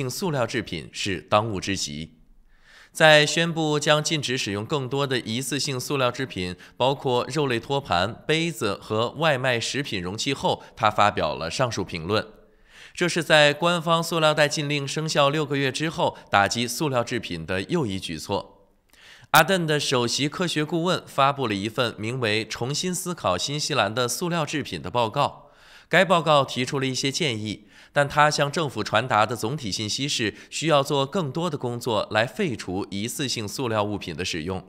性塑料制品是当务之急。在宣布将禁止使用更多的一次性塑料制品，包括肉类托盘、杯子和外卖食品容器后，他发表了上述评论。这是在官方塑料袋禁令生效6个月之后，打击塑料制品的又一举措。阿邓的首席科学顾问发布了一份名为《重新思考新西兰的塑料制品》的报告。该报告提出了一些建议，但他向政府传达的总体信息是需要做更多的工作来废除一次性塑料物品的使用。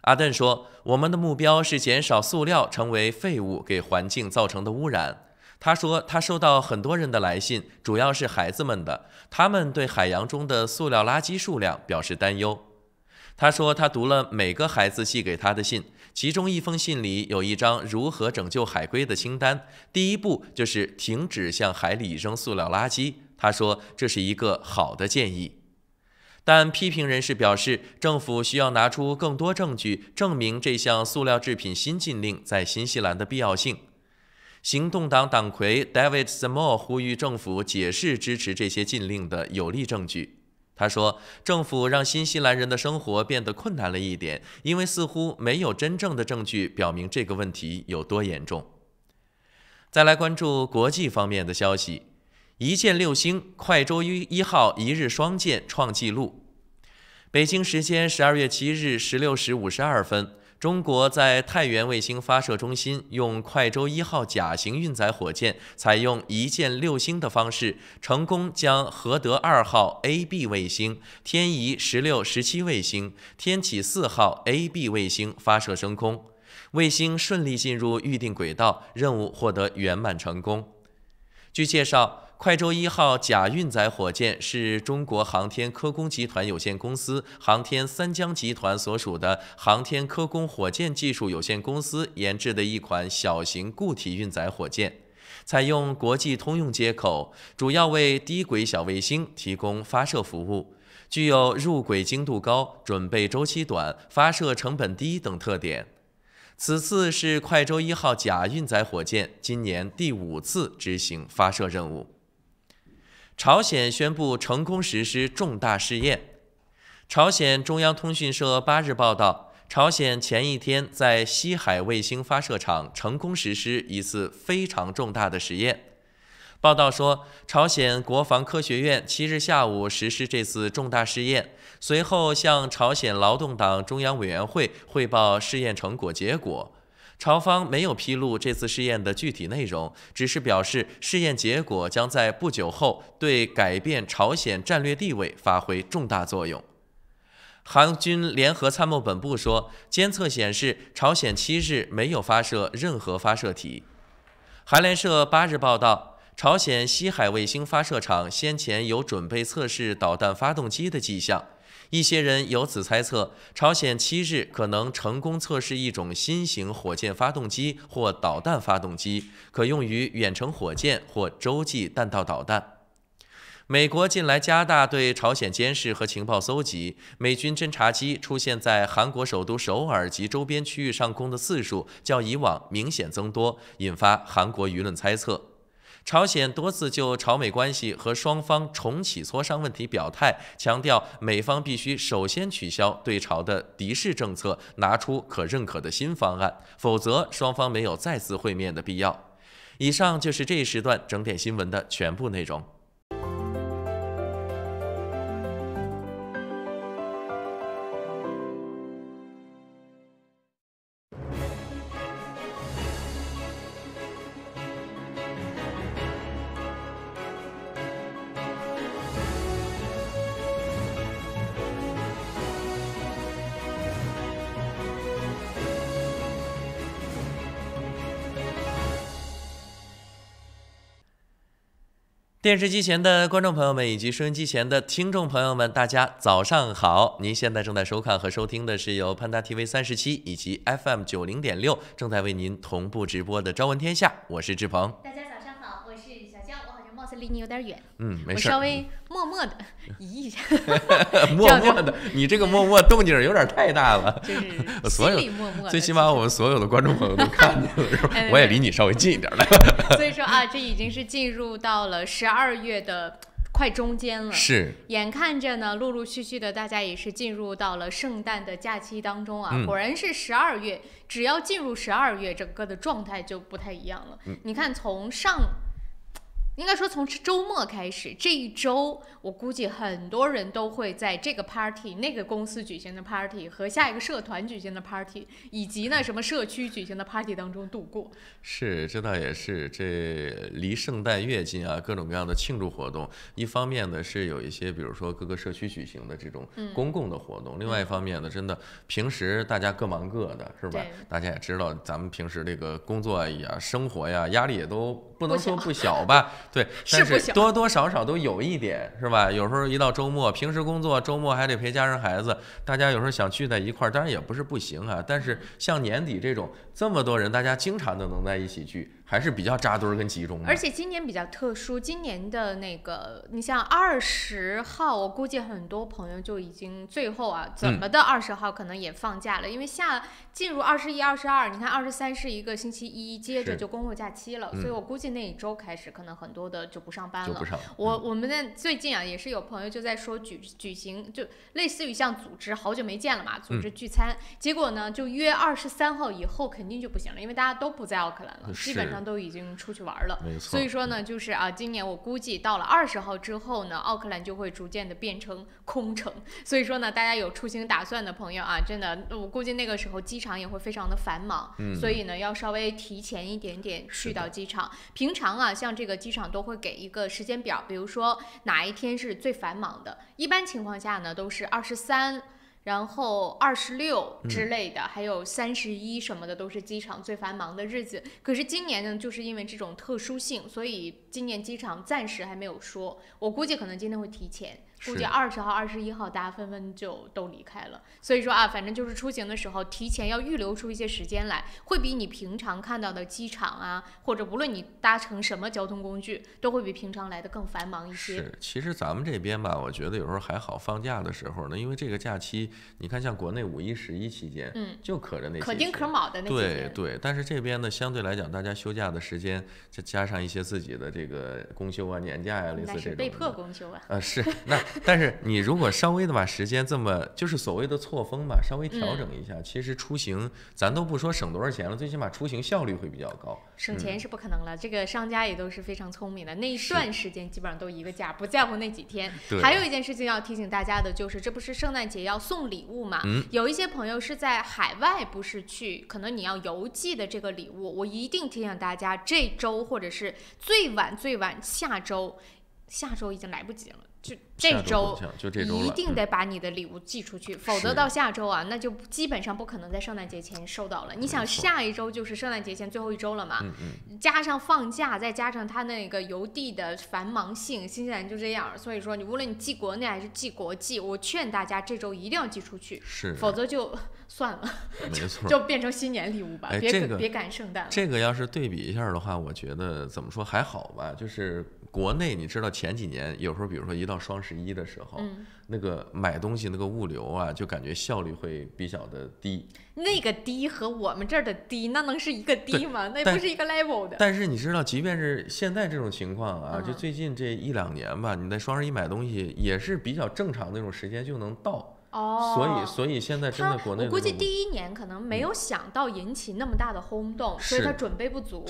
阿邓说，我们的目标是减少塑料成为废物给环境造成的污染。他说，他收到很多人的来信，主要是孩子们的，他们对海洋中的塑料垃圾数量表示担忧。他说，他读了每个孩子寄给他的信，其中一封信里有一张如何拯救海龟的清单，第一步就是停止向海里扔塑料垃圾。他说，这是一个好的建议。但批评人士表示，政府需要拿出更多证据，证明这项塑料制品新禁令在新西兰的必要性。行动党党魁 David Small 呼吁政府解释支持这些禁令的有力证据。他说，政府让新西兰人的生活变得困难了一点，因为似乎没有真正的证据表明这个问题有多严重。再来关注国际方面的消息，一箭6星，快舟1号一日双箭创纪录。北京时间12月7日16时52分，中国在太原卫星发射中心用快舟1号甲型运载火箭，采用一箭6星的方式，成功将和德2号 AB 卫星、天仪16、17卫星、天启4号 AB 卫星发射升空，卫星顺利进入预定轨道，任务获得圆满成功。据介绍，快舟1号甲运载火箭是中国航天科工集团有限公司、航天三江集团所属的航天科工火箭技术有限公司研制的一款小型固体运载火箭，采用国际通用接口，主要为低轨小卫星提供发射服务，具有入轨精度高、准备周期短、发射成本低等特点。此次是快舟1号甲运载火箭今年第5次执行发射任务。朝鲜宣布成功实施重大试验。朝鲜中央通讯社8日报道，朝鲜前一天在西海卫星发射场成功实施一次非常重大的实验。报道说，朝鲜国防科学院7日下午实施这次重大试验，随后向朝鲜劳动党中央委员会汇报试验成果结果。朝方没有披露这次试验的具体内容，只是表示试验结果将在不久后对改变朝鲜战略地位发挥重大作用。韩军联合参谋本部说，监测显示朝鲜7日没有发射任何发射体。韩联社8日报道，朝鲜西海卫星发射场先前有准备测试导弹发动机的迹象，一些人由此猜测，朝鲜7日可能成功测试一种新型火箭发动机或导弹发动机，可用于远程火箭或洲际弹道导弹。美国近来加大对朝鲜监视和情报搜集，美军侦察机出现在韩国首都首尔及周边区域上空的次数较以往明显增多，引发韩国舆论猜测。朝鲜多次就朝美关系和双方重启磋商问题表态，强调美方必须首先取消对朝的敌视政策，拿出可认可的新方案，否则双方没有再次会面的必要。以上就是这一时段整点新闻的全部内容。电视机前的观众朋友们以及收音机前的听众朋友们，大家早上好！您现在正在收看和收听的是由潘达 TV 37以及 FM 90.6正在为您同步直播的《朝闻天下》，我是志鹏。大家早上好，我是小娇，我好像貌似离你有点远，没事，我稍微默默的移一下，默默的，你这个默默动静有点太大了，就是心里默默的，最起码我们所有的观众朋友都看见了，是吧？我也离你稍微近一点了。所以说啊，这已经是进入到了12月的快中间了，是，眼看着呢，陆陆续续的大家也是进入到了圣诞的假期当中啊。果然是12月，只要进入12月，整个的状态就不太一样了。你看，应该说从周末开始，这一周我估计很多人都会在这个 party、那个公司举行的 party 和下一个社团举行的 party， 以及呢什么社区举行的 party 当中度过。是，这倒也是，这离圣诞越近啊，各种各样的庆祝活动，一方面呢是有一些，比如说各个社区举行的这种公共的活动，另外一方面呢，真的平时大家各忙各的，是吧？大家也知道，咱们平时这个工作呀、生活呀，压力也都不能说不小吧。对，但是多多少少都有一点，是吧？有时候一到周末，平时工作，周末还得陪家人孩子，大家有时候想聚在一块儿，当然也不是不行啊。但是像年底这种这么多人，大家经常的能在一起聚，还是比较扎堆儿跟集中的。而且今年比较特殊，今年的那个，你像20号，我估计很多朋友就已经最后啊，怎么的20号可能也放假了，因为进入21、22，你看23是一个星期一，接着就公共假期了，所以我估计那一周开始，可能很多的就不上班了。我们的最近啊，也是有朋友就在说举行，就类似于像组织，好久没见了嘛，组织聚餐，结果呢就约23号以后肯定就不行了，因为大家都不在奥克兰了，基本上都已经出去玩了。所以说呢，就是啊，今年我估计到了20号之后呢，奥克兰就会逐渐的变成空城。所以说呢，大家有出行打算的朋友啊，真的，我估计那个时候机场也会非常的繁忙，所以呢，要稍微提前一点点去到机场。平常啊，像这个机场都会给一个时间表，比如说哪一天是最繁忙的，一般情况下呢都是23。然后26之类的，还有31什么的，都是机场最繁忙的日子。可是今年呢，就是因为这种特殊性，所以今年机场暂时还没有说。我估计可能今天会提前，估计20号、21号大家纷纷就都离开了。所以说啊，反正就是出行的时候，提前要预留出一些时间来，会比你平常看到的机场啊，或者无论你搭乘什么交通工具，都会比平常来的更繁忙一些。是，其实咱们这边吧，我觉得有时候还好，放假的时候呢，因为这个假期。你看，像国内5一、11期间，就可着那些可丁可卯的那些天。对，但是这边呢，相对来讲，大家休假的时间，再加上一些自己的这个公休啊、年假呀，类似这种。那是被迫公休啊。是，但是你如果稍微的把时间这么，就是所谓的错峰吧，稍微调整一下，其实出行咱都不说省多少钱了，最起码出行效率会比较高。省钱是不可能了，这个商家也都是非常聪明的，那一段时间基本上都一个价，不在乎那几天。还有一件事情要提醒大家的就是，这不是圣诞节要送礼物嘛？有一些朋友是在海外，不是去，可能你要邮寄的这个礼物，我一定提醒大家，这周或者是最晚下周已经来不及了。就这周一定得把你的礼物寄出去，否则到下周啊，那就基本上不可能在圣诞节前收到了。你想下一周就是圣诞节前最后一周了嘛，加上放假，再加上它那个邮递的繁忙性，新西兰就这样。所以说，无论你寄国内还是寄国际，我劝大家这周一定要寄出去，否则就算了，没错，就变成新年礼物吧，别赶圣诞了。这个要是对比一下的话，我觉得怎么说还好吧，就是国内你知道前几年有时候，比如说一到双11的时候，那个买东西那个物流啊，就感觉效率会比较的低。那个低和我们这儿的低，那能是一个低吗？那不是一个 level 的。但是你知道，即便是现在这种情况啊，就最近这1-2年吧，你在双11买东西也是比较正常的那种时间就能到。所以现在真的国内，我估计第1年可能没有想到引起那么大的轰动，所以他准备不足，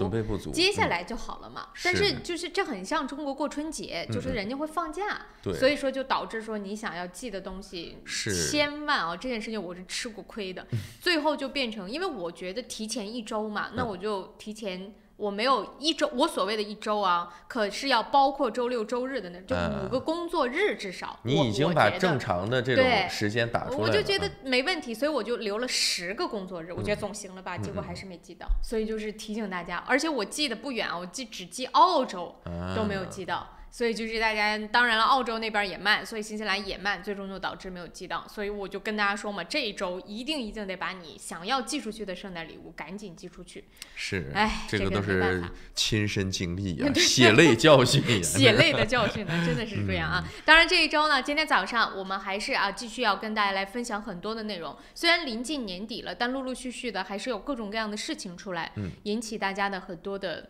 接下来就好了嘛。但是就是这很像中国过春节，就是人家会放假，所以说就导致说你想要寄的东西，千万啊，这件事情我是吃过亏的，最后就变成，因为我觉得提前1周嘛，那我就提前。我没有1周，我所谓的1周啊，可是要包括周6、周日的那，就5个工作日至少。你已经把正常的这种时间打出来了，我就觉得没问题，所以我就留了10个工作日，我觉得总行了吧？结果还是没寄到，所以就是提醒大家，而且我寄的不远，我只寄澳洲都没有寄到。所以就是大家，当然了，澳洲那边也慢，所以新西兰也慢，最终就导致没有寄到。所以我就跟大家说嘛，这一周一定得把你想要寄出去的圣诞礼物赶紧寄出去。是，这个都是亲身经历呀，血泪教训呀，血泪的教训呢，真的是这样啊。当然这一周呢，今天早上我们还是继续要跟大家来分享很多的内容。虽然临近年底了，但陆陆续续的还是有各种各样的事情出来，引起大家的很多的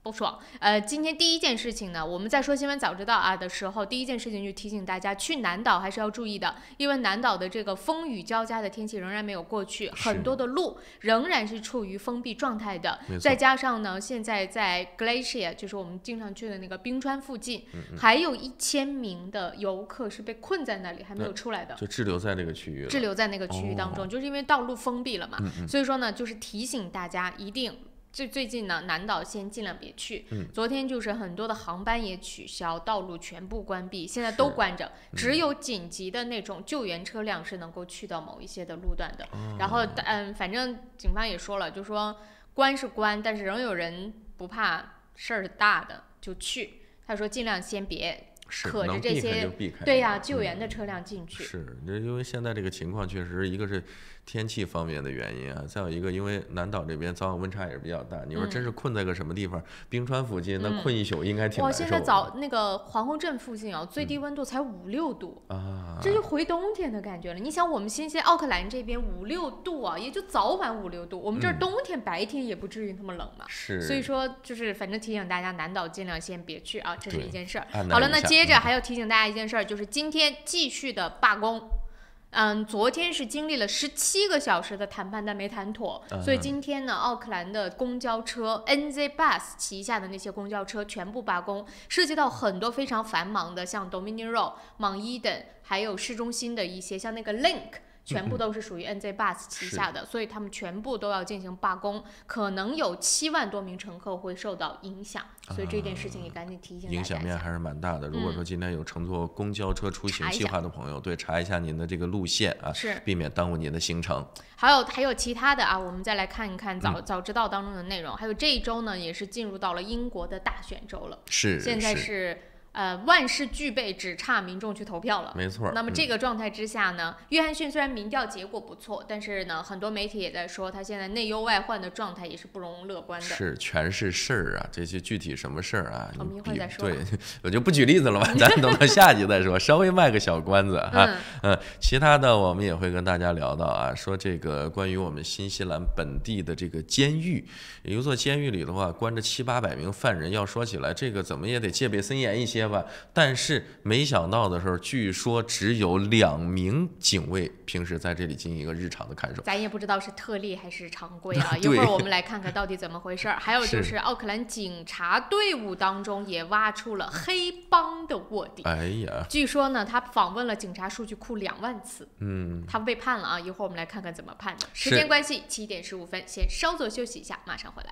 不爽。今天第一件事情呢，我们在说新闻早知道啊的时候，第一件事情就提醒大家，去南岛还是要注意的，因为南岛的这个风雨交加的天气仍然没有过去，很多的路仍然是处于封闭状态的。再加上呢，现在在 Glacier， 就是我们经常去的那个冰川附近，还有1000名的游客是被困在那里，还没有出来的，就滞留在这个区域了，滞留在那个区域当中，就是因为道路封闭了嘛。所以说呢，就是提醒大家一定。最近呢，南岛先尽量别去。昨天就是很多的航班也取消，道路全部关闭，现在都关着，只有紧急的那种救援车辆是能够去到某一些的路段的。然后反正警方也说了，就说关是关，但是仍有人不怕事儿大的就去。他说尽量先别。可着这些对呀，救援的车辆进去。是，因为现在这个情况确实，一个是天气方面的原因啊，再有一个因为南岛这边早晚温差也是比较大。你说真是困在个什么地方，冰川附近，那困一宿应该挺难受的。现在那个皇后镇附近啊，最低温度才5、6度啊，这就回冬天的感觉了。你想，我们新西奥克兰这边5、6度啊，也就早晚5、6度，我们这儿冬天白天也不至于那么冷嘛。是，所以说就是反正提醒大家，南岛尽量先别去啊，这是一件事儿。好了，那接着还要提醒大家一件事儿，就是今天继续的罢工。昨天是经历了17个小时的谈判，但没谈妥，所以今天呢，奥克兰的公交车 NZ Bus 旗下的那些公交车全部罢工，涉及到很多非常繁忙的，像 Dominion Road、Mount Eden， 还有市中心的一些，像那个 Link。全部都是属于 NZ Bus 旗下的，所以他们全部都要进行罢工，可能有7万多名乘客会受到影响，所以这件事情也赶紧提醒大家。影响面还是蛮大的。如果说今天有乘坐公交车出行计划的朋友，对，查一下您的这个路线啊，避免耽误您的行程。还有其他的啊，我们再来看一看早知道当中的内容。还有这一周呢，也是进入到了英国的大选周了，现在是。万事俱备，只差民众去投票了。没错。那么这个状态之下呢，约翰逊虽然民调结果不错，但是呢，很多媒体也在说他现在内忧外患的状态也是不容乐观的。是，全是事儿啊，这些具体什么事儿啊？我们一会儿再说。对，我就不举例子了吧，咱等到下集再说，稍微卖个小关子啊。其他的我们也会跟大家聊到啊，说这个关于我们新西兰本地的这个监狱，有一座监狱里的话，关着700、800名犯人，要说起来，这个怎么也得戒备森严一些。但是没想到的时候，据说只有2名警卫平时在这里进行一个日常的看守，咱也不知道是特例还是常规啊。一会儿我们来看看到底怎么回事。还有就是奥克兰警察队伍当中也挖出了黑帮的卧底。哎呀，据说呢，他访问了警察数据库2万次。他被判了啊！一会儿我们来看看怎么判的。时间关系，7点15分，先稍作休息一下，马上回来。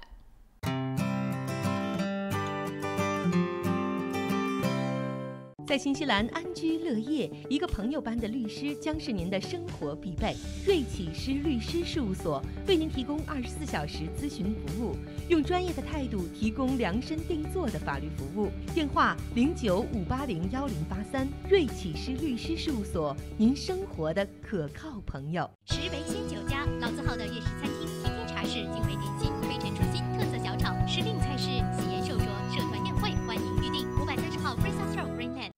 在新西兰安居乐业，一个朋友般的律师将是您的生活必备。瑞启诗律师事务所为您提供24小时咨询服务，用专业的态度提供量身定做的法律服务。电话0958011083，瑞启诗律师事务所，您生活的可靠朋友。石维鲜酒家，老字号的粤式餐厅，天天茶室，精美点心，飞尘出新，特色小炒，时令菜式，喜宴寿桌，社团宴会，欢迎预订。530号 Fraser Road Greenland。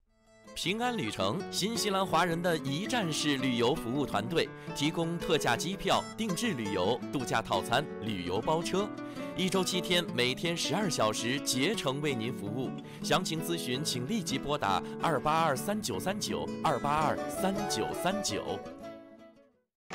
平安旅程，新西兰华人的一站式旅游服务团队，提供特价机票、定制旅游、度假套餐、旅游包车，1周7天，每天12小时，竭诚为您服务。详情咨询，请立即拨打2823939，2823939。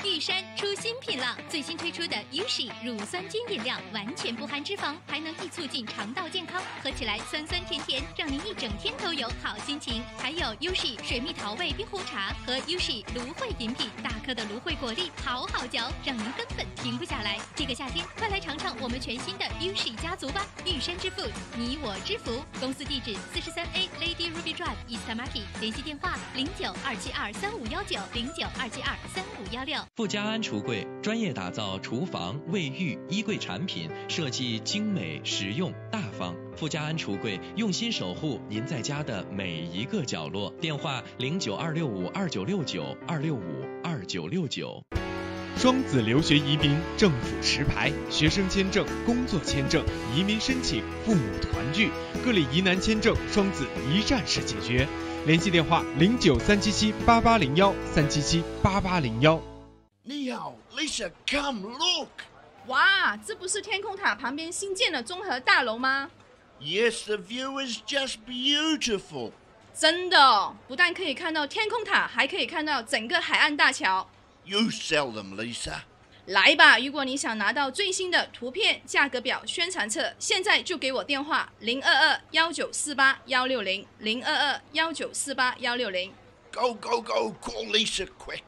玉山出新品了，最新推出的 Ushi 乳酸菌饮料，完全不含脂肪，还能易促进肠道健康，喝起来酸酸甜甜，让您一整天都有好心情。还有 Ushi 水蜜桃味冰红茶和 Ushi 芦荟饮品，大颗的芦荟果粒，好好嚼，让您根本停不下来。这个夏天，快来尝尝我们全新的 Ushi 家族吧！玉山之 Food， 你我之福。公司地址43A Lady Ruby Drive East Tamaki， 联系电话0927235519，0927235516。富家安橱柜专业打造厨房、卫浴、衣柜产品，设计精美、实用、大方。富家安橱柜用心守护您在家的每一个角落。电话0926529926529969。双子留学移民政府持牌，学生签证、工作签证、移民申请、父母团聚，各类疑难签证，双子一站式解决。联系电话09377801，3778801。你好 ，Lisa， Come look。哇，这不是天空塔旁边新建的综合大楼吗？ Yes, the view is just beautiful. 真的哦，不但可以看到天空塔，还可以看到整个海岸大桥。You sell them, Lisa. 来吧，如果你想拿到最新的图片、价格表、宣传册，现在就给我电话022-1948-160，022-1948-160。Go, go, go, call Lisa quick.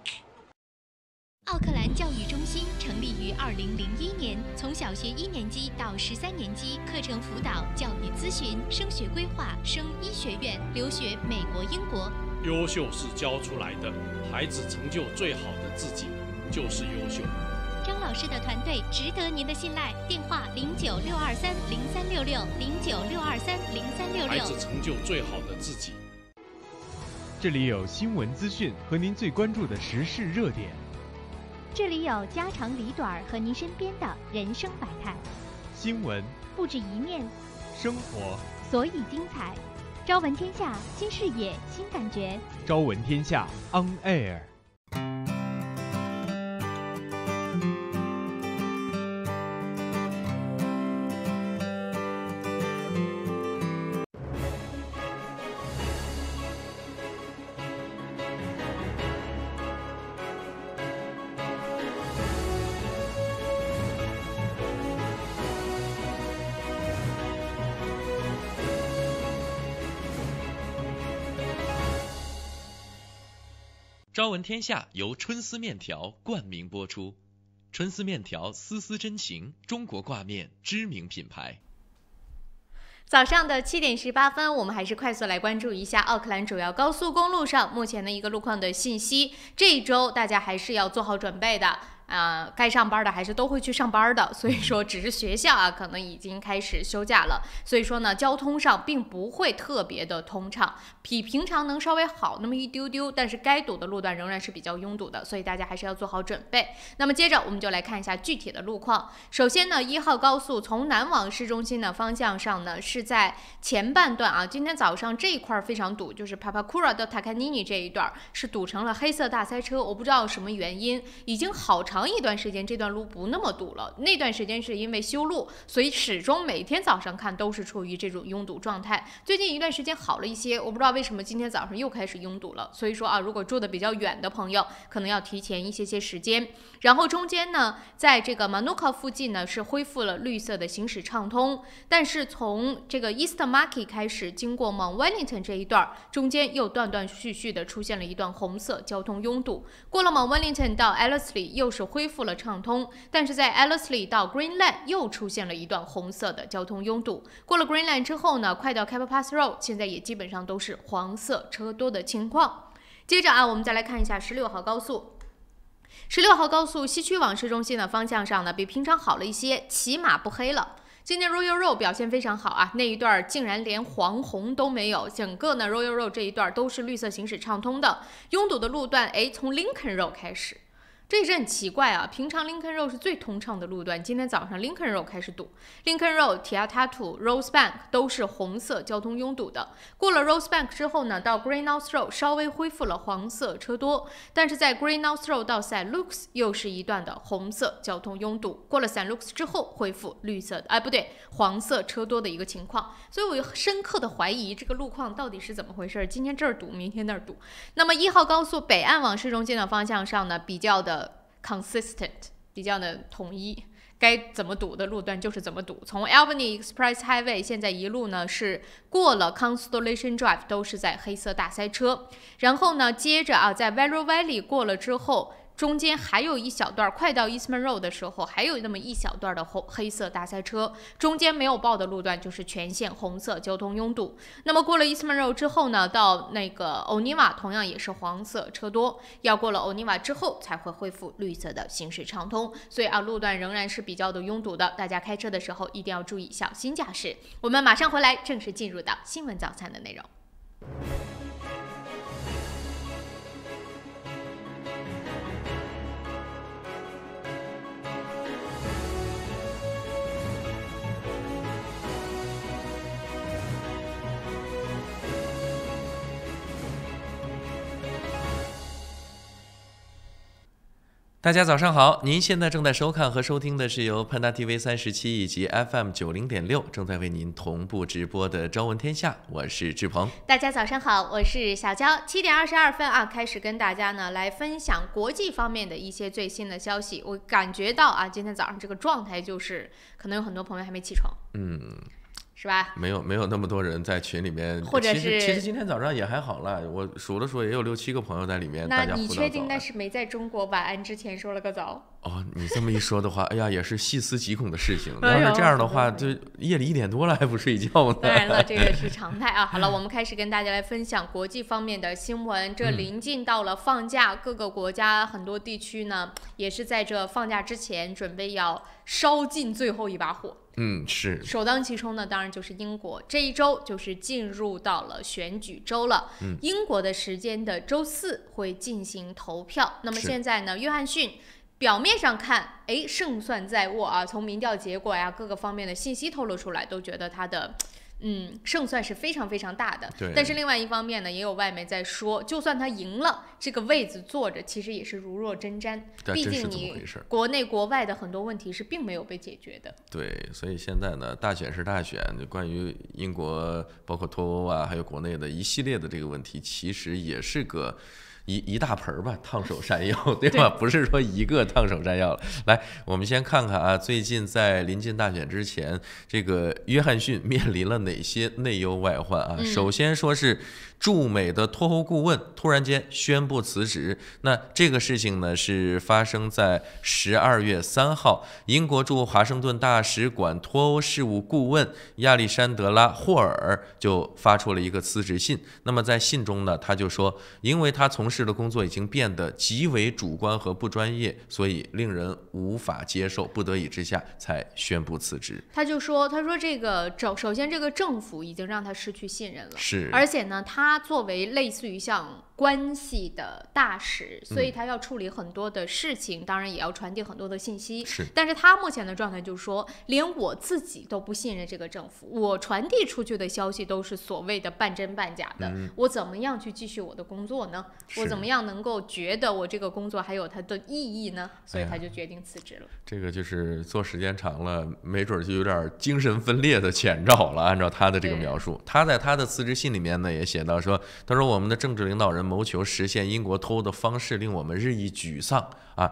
奥克兰教育中心成立于2001年，从小学1年级到13年级，课程辅导、教育咨询、升学规划、升医学院、留学美国、英国。优秀是教出来的，孩子成就最好的自己就是优秀。张老师的团队值得您的信赖，电话0962303366，0962303366。孩子成就最好的自己。这里有新闻资讯和您最关注的时事热点。这里有家长里短和您身边的人生百态。新闻不止一面，生活所以精彩。朝闻天下，新视野，新感觉。朝闻天下 On Air。朝闻天下由春丝面条冠名播出，春丝面条丝丝真情，中国挂面知名品牌。早上的7点18分，我们还是快速来关注一下奥克兰主要高速公路上目前的一个路况的信息。这一周大家还是要做好准备的。该上班的还是都会去上班的，所以说只是学校啊可能已经开始休假了，所以说呢交通上并不会特别的通畅，比平常能稍微好那么一丢丢，但是该堵的路段仍然是比较拥堵的，所以大家还是要做好准备。那么接着我们就来看一下具体的路况。首先呢1号高速从南往市中心的方向上呢是在前半段啊，今天早上这一块非常堵，就是 Papakura 到 Takanini 这一段是堵成了黑色大塞车，我不知道什么原因，已经好长一段时间这段路不那么堵了，那段时间是因为修路，所以始终每天早上看都是处于这种拥堵状态。最近一段时间好了一些，我不知道为什么今天早上又开始拥堵了，所以说啊，如果住的比较远的朋友可能要提前一些时间。然后中间呢在这个 Manuka 附近呢是恢复了绿色的行驶畅通，但是从这个 Eastern Market 开始经过 Mount Wellington 这一段中间又断断续续的出现了一段红色交通拥堵，过了 Mount Wellington 到 Ellerslie 又是恢复了畅通，但是在 Ellerslie 到 Greenland 又出现了一段红色的交通拥堵，过了 Greenland 之后呢快到 Cabot Pass Road 现在也基本上都是黄色车多的情况。接着啊我们再来看一下16号高速。16号高速西区往市中心的方向上呢比平常好了一些，起码不黑了。今天 Royal Road 表现非常好啊，那一段竟然连黄红都没有，整个呢 Royal Road 这一段都是绿色行驶畅通的。拥堵的路段从 Lincoln Road 开始，这也是很奇怪啊，平常 Lincoln Road 是最通畅的路段，今天早上 Lincoln Road 开始堵， Lincoln Road、Te Atatu、Rosebank 都是红色交通拥堵的。过了 Rosebank 之后呢，到 Greenhouse Road 稍微恢复了黄色车多，但是在 Greenhouse Road 到 St. Luke's 又是一段的红色交通拥堵，过了 St. Luke's 之后恢复绿色的，不对，黄色车多的一个情况。所以我深刻的怀疑这个路况到底是怎么回事，今天这儿堵，明天那儿堵。那么1号高速北岸往市中心的方向上呢，比较的consistent， 比较的统一，该怎么堵的路段就是怎么堵。从 Albany Express Highway 现在一路呢是过了 Constellation Drive 都是在黑色大塞车，然后呢接着啊在 Yarra Valley 过了之后，中间还有一小段，快到 Eastman Road 的时候还有那么一小段的黑色大塞车，中间没有报的路段就是全线红色交通拥堵。那么过了 Eastman Road 之后呢，到那个 Oniva 同样也是黄色车多，要过了 Oniva 之后才会恢复绿色的行驶畅通，所以啊路段仍然是比较的拥堵的，大家开车的时候一定要注意小心驾驶。我们马上回来正式进入到新闻早餐的内容。大大家早上好，您现在正在收看和收听的是由潘达 TV 37以及 FM 90.6正在为您同步直播的《朝闻天下》，我是志鹏。大家早上好，我是小娇。7点22分啊，开始跟大家呢来分享国际方面的一些最新的消息。我感觉到啊，今天早上这个状态就是可能有很多朋友还没起床，是吧？没有那么多人在群里面，或者是其实今天早上也还好了，我数了数也有6、7个朋友在里面。那你确定那是没在中国晚安之前说了个早？哦，你这么一说的话，哎呀，也是细思极恐的事情。要是这样的话，就夜里1点多了还不睡觉呢。当然了，这个是常态啊。好了，我们开始跟大家来分享国际方面的新闻。这临近到了放假，各个国家很多地区呢，也是在这放假之前准备要烧尽最后一把火。是首当其冲呢，当然就是英国。这一周就是进入到了选举周了。英国的时间的周4会进行投票。那么现在呢，约翰逊表面上看，胜算在握啊。从民调结果呀，各个方面的信息透露出来，都觉得他的胜算是非常非常大的。但是另外一方面呢，也有外媒在说，就算他赢了，这个位子坐着其实也是如若针毡。毕竟你国内国外的很多问题是并没有被解决的。对，所以现在呢，大选是大选，关于英国包括脱欧啊，还有国内的一系列的这个问题，其实也是个一大盆吧，烫手山药，对吧？不是说一个烫手山药了。来，我们先看看啊，最近在临近大选之前，这个约翰逊面临了哪些内忧外患啊？首先说是驻美的脱欧顾问突然间宣布辞职。那这个事情呢，是发生在12月3号，英国驻华盛顿大使馆脱欧事务顾问亚历山德拉·霍尔就发出了一个辞职信。那么在信中呢，他就说，因为他从事的工作已经变得极为主观和不专业，所以令人无法接受，不得已之下才宣布辞职。他说这个首先这个政府已经让他失去信任了，是，而且呢，他作为类似于像关系的大使，所以他要处理很多的事情，当然也要传递很多的信息。但是他目前的状态就是说，连我自己都不信任这个政府，我传递出去的消息都是所谓的半真半假的，我怎么样去继续我的工作呢？我怎么样能够觉得我这个工作还有它的意义呢？所以他就决定辞职了。这个就是做时间长了，没准就有点精神分裂的前兆了。按照他的这个描述，他在他的辞职信里面呢也写到说，他说我们的政治领导人谋求实现英国脱欧的方式令我们日益沮丧啊，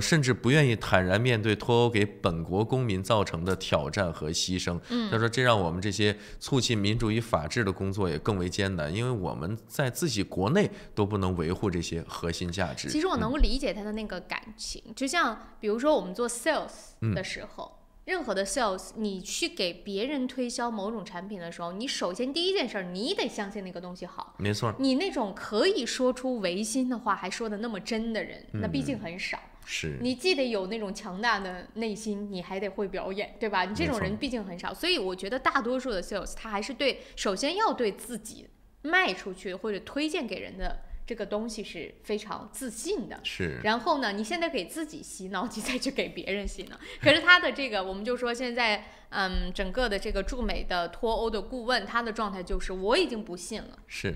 甚至不愿意坦然面对脱欧给本国公民造成的挑战和牺牲。他说这让我们这些促进民主与法治的工作也更为艰难，因为我们在自己国内都不能维护这些核心价值。其实我能够理解他的那个感情，就像比如说我们做 sales 的时候，任何的 sales， 你去给别人推销某种产品的时候，你首先第一件事，你得相信那个东西好。没错，你那种可以说出违心的话还说的那么真的人，那毕竟很少。是，你既得有那种强大的内心，你还得会表演，对吧？你这种人毕竟很少，所以我觉得大多数的 sales 他还是首先要对自己卖出去或者推荐给人的这个东西是非常自信的。是，然后呢，你现在给自己洗脑，你再去给别人洗脑。可是他的这个，我们就说现在，整个的这个驻美的脱欧的顾问，他的状态就是我已经不信了。是。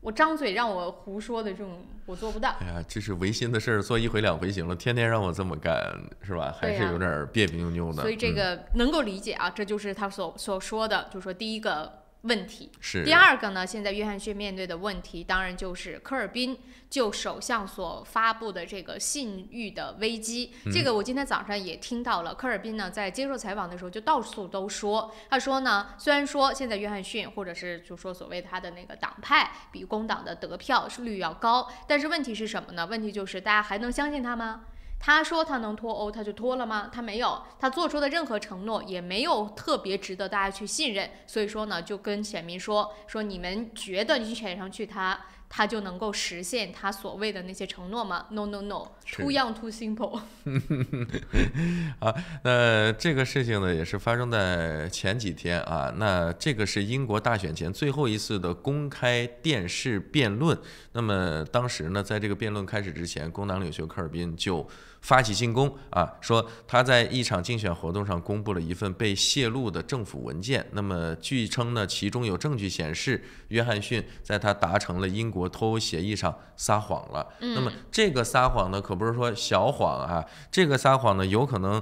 我张嘴让我胡说的这种，我做不到。哎呀，这是违心的事儿，做1回2回行了，天天让我这么干，是吧？还是有点别别扭扭的。所以这个能够理解啊，这就是他所说的，就是说第一个问题。是。第二个呢，现在约翰逊面对的问题，当然就是科尔宾就首相所发布的这个信誉的危机。这个我今天早上也听到了，科尔宾呢在接受采访的时候就到处都说，他说呢，虽然说现在约翰逊或者是就说所谓他的那个党派比工党的得票率要高，但是问题是什么呢？问题就是大家还能相信他吗？他说他能脱欧，他就脱了吗？他没有，他做出的任何承诺也没有特别值得大家去信任。所以说呢，就跟选民说你们觉得你选上去他就能够实现他所谓的那些承诺吗 ？No No No，too young too simple 。好，那这个事情呢，也是发生在前几天啊。那这个是英国大选前最后一次的公开电视辩论。那么当时呢，在这个辩论开始之前，工党领袖科尔宾就发起进攻啊，说他在一场竞选活动上公布了一份被泄露的政府文件。那么据称呢，其中有证据显示，约翰逊在他达成了英国国脱欧协议上撒谎了。那么这个撒谎呢，可不是说小谎啊，这个撒谎呢，有可能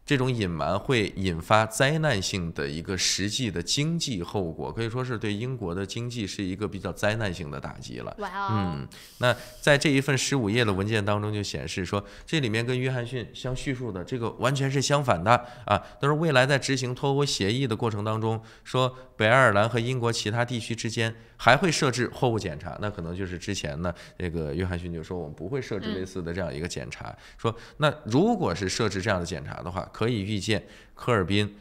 这种隐瞒会引发灾难性的一个实际的经济后果，可以说是对英国的经济是一个比较灾难性的打击了。那在这一份15页的文件当中就显示说，这里面跟约翰逊相叙述的这个完全是相反的啊。都是未来在执行脱欧协议的过程当中，说北爱尔兰和英国其他地区之间还会设置货物检查，那可能就是之前呢，这个约翰逊就说我们不会设置类似的这样一个检查。说那如果是设置这样的检查的话，可以预见科尔宾，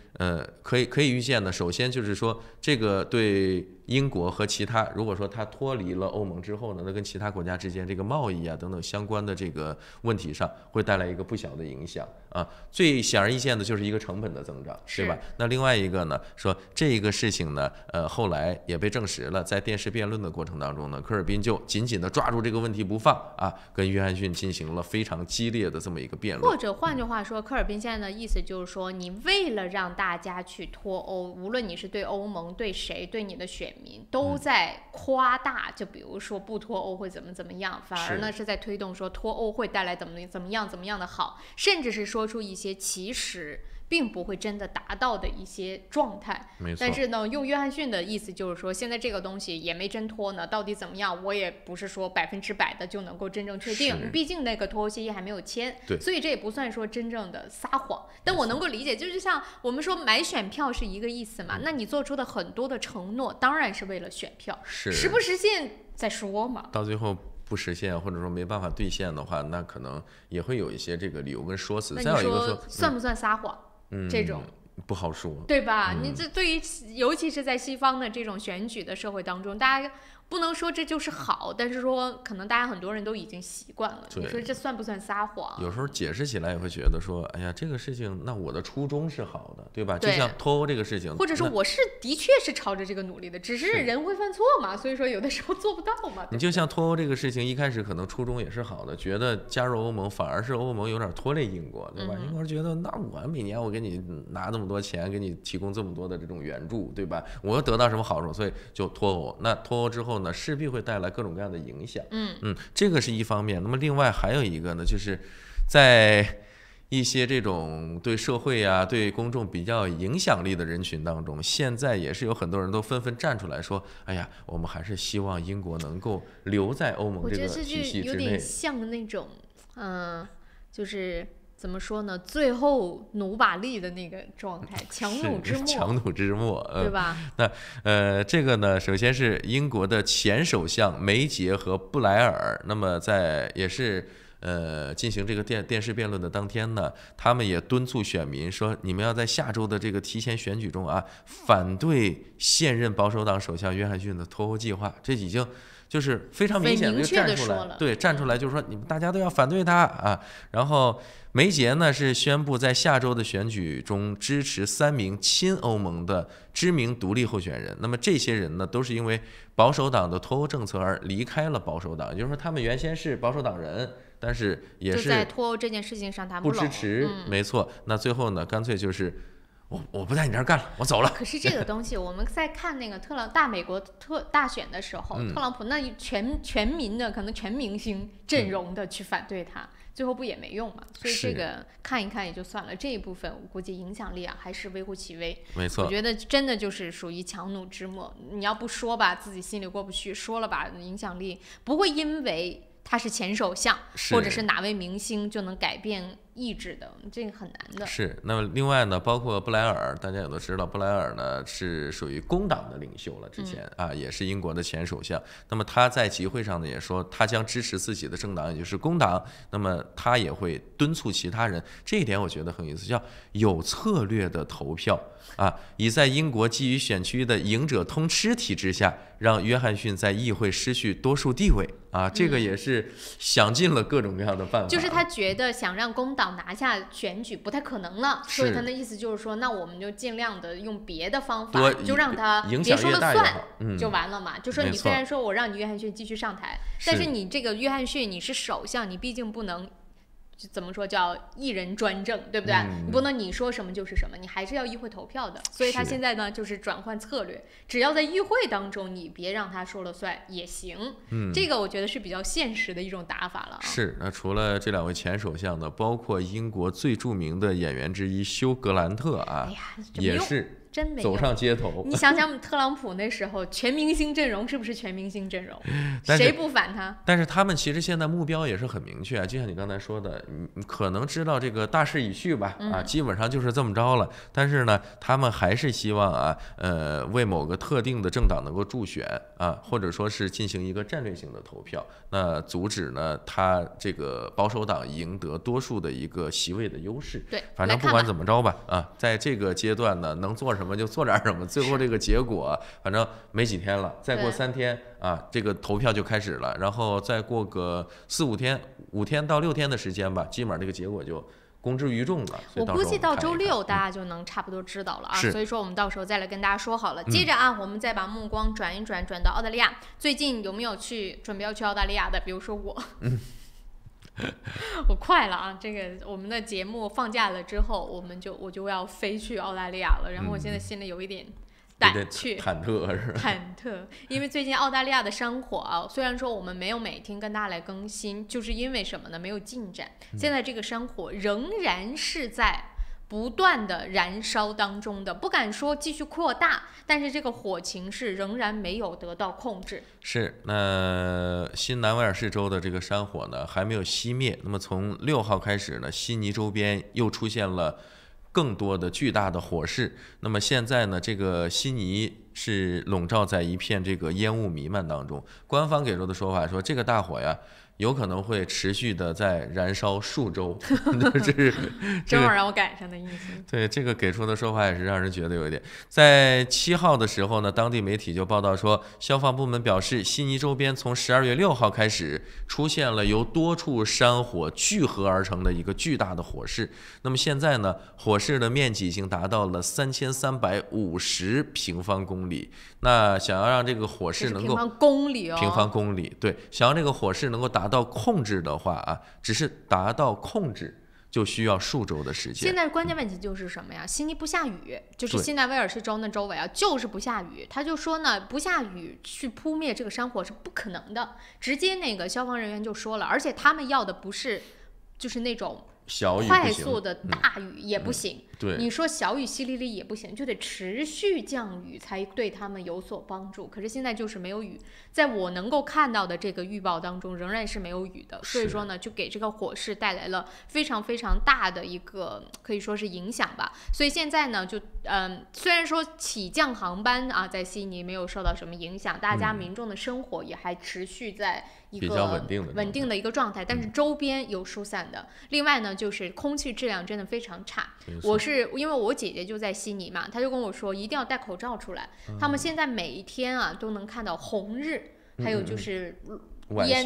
可以预见的，首先就是说，这个对英国和其他，如果说它脱离了欧盟之后呢，那跟其他国家之间这个贸易啊等等相关的这个问题上，会带来一个不小的影响啊。最显而易见的就是一个成本的增长，对吧？那另外一个呢，说这个事情呢，后来也被证实了，在电视辩论的过程当中呢，科尔宾就紧紧地抓住这个问题不放啊，跟约翰逊进行了非常激烈的这么一个辩论。或者换句话说，科尔宾现在的意思就是说，你为了让大家去脱欧，无论你是对欧盟、对谁、对你的选民，都在夸大，就比如说不脱欧会怎么样，反而呢是在推动说脱欧会带来怎么样的好，甚至是说出一些其实并不会真的达到的一些状态。没错。但是呢，用约翰逊的意思就是说，现在这个东西也没真脱呢，到底怎么样，我也不是说100%的就能够真正确定，毕竟那个脱欧协议还没有签，所以这也不算说真正的撒谎。但我能够理解，就像我们说买选票是一个意思嘛，那你做出的很多的承诺，当然是为了选票，实不实现再说嘛。到最后不实现或者说没办法兑现的话，那可能也会有一些这个理由跟说辞。再有一个说，算不算撒谎？这种不好说，对吧？你这对于尤其是在西方的这种选举的社会当中，大家不能说这就是好，但是说可能大家很多人都已经习惯了。你说这算不算撒谎？有时候解释起来也会觉得说，哎呀，这个事情，那我的初衷是好的，对吧？就像脱欧这个事情，或者说我是的确是朝着这个努力的，只是人会犯错嘛，所以说有的时候做不到嘛。你就像脱欧这个事情，一开始可能初衷也是好的，觉得加入欧盟反而是欧盟有点拖累英国，对吧？英国觉得那我每年我给你拿这么多钱，给你提供这么多的这种援助，对吧？我又得到什么好处？所以就脱欧。那脱欧之后呢，势必会带来各种各样的影响。这个是一方面。那么另外还有一个呢，就是在一些这种对社会啊、对公众比较有影响力的人群当中，现在也是有很多人都纷纷站出来说：“哎呀，我们还是希望英国能够留在欧盟这个体系之内。”我觉得这就有点像那种，就是怎么说呢？最后努把力的那个状态，强弩之末，强弩之末，对吧？那这个呢，首先是英国的前首相梅杰和布莱尔，那么也是进行这个电视辩论的当天呢，他们也敦促选民说，你们要在下周的这个提前选举中啊，反对现任保守党首相约翰逊的脱欧计划。这已经就是非常明显的就站出来，对，站出来就是说你们大家都要反对他啊。然后梅杰呢是宣布在下周的选举中支持3名亲欧盟的知名独立候选人。那么这些人呢都是因为保守党的脱欧政策而离开了保守党，也就是说他们原先是保守党人，但是也是就在脱欧这件事情上他们不支持，没错。那最后呢，干脆就是我不在你这儿干了，我走了。可是这个东西，我们在看那个大美国大选的时候，特朗普那全民的可能全明星阵容的去反对他，最后不也没用嘛？所以这个看一看也就算了。这一部分我估计影响力啊还是微乎其微。没错，我觉得真的就是属于强弩之末。你要不说吧，自己心里过不去；说了吧，影响力不会因为他是前首相或者是哪位明星就能改变意志的，这个很难的。是。那么另外呢，包括布莱尔，大家也都知道，布莱尔呢是属于工党的领袖了，之前也是英国的前首相。那么他在集会上呢也说，他将支持自己的政党，也就是工党。那么他也会敦促其他人，这一点我觉得很有意思，叫有策略的投票以在英国基于选区的赢者通吃体制下，让约翰逊在议会失去多数地位这个也是想尽了各种各样的办法。就是他觉得想让工党拿下选举不太可能了，所以他的意思就是说，那我们就尽量的用别的方法，就让他别说了算就完了嘛。就说你虽然说我让你约翰逊继续上台，但是你这个约翰逊你是首相，你毕竟不能怎么说叫一人专政，对不对？你不能你说什么就是什么，你还是要议会投票的。所以他现在呢就是转换策略，只要在议会当中你别让他说了算也行。这个我觉得是比较现实的一种打法了啊。是，那除了这2位前首相呢，包括英国最著名的演员之一休格兰特啊，也是。真没走上街头，你想想特朗普那时候全明星阵容是不是全明星阵容？谁不反他？但是他们其实现在目标也是很明确，就像你刚才说的，你可能知道这个大势已去吧，基本上就是这么着了。但是呢，他们还是希望为某个特定的政党能够助选啊，或者说是进行一个战略性的投票，那阻止呢他这个保守党赢得多数的一个席位的优势。对，反正不管怎么着吧，在这个阶段呢，能做什么就做点什么，最后这个结果反正没几天了，再过3天这个投票就开始了，然后再过个4、5天，5天到6天的时间吧，基本上这个结果就公之于众了。我估计到周6大家就能差不多知道了啊。所以说我们到时候再来跟大家说好了。接着我们再把目光转一转，转到澳大利亚。最近有没有准备要去澳大利亚的？比如说我。我快了啊！这个我们的节目放假了之后，我就要飞去澳大利亚了。然后我现在心里有一点胆怯、忐忑是吧？忐忑，因为最近澳大利亚的山火虽然说我们没有每天跟大家来更新，就是因为什么呢？没有进展。现在这个山火仍然是在不断的燃烧当中的，不敢说继续扩大，但是这个火情是仍然没有得到控制。是，那新南威尔士州的这个山火呢还没有熄灭，那么从6号开始呢，悉尼周边又出现了更多的巨大的火势。那么现在呢，这个悉尼是笼罩在一片这个烟雾弥漫当中。官方给出的说法说，这个大火呀有可能会持续的在燃烧数周，这是正好让我赶上的意思。对，这个给出的说法也是让人觉得有一点。在7号的时候呢，当地媒体就报道说，消防部门表示，悉尼周边从12月6号开始出现了由多处山火聚合而成的一个巨大的火势。那么现在呢，火势的面积已经达到了3350平方公里。那想要让这个火势能够平方公里平方公里，对，想要这个火势能够达到控制的话只是达到控制就需要数周的时间。现在关键问题就是什么呀？悉尼不下雨，就是新南威尔士州那周围就是不下雨。他就说呢，不下雨去扑灭这个山火是不可能的。直接那个消防人员就说了，而且他们要的不是就是那种快速的大雨也不行，对，你说小雨淅沥沥也不行，就得持续降雨才对他们有所帮助。可是现在就是没有雨，在我能够看到的这个预报当中仍然是没有雨的，所以说呢，就给这个火势带来了非常非常大的一个可以说是影响吧。所以现在呢，就虽然说起降航班在悉尼没有受到什么影响，大家民众的生活也还持续在一个比较稳定的一个状态，但是周边有疏散的。另外呢，就是空气质量真的非常差。我是因为我姐姐就在悉尼嘛，她就跟我说一定要戴口罩出来。他们现在每一天都能看到红日，还有就是烟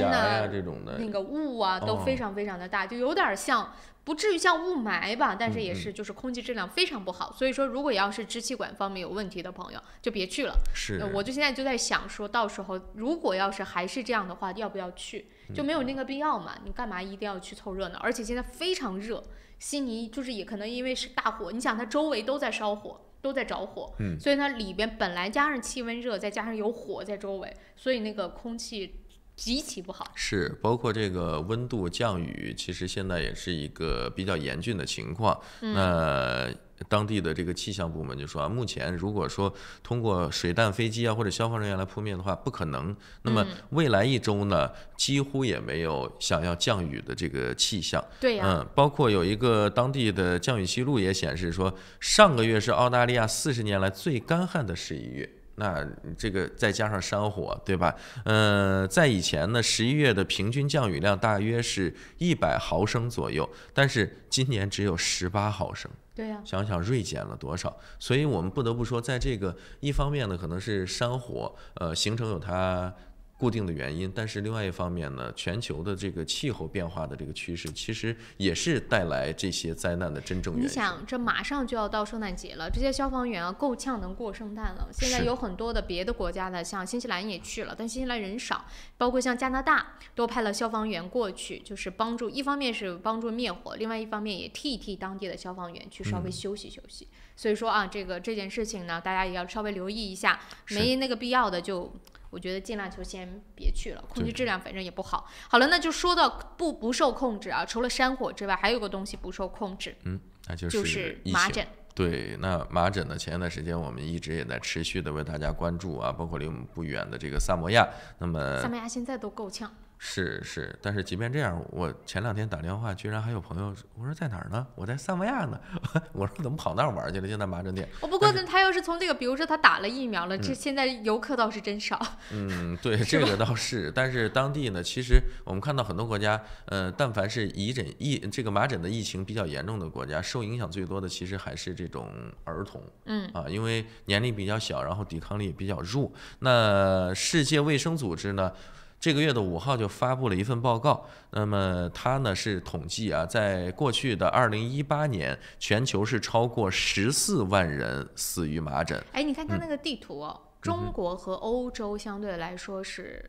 这种的那个雾都非常非常的大，就有点像。不至于像雾霾吧，但是也是就是空气质量非常不好。所以说，如果要是支气管方面有问题的朋友，就别去了。是，我就现在就在想说，到时候如果要是还是这样的话，要不要去？就没有那个必要嘛？你干嘛一定要去凑热闹？而且现在非常热，悉尼就是也可能因为是大火，你想它周围都在烧火。都在着火，所以它里边本来加上气温热，再加上有火在周围，所以那个空气极其不好。是，包括这个温度降雨，其实现在也是一个比较严峻的情况。那当地的这个气象部门就说目前如果说通过水弹飞机或者消防人员来扑灭的话，不可能。那么未来1周呢，几乎也没有想要降雨的这个气象。对呀，包括有一个当地的降雨记录也显示说，上个月是澳大利亚40年来最干旱的11月。那这个再加上山火，对吧？在以前呢，11月的平均降雨量大约是100毫升左右，但是今年只有18毫升。对呀，想想锐减了多少。所以我们不得不说，在这个一方面呢，可能是山火形成有它固定的原因，但是另外一方面呢，全球的这个气候变化的这个趋势，其实也是带来这些灾难的真正原因。你想，这马上就要到圣诞节了，这些消防员啊够呛能过圣诞了。现在有很多的别的国家的，像新西兰也去了，但新西兰人少，包括像加拿大都派了消防员过去，就是帮助，一方面是帮助灭火，另外一方面也替当地的消防员去稍微休息休息。所以说啊，这件事情呢，大家也要稍微留意一下，没那个必要的就。我觉得尽量就先别去了，空气质量反正也不好。好了，那就说到不受控制啊，除了山火之外，还有个东西不受控制，那就是麻疹。对，那麻疹呢？前一段时间我们一直也在持续的为大家关注啊，包括离我们不远的这个萨摩亚。那么萨摩亚现在都够呛。是，但是即便这样，我前2天打电话，居然还有朋友，我说在哪儿呢？我在萨摩亚呢。我说怎么跑那儿玩去了？就在麻疹店。不过他要是从这个，比如说他打了疫苗了，这现在游客倒是真少。对，这个倒是。但是当地呢，其实我们看到很多国家，但凡是这个麻疹的疫情比较严重的国家，受影响最多的其实还是这种儿童。因为年龄比较小，然后抵抗力也比较弱。那世界卫生组织呢？这个月的5号就发布了一份报告，那么它呢是统计啊，在过去的2018年，全球是超过14万人死于麻疹。你看它那个地图哦，中国和欧洲相对来说是，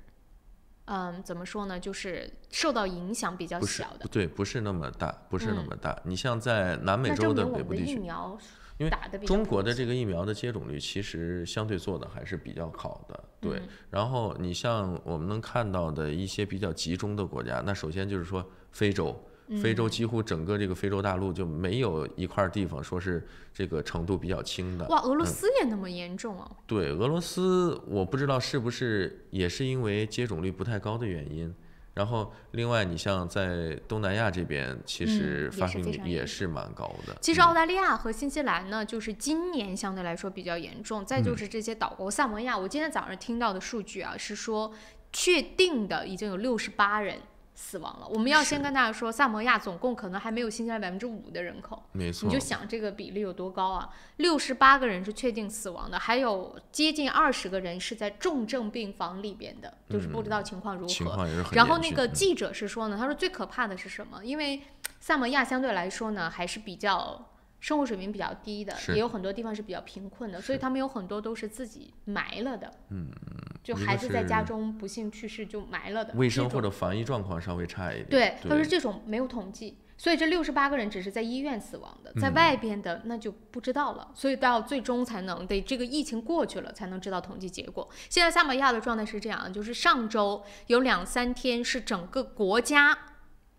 怎么说呢，就是受到影响比较小的。对，不是那么大，你像在南美洲的北部地区。因为中国的这个疫苗的接种率其实相对做的还是比较好的，对。然后你像我们能看到的一些比较集中的国家，那首先就是说非洲几乎整个这个非洲大陆就没有一块地方说是这个程度比较轻的。哇，俄罗斯也那么严重啊？对，俄罗斯我不知道是不是也是因为接种率不太高的原因。然后，另外，你像在东南亚这边，其实发病率也是蛮高的。其实澳大利亚和新西兰呢，就是今年相对来说比较严重。再就是这些岛国，萨摩亚，我今天早上听到的数据啊，是说确定的已经有68人死亡了。我们要先跟大家说，萨摩亚总共可能还没有新西兰5%的人口，没错。你就想这个比例有多高啊？68个人是确定死亡的，还有接近20个人是在重症病房里边的，就是不知道情况如何。情况也是很严峻。然后那个记者是说呢，他说最可怕的是什么？因为萨摩亚相对来说呢，还是比较生活水平比较低的，也有很多地方是比较贫困的，所以他们有很多都是自己埋了的。就孩子在家中不幸去世就埋了的，卫生或者防疫状况稍微差一点。对，他说这种没有统计，所以这68个人只是在医院死亡的，在外边的那就不知道了。所以到最终才能得这个疫情过去了才能知道统计结果。现在萨摩亚的状态是这样，就是上周有2-3天是整个国家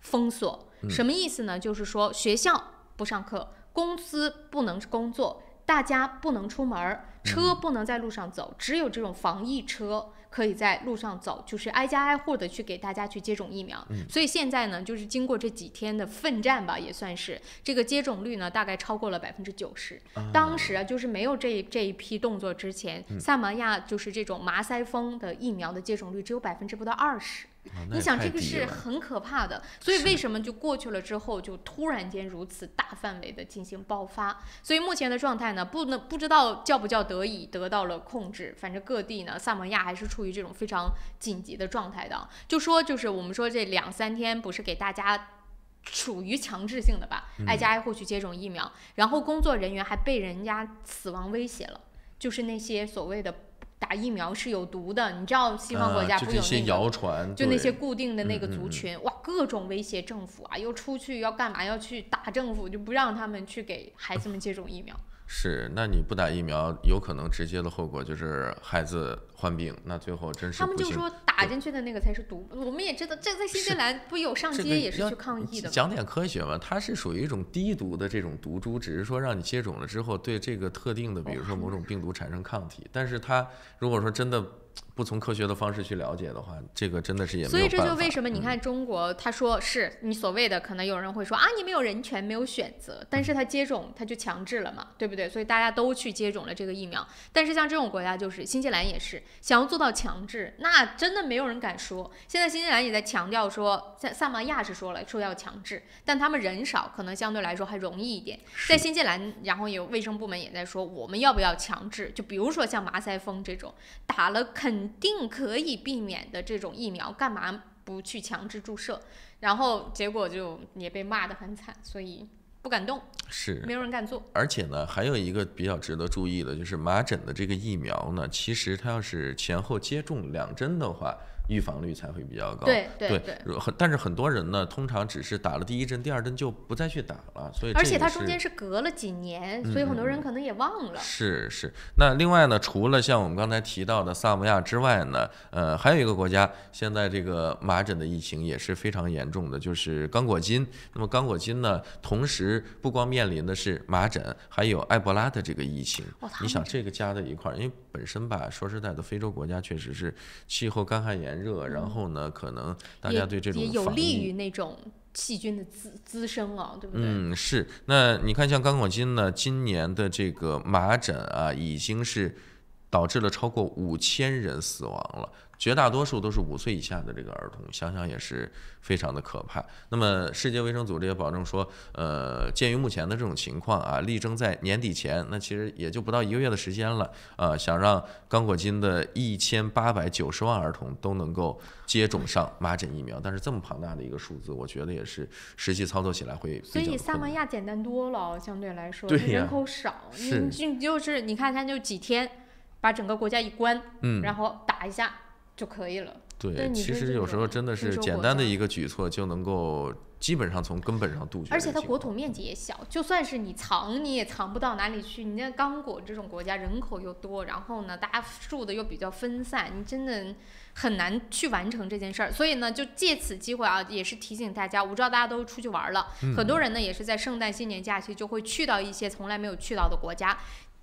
封锁，什么意思呢？就是说学校不上课，公司不能工作，大家不能出门，车不能在路上走，只有这种防疫车可以在路上走，就是挨家挨户的去给大家去接种疫苗。所以现在呢，就是经过这几天的奋战吧，也算是这个接种率呢，大概超过了90%。当时啊，就是没有这一批动作之前，萨摩亚就是这种麻腮风的疫苗的接种率只有不到20%。你想这个是很可怕的，所以为什么就过去了之后就突然间如此大范围的进行爆发？所以目前的状态呢，不知道叫不叫得到了控制，反正各地呢，萨摩亚还是处于这种非常紧急的状态的。就是我们说这2-3天不是给大家属于强制性的吧，挨家挨户去接种疫苗，然后工作人员还被人家死亡威胁了，就是那些所谓的打疫苗是有毒的，你知道西方国家不有那个就这些谣传，就那些固定的那个族群，哇，各种威胁政府啊，又出去要干嘛，要去打政府，就不让他们去给孩子们接种疫苗。是，那你不打疫苗，有可能直接的后果就是孩子患病，那最后真是他们就说打进去的那个才是毒。我们也知道，这在新西兰不有上街也是去抗议的吗？讲点科学嘛，它是属于一种低毒的这种毒株，只是说让你接种了之后对这个特定的，比如说某种病毒产生抗体，但是它如果说真的不从科学的方式去了解的话，这个真的是也没有办法。所以这就为什么你看中国，他说是你所谓的可能有人会说啊，你没有人权，没有选择，但是他接种他就强制了嘛，对不对？所以大家都去接种了这个疫苗。但是像这种国家，就是新西兰也是想要做到强制，那真的没有人敢说。现在新西兰也在强调说，萨摩亚是说要强制，但他们人少，可能相对来说还容易一点。在新西兰，然后有卫生部门也在说，我们要不要强制？就比如说像麻腮风这种，打了肯定可以避免的这种疫苗，干嘛不去强制注射？然后结果就也被骂得很惨，所以不敢动，是没有人敢做。而且呢，还有一个比较值得注意的，就是麻疹的这个疫苗呢，其实它要是前后接种2针的话，预防率才会比较高。对，但是很多人呢，通常只是打了第1针、第2针就不再去打了，所以而且它中间是隔了几年，所以很多人可能也忘了。是。那另外呢，除了像我们刚才提到的萨摩亚之外呢，还有一个国家现在这个麻疹的疫情也是非常严重的，就是刚果金。那么刚果金呢，同时不光面临的是麻疹，还有埃博拉的这个疫情。你想这个加在一块儿，因为本身吧，说实在的，非洲国家确实是气候干旱炎热，然后呢，可能大家对这种也有利于那种细菌的滋生啊，对不对？是。那你看，像刚果金呢，今年的这个麻疹啊，已经是导致了超过5000人死亡了，绝大多数都是5岁以下的这个儿童，想想也是非常的可怕。那么世界卫生组织也保证说，鉴于目前的这种情况啊，力争在年底前，那其实也就不到1个月的时间了，想让刚果金的1890万儿童都能够接种上麻疹疫苗。但是这么庞大的一个数字，我觉得也是实际操作起来会比较困难。所以萨摩亚简单多了，相对来说，对人口少，就是你看它就几天把整个国家一关，然后打一下就可以了。对，其实有时候真的是简单的一个举措就能够基本上从根本上杜绝。而且它国土面积也小，就算是你藏，你也藏不到哪里去。你那刚果这种国家人口又多，然后呢，大家住的又比较分散，你真的很难去完成这件事儿。所以呢，就借此机会啊，也是提醒大家，我知道大家都出去玩了，很多人呢也是在圣诞新年假期就会去到一些从来没有去到的国家。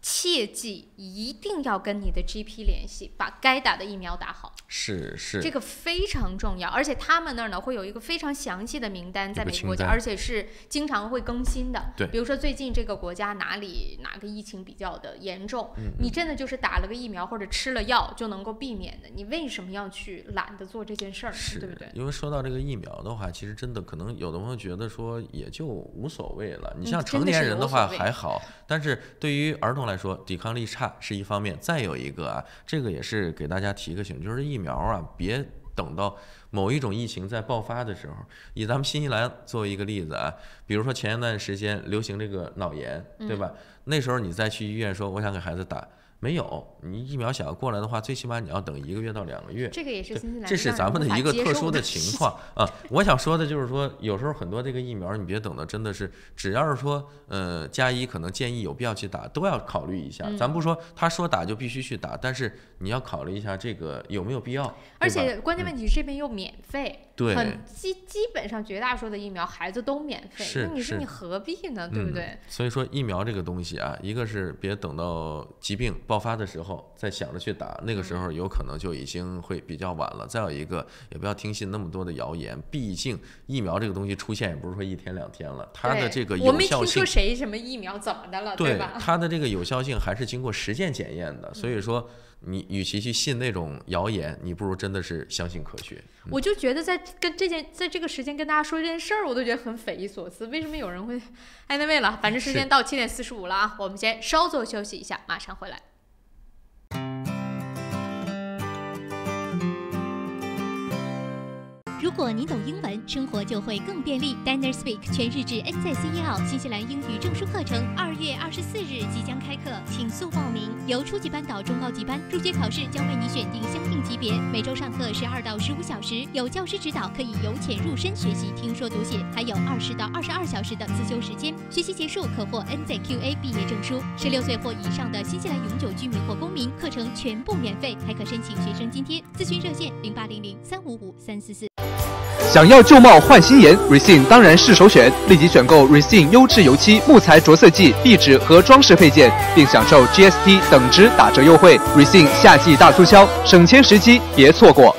切记一定要跟你的 GP 联系，把该打的疫苗打好。是，这个非常重要，而且他们那儿呢会有一个非常详细的名单，在每个国家，而且是经常会更新的。对，比如说最近这个国家哪个疫情比较的严重，你真的就是打了个疫苗或者吃了药就能够避免的，你为什么要去懒得做这件事儿呢？对不对？因为说到这个疫苗的话，其实真的可能有的朋友觉得说也就无所谓了。你像成年人的话还好，但是对于儿童来说，抵抗力差是一方面，再有一个啊，这个也是给大家提个醒，就是疫苗啊，别等到某一种疫情在爆发的时候。以咱们新西兰作为一个例子啊，比如说前一段时间流行这个脑炎，对吧？那时候你再去医院说我想给孩子打，没有，你疫苗想要过来的话，最起码你要等1个月到2个月。这个也是新西兰，这是咱们的一个特殊的情况啊。我想说的就是说，有时候很多这个疫苗，你别等到真的是，只要是说加医可能建议有必要去打，都要考虑一下。咱不说他说打就必须去打，但是你要考虑一下这个有没有必要。而且关键问题这边又免费。对，基本上绝大多数的疫苗孩子都免费，那你说你何必呢？对不对？所以说疫苗这个东西啊，一个是别等到疾病爆发的时候再想着去打，那个时候有可能就已经会比较晚了。再有一个，也不要听信那么多的谣言，毕竟疫苗这个东西出现也不是说1天2天了，它的这个有效性，我没听说谁什么疫苗怎么的了，对吧？它的这个有效性还是经过实践检验的，所以说你与其去信那种谣言，你不如真的是相信科学。我就觉得在这个时间跟大家说这件事儿，我都觉得很匪夷所思。为什么有人会？anyway了，反正时间到7点45了啊，我们先稍作休息一下，马上回来。如果您懂英文，生活就会更便利。Diner Speak 全日制 NCCE 号新西兰英语证书课程2月24日即将开课，请速报名。由初级班到中高级班，入学考试将为你选定相应级别，每周上课12到15小时，有教师指导，可以由浅入深学习听说读写，还有20到22小时的自修时间。学习结束可获 NZQA 毕业证书。16岁或以上的新西兰永久居民或公民，课程全部免费，还可申请学生津贴。咨询热线0800355344。想要旧貌换新颜 ，Resin 当然是首选。立即选购 Resin 优质油漆、木材着色剂、壁纸和装饰配件，并享受 GST 等值打折优惠。Resin 夏季大促销，省钱时机别错过。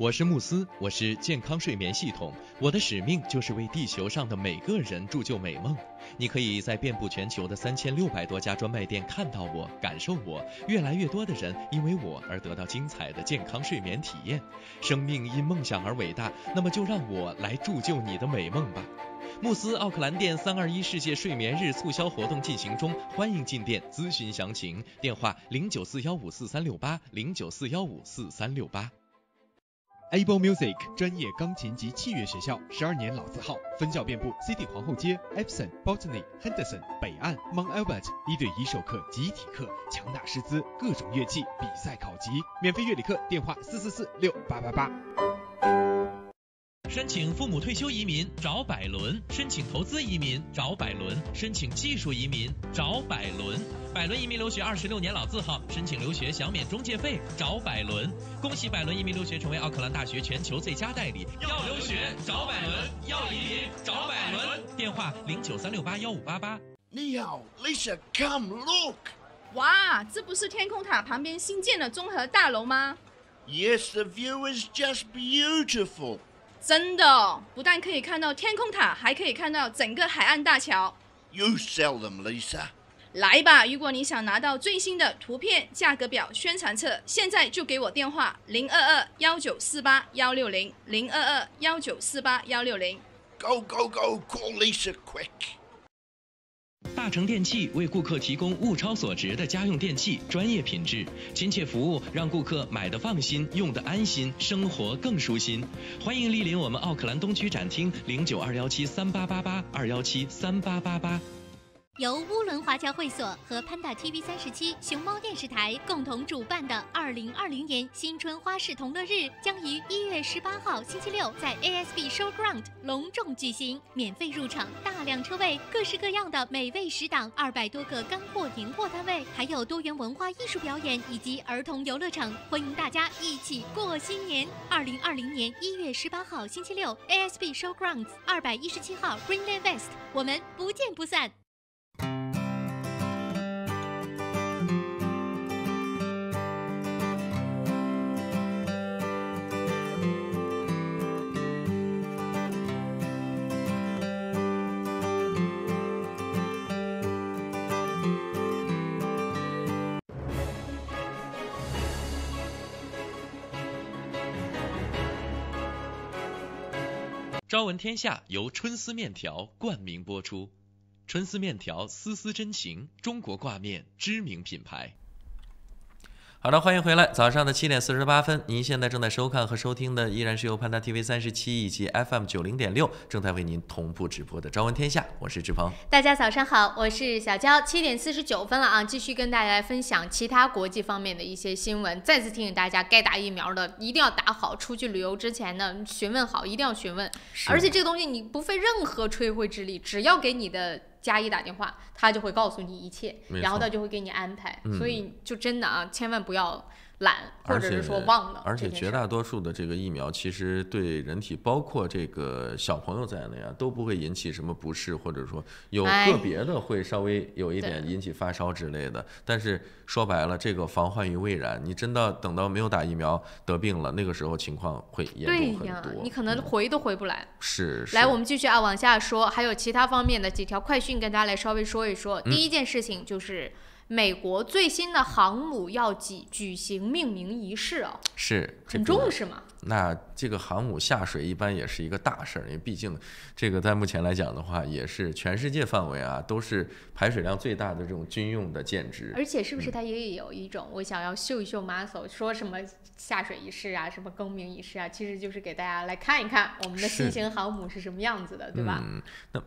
我是慕斯，我是健康睡眠系统，我的使命就是为地球上的每个人铸就美梦。你可以在遍布全球的3600多家专卖店看到我，感受我。越来越多的人因为我而得到精彩的健康睡眠体验。生命因梦想而伟大，那么就让我来铸就你的美梦吧。慕斯奥克兰店321世界睡眠日促销活动进行中，欢迎进店咨询详情，电话0941544368，0941544368。Able Music 专业钢琴及器乐学校，12年老字号，分校遍布 City 皇后街、Epsom、Botany、Henderson、北岸、Mount Albert，1对1授课、集体课，强大师资，各种乐器，比赛考级，免费乐理课，电话4446888。申请父母退休移民找百伦，申请投资移民找百伦，申请技术移民找百伦。百伦移民留学26年老字号，申请留学享免中介费找百伦。恭喜百伦移民留学成为奥克兰大学全球最佳代理。要留学找百伦，要移民找百伦。电话0936815588。你好 ，Lisa, come look. 哇，这不是天空塔旁边新建的综合大楼吗？ Yes, the view is just beautiful. 真的，不但可以看到天空塔，还可以看到整个海岸大桥。You sell them, Lisa. 来吧，如果你想拿到最新的图片、价格表、宣传册，现在就给我电话022-1948-160，022-1948-160。Go, go, go, call Lisa quick. 大成电器为顾客提供物超所值的家用电器，专业品质、亲切服务，让顾客买得放心，用得安心，生活更舒心。欢迎莅临我们奥克兰东区展厅，092173888，2173888。由乌伦华侨会所和 Panda TV 37熊猫电视台共同主办的2020年新春花市同乐日将于1月18号星期六在 ASB Showground 隆重举行，免费入场，大量车位，各式各样的美味食档，200多个干货年货摊位，还有多元文化艺术表演以及儿童游乐场，欢迎大家一起过新年。2020年1月18号星期六 ASB Showgrounds 217号 Greenland West， 我们不见不散。朝闻天下由春丝面条冠名播出，春丝面条丝丝真情，中国挂面知名品牌。好的，欢迎回来。早上的7点48分，您现在正在收看和收听的依然是由Panda TV 37以及 FM 90.6正在为您同步直播的《朝闻天下》，我是志鹏。大家早上好，我是小娇。7点49分了啊，继续跟大家来分享其他国际方面的一些新闻。再次提醒大家，该打疫苗的一定要打好，出去旅游之前呢，询问好，一定要询问。而且这个东西你不费任何吹灰之力，只要给你的加一打电话，他就会告诉你一切，然后他就会给你安排。所以就真的啊，千万不要懒，或者是说忘了。而且绝大多数的这个疫苗，其实对人体，包括这个小朋友在内啊，都不会引起什么不适，或者说有个别的会稍微有一点引起发烧之类的。但是说白了，这个防患于未然，你真的等到没有打疫苗得病了，那个时候情况会严重很多。你可能回都回不来。是。来，我们继续啊，往下说，还有其他方面的几条快讯跟大家来稍微说一说。第一件事情就是美国最新的航母要举行命名仪式哦，是很重视嘛。那这个航母下水一般也是一个大事儿，因为毕竟这个在目前来讲的话，也是全世界范围啊都是排水量最大的这种军用的舰只。而且是不是它也有一种我想要秀一秀 muscle，说什么下水仪式啊，什么更名仪式啊，其实就是给大家来看一看我们的新型航母是什么样子的，对吧？那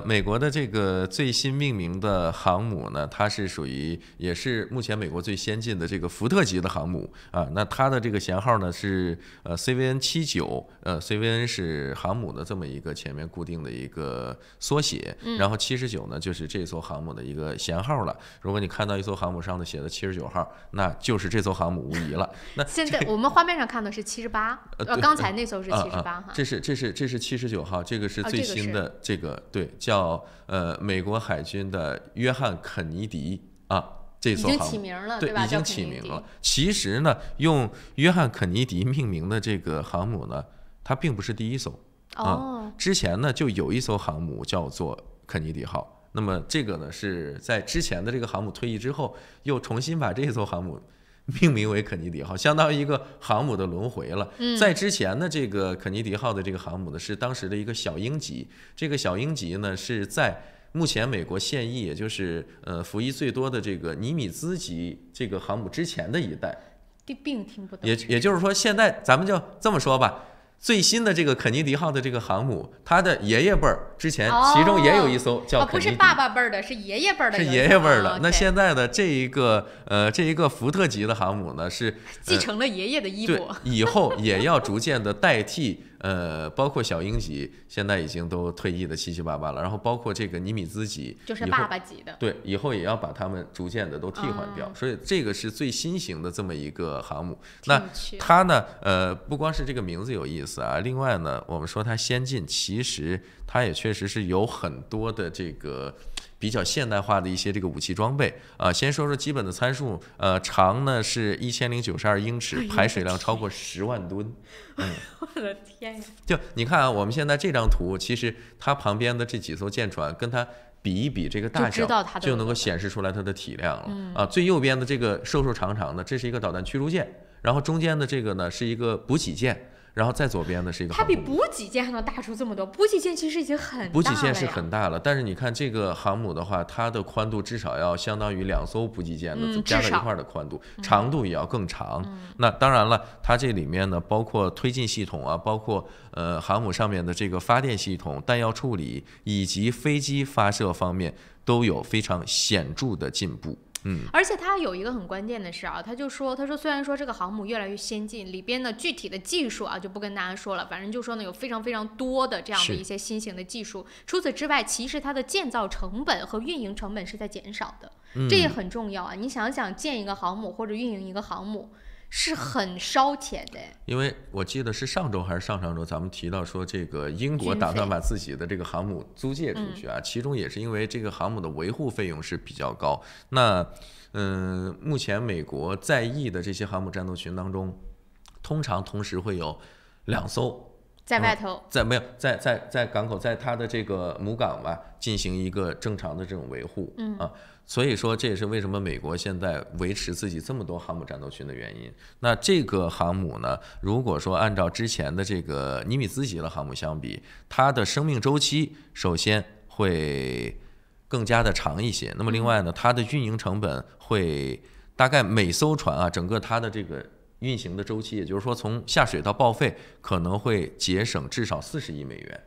美国的这个最新命名的航母呢，它是属于也是目前美国最先进的这个福特级的航母啊。那它的这个舷号呢是CVN79，CVN 是航母的这么一个前面固定的一个缩写，然后79呢就是这艘航母的一个舷号了。如果你看到一艘航母上的写的79号，那就是这艘航母无疑了。那现在我们画面上看的是78，刚才那艘是78哈。这是79号，这个是最新的这个对，叫美国海军的约翰肯尼迪啊。这艘航母已经起名了，对，吧？已经起名了。其实呢，用约翰肯尼迪命名的这个航母呢，它并不是第一艘之前呢就有一艘航母叫做肯尼迪号。那么这个呢是在之前的这个航母退役之后，又重新把这艘航母命名为肯尼迪号，相当于一个航母的轮回了。在之前的这个肯尼迪号的这个航母呢，是当时的一个小鹰级。这个小鹰级呢是在目前美国现役，也就是服役最多的这个尼米兹级这个航母之前的一代。并听不懂。也就是说，现在咱们就这么说吧。最新的这个肯尼迪号的这个航母，它的爷爷辈儿之前其中也有一艘叫肯尼迪，不是爸爸辈儿的，是爷爷辈儿的，是爷爷辈儿的。那现在的这一个福特级的航母呢，是继承了爷爷的衣钵，以后也要逐渐的代替。包括小鹰级现在已经都退役的七七八八了，然后包括这个尼米兹级，就是爸爸级的，对，以后也要把他们逐渐的都替换掉，所以这个是最新型的这么一个航母。那它呢，不光是这个名字有意思啊，另外呢，我们说它先进，其实它也确实是有很多的这个比较现代化的一些这个武器装备啊。先说说基本的参数，长呢是1092英尺，排水量超过10万吨。我的天呀！就你看啊，我们现在这张图，其实它旁边的这几艘舰船跟它比一比这个大小，就能够显示出来它的体量了。最右边的这个瘦瘦长长的，这是一个导弹驱逐舰，然后中间的这个呢是一个补给舰。然后再左边的是一个，它比补给舰还能大出这么多。补给舰其实已经很大了，补给舰是很大了，但是你看这个航母的话，它的宽度至少要相当于2艘补给舰的加在一块的宽度，长度也要更长。那当然了，它这里面呢，包括推进系统啊，包括航母上面的这个发电系统、弹药处理以及飞机发射方面都有非常显著的进步。而且它有一个很关键的事啊，他说虽然说这个航母越来越先进，里边的具体的技术啊就不跟大家说了，反正就说呢有非常非常多的这样的一些新型的技术。除此之外，其实它的建造成本和运营成本是在减少的，这也很重要啊。你想想，建一个航母或者运营一个航母是很烧钱的。因为我记得是上周还是上上周，咱们提到说这个英国打算把自己的这个航母租借出去啊，其中也是因为这个航母的维护费用是比较高。那目前美国在役的这些航母战斗群当中，通常同时会有2艘在外头，在港口，在它的这个母港吧，进行一个正常的这种维护所以说这也是为什么美国现在维持自己这么多航母战斗群的原因。那这个航母呢，如果说按照之前的这个尼米兹级的航母相比，它的生命周期首先会更加的长一些。那么另外呢，它的运营成本会大概每艘船啊，整个它的这个运行的周期，也就是说从下水到报废，可能会节省至少40亿美元。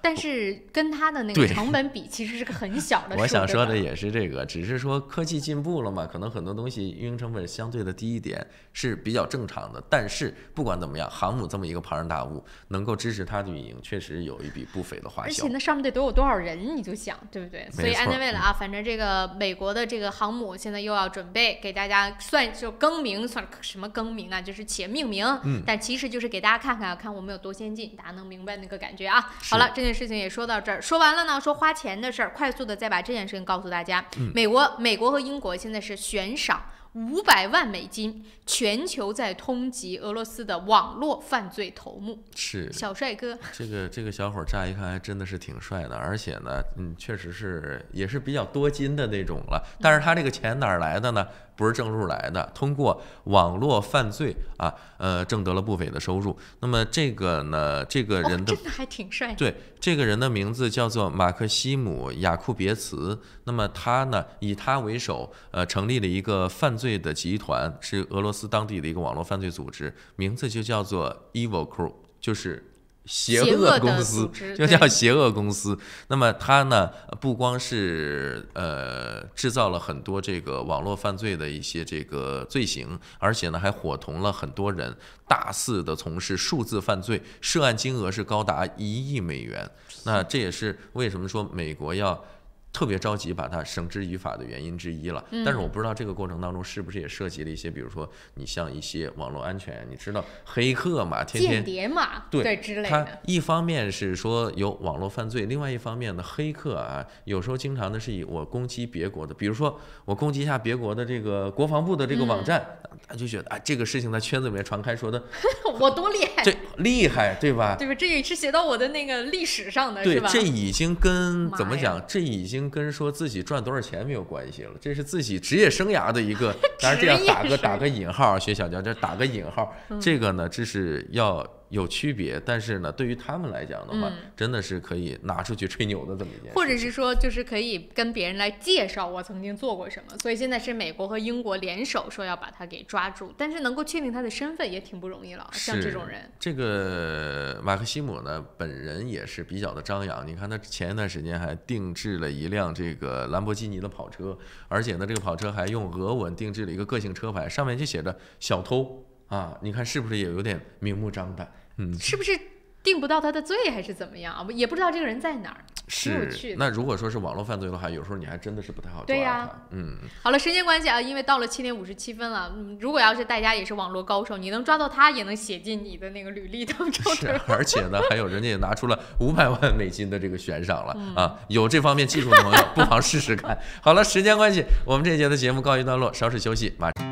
但是跟它的那个成本比，其实是个很小的数。我想说的也是这个，只是说科技进步了嘛，可能很多东西运营成本相对的低一点是比较正常的。但是不管怎么样，航母这么一个庞然大物，能够支持它的运营，确实有一笔不菲的花销。而且那上面得都有多少人，你就想，对不对？所以anyway了啊，反正这个美国的这个航母现在又要准备给大家算更名，算什么更名啊？就是企业命名，但其实就是给大家看我们有多先进，大家能明白那个感觉啊。好了。这件事情也说到这儿，说完了呢，说花钱的事儿，快速的再把这件事情告诉大家。美国和英国现在是悬赏500万美金，全球在通缉俄罗斯的网络犯罪头目。是小帅哥，这个小伙乍一看还真的是挺帅的，而且呢，确实是也是比较多金的那种了。但是他这个钱哪儿来的呢？不是正路来的，通过网络犯罪啊，挣得了不菲的收入。那么这个呢，这个人的真的还挺帅。对，这个人的名字叫做马克西姆·雅库别茨。那么他呢，以他为首，成立了一个犯罪的集团，是俄罗斯当地的一个网络犯罪组织，名字就叫做 Evil Crew， 就是邪恶公司，就叫邪恶公司。那么它呢，不光是制造了很多这个网络犯罪的一些这个罪行，而且呢还伙同了很多人，大肆的从事数字犯罪，涉案金额是高达1亿美元。那这也是为什么说美国要特别着急把它绳之于法的原因之一了。但是我不知道这个过程当中是不是也涉及了一些，比如说你像一些网络安全，你知道黑客嘛，天天间谍嘛，对之类的。他一方面是说有网络犯罪，另外一方面呢，黑客啊，有时候经常的是以我攻击别国的，比如说我攻击一下别国的这个国防部的这个网站，他就觉得啊，这个事情在圈子里面传开，说的我多厉害，这厉害，对吧？对吧？这也是写到我的那个历史上的，是吧？对，这已经跟怎么讲？这已经跟说自己赚多少钱没有关系了，这是自己职业生涯的一个，当然这样打个引号，学小教这打个引号，这个呢，这是要有区别，但是呢，对于他们来讲的话，真的是可以拿出去吹牛的这么一件事，或者是说，就是可以跟别人来介绍我曾经做过什么。所以现在是美国和英国联手说要把他给抓住，但是能够确定他的身份也挺不容易了。像这种人，这个马克西姆呢，本人也是比较的张扬。你看他前一段时间还定制了一辆这个兰博基尼的跑车，而且呢，这个跑车还用俄文定制了一个个性车牌，上面就写着“小偷”啊，你看是不是也有点明目张胆？是不是定不到他的罪还是怎么样啊？也不知道这个人在哪儿。是，那如果说是网络犯罪的话，有时候你还真的是不太好抓他。对呀，好了，时间关系啊，因为到了7点57分了，如果要是大家也是网络高手，你能抓到他，也能写进你的那个履历当中。是，而且呢，还有人家也拿出了500万美金的这个悬赏了啊！有这方面技术的朋友，不妨试试看。好了，时间关系，我们这一节的节目告一段落，稍事休息，马上。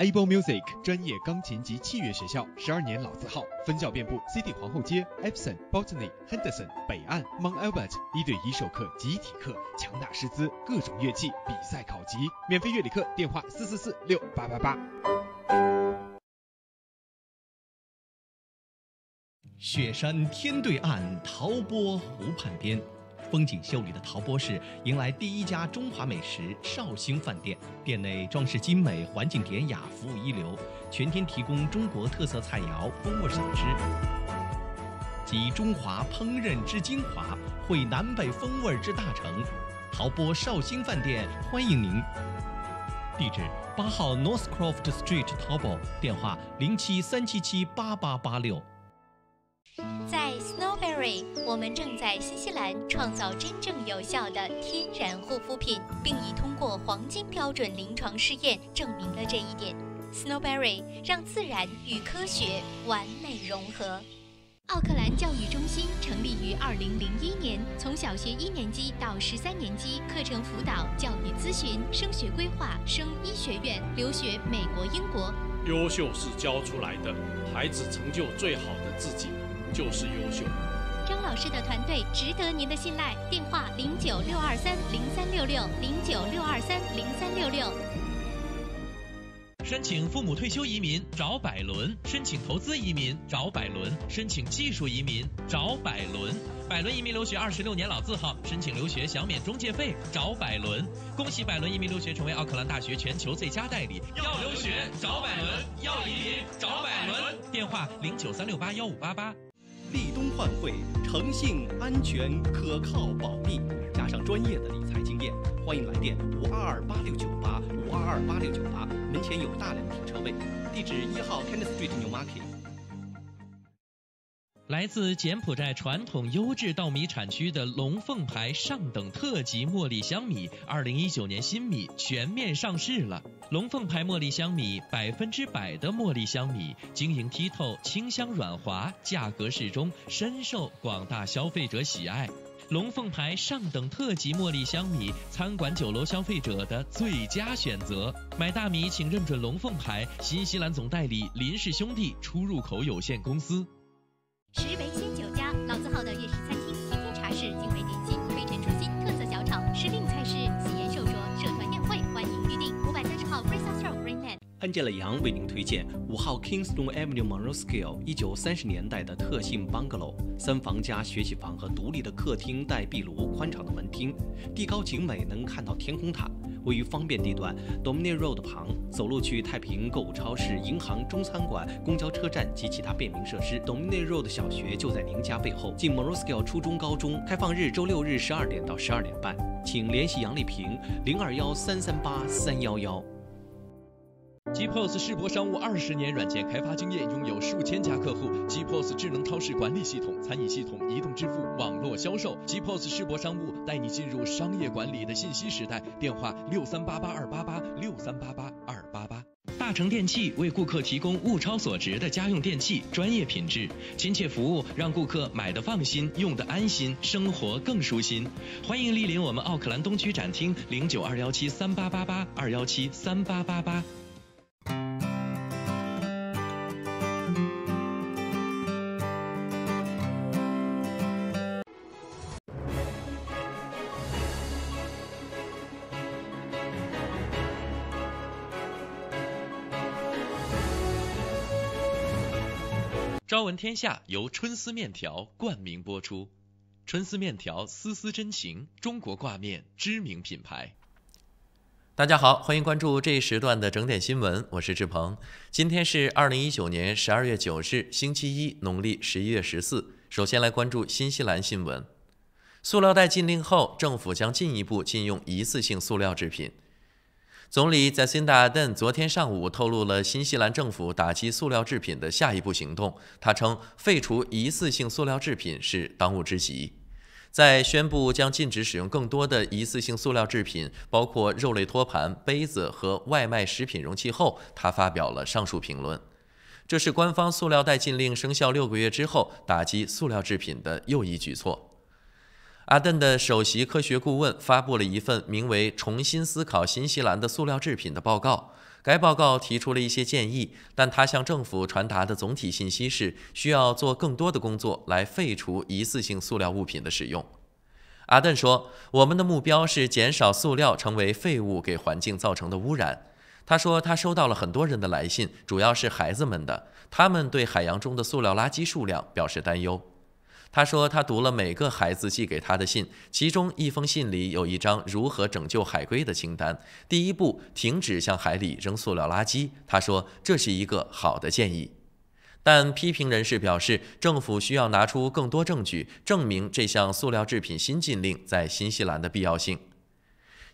Able Music 专业钢琴及器乐学校，12年老字号，分校遍布 City 皇后街、Epsom、Botany、Henderson、北岸、Mount Albert，1对1授课、集体课，强大师资，各种乐器，比赛考级，免费乐理课，电话44468888。雪山天对岸，陶波湖畔边。风景秀丽的陶波市迎来第一家中华美食绍兴饭店，店内装饰精美，环境典雅，服务一流，全天提供中国特色菜肴、风味小吃，集中华烹饪之精华，汇南北风味之大成。陶波绍兴饭店欢迎您。地址8号 Northcroft Street 陶波，电话0737788886。在 Snowberry， 我们正在新西兰创造真正有效的天然护肤品，并已通过黄金标准临床试验证明了这一点。Snowberry 让自然与科学完美融合。奥克兰教育中心成立于2001年，从小学1年级到13年级，课程辅导、教育咨询、升学规划、升医学院、留学美国、英国。优秀是教出来的，孩子成就最好的自己就是优秀。张老师的团队值得您的信赖，电话0962303366，0962303366。申请父母退休移民找百伦，申请投资移民找百伦，申请技术移民找百伦。百伦移民留学26年老字号，申请留学享免中介费找百伦。恭喜百伦移民留学成为奥克兰大学全球最佳代理。要留学找百伦，要移民找百伦。电话0936815588。立冬换汇，诚信、安全、可靠、保密，加上专业的理财经验，欢迎来电5228698，5228698，门前有大量停车位。地址1号 Kenneth Street New Market。来自柬埔寨传统优质稻米产区的龙凤牌上等特级茉莉香米，2019年新米全面上市了。龙凤牌茉莉香米100%的茉莉香米，晶莹剔透，清香软滑，价格适中，深受广大消费者喜爱。龙凤牌上等特级茉莉香米，餐馆酒楼消费者的最佳选择。买大米请认准龙凤牌，新西兰总代理林氏兄弟出入口有限公司。石维鲜酒家，老字号的粤式餐厅，天天茶室，精美点心，飞尘出新，特色小炒，时令菜式，喜宴寿桌，社团宴会，欢迎预订。530号 Princess Road Greenland。Angela 杨为您推荐5号 Kingston Avenue Monroe 1930年代的特性 bungalow，3房加学习房和独立的客厅带壁炉，宽敞的门厅，地高景美，能看到天空塔。位于方便地段 Dominion Road 旁，走路去太平购物超市、银行、中餐馆、公交车站及其他便民设施。Dominion Road 小学就在您家背后。近 Monroe 初中、高中，开放日周6日12点到12点半，请联系杨丽萍0213383111。G-POS 世博商务20年软件开发经验，拥有数千家客户。G-POS 智能超市管理系统、餐饮系统、移动支付、网络销售。G-POS 世博商务带你进入商业管理的信息时代。电话6388-288，6388-288。大成电器为顾客提供物超所值的家用电器，专业品质、亲切服务，让顾客买得放心，用得安心，生活更舒心。欢迎莅临我们奥克兰东区展厅，092173888，2173888。朝闻天下由春丝面条冠名播出，春丝面条丝丝真情，中国挂面知名品牌。大家好，欢迎关注这一时段的整点新闻，我是志鹏。今天是2019年12月9日，星期一，农历11月14。首先来关注新西兰新闻。塑料袋禁令后，政府将进一步禁用一次性塑料制品。总理Jacinda Ardern昨天上午透露了新西兰政府打击塑料制品的下一步行动。他称，废除一次性塑料制品是当务之急。在宣布将禁止使用更多的一次性塑料制品，包括肉类托盘、杯子和外卖食品容器后，他发表了上述评论。这是官方塑料袋禁令生效6个月之后打击塑料制品的又一举措。阿登的首席科学顾问发布了一份名为《重新思考新西兰的塑料制品》的报告。该报告提出了一些建议，但他向政府传达的总体信息是需要做更多的工作来废除一次性塑料物品的使用。阿登说，我们的目标是减少塑料成为废物给环境造成的污染。他说，他收到了很多人的来信，主要是孩子们的，他们对海洋中的塑料垃圾数量表示担忧。他说，他读了每个孩子寄给他的信，其中一封信里有一张如何拯救海龟的清单。第一步，停止向海里扔塑料垃圾。他说，这是一个好的建议。但批评人士表示，政府需要拿出更多证据，证明这项塑料制品新禁令在新西兰的必要性。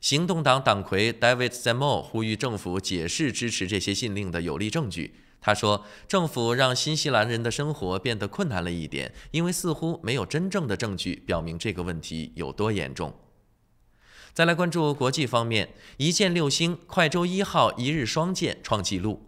行动党党魁 David Seymour 呼吁政府解释支持这些禁令的有力证据。他说，政府让新西兰人的生活变得困难了一点，因为似乎没有真正的证据表明这个问题有多严重。再来关注国际方面，一箭6星，快舟1号一日双箭创纪录。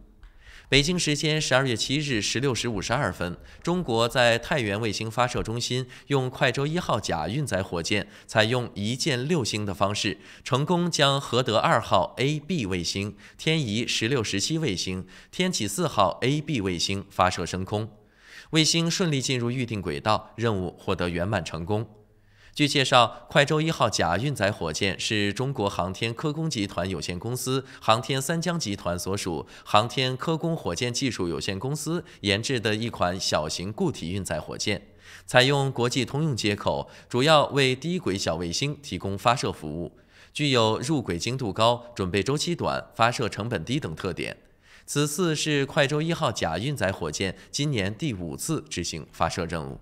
北京时间12月7日16时52分，中国在太原卫星发射中心用快舟1号甲运载火箭，采用一箭6星的方式，成功将和德2号 A、B 卫星、天仪16、17卫星、天启4号 A、B 卫星发射升空，卫星顺利进入预定轨道，任务获得圆满成功。据介绍，快舟1号甲运载火箭是中国航天科工集团有限公司、航天三江集团所属航天科工火箭技术有限公司研制的一款小型固体运载火箭，采用国际通用接口，主要为低轨小卫星提供发射服务，具有入轨精度高、准备周期短、发射成本低等特点。此次是快舟1号甲运载火箭今年第5次执行发射任务。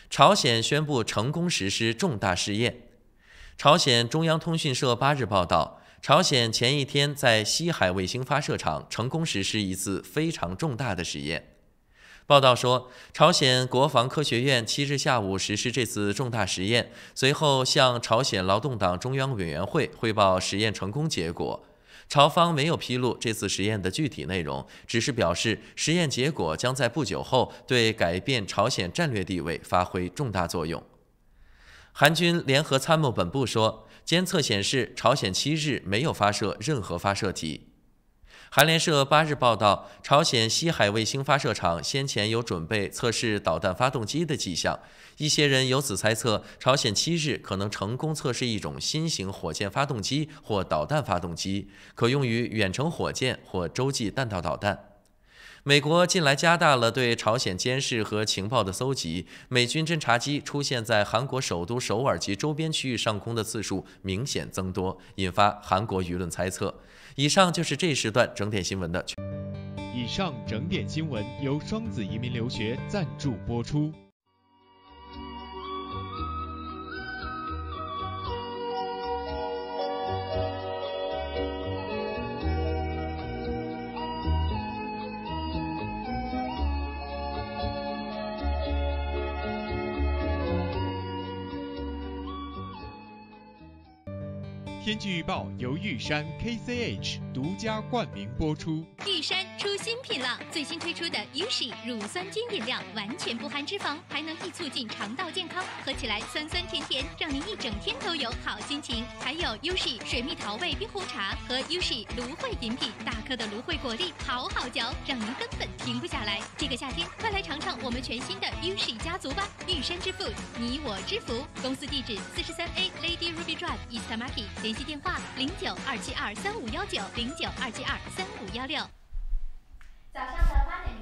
朝鲜宣布成功实施重大试验。朝鲜中央通讯社8日报道，朝鲜前一天在西海卫星发射场成功实施一次非常重大的实验。报道说，朝鲜国防科学院7日下午实施这次重大实验，随后向朝鲜劳动党中央委员会汇报实验成功结果。朝方没有披露这次实验的具体内容，只是表示实验结果将在不久后对改变朝鲜战略地位发挥重大作用。韩军联合参谋本部说，监测显示朝鲜7日没有发射任何发射体。韩联社8日报道，朝鲜西海卫星发射场先前有准备测试导弹发动机的迹象，一些人由此猜测，朝鲜7日可能成功测试一种新型火箭发动机或导弹发动机，可用于远程火箭或洲际弹道导弹。美国近来加大了对朝鲜监视和情报的搜集，美军侦察机出现在韩国首都首尔及周边区域上空的次数明显增多，引发韩国舆论猜测。以上就是这时段整点新闻的。以上整点新闻由双子移民留学赞助播出。天气预报由玉山 KCH 独家冠名播出。玉山出新品了，最新推出的 USHI 乳酸菌饮料，完全不含脂肪，还能易促进肠道健康，喝起来酸酸甜甜，让您一整天都有好心情。还有 USHI 水蜜桃味冰红茶和 USHI 芦荟饮品，大颗的芦荟果粒好好嚼，让您根本停不下来。这个夏天，快来尝尝我们全新的 USHI 家族吧！玉山之父，你我之福。公司地址43A Lady Ruby Drive East Market， 联系电话0927235519，0927235516。早上的8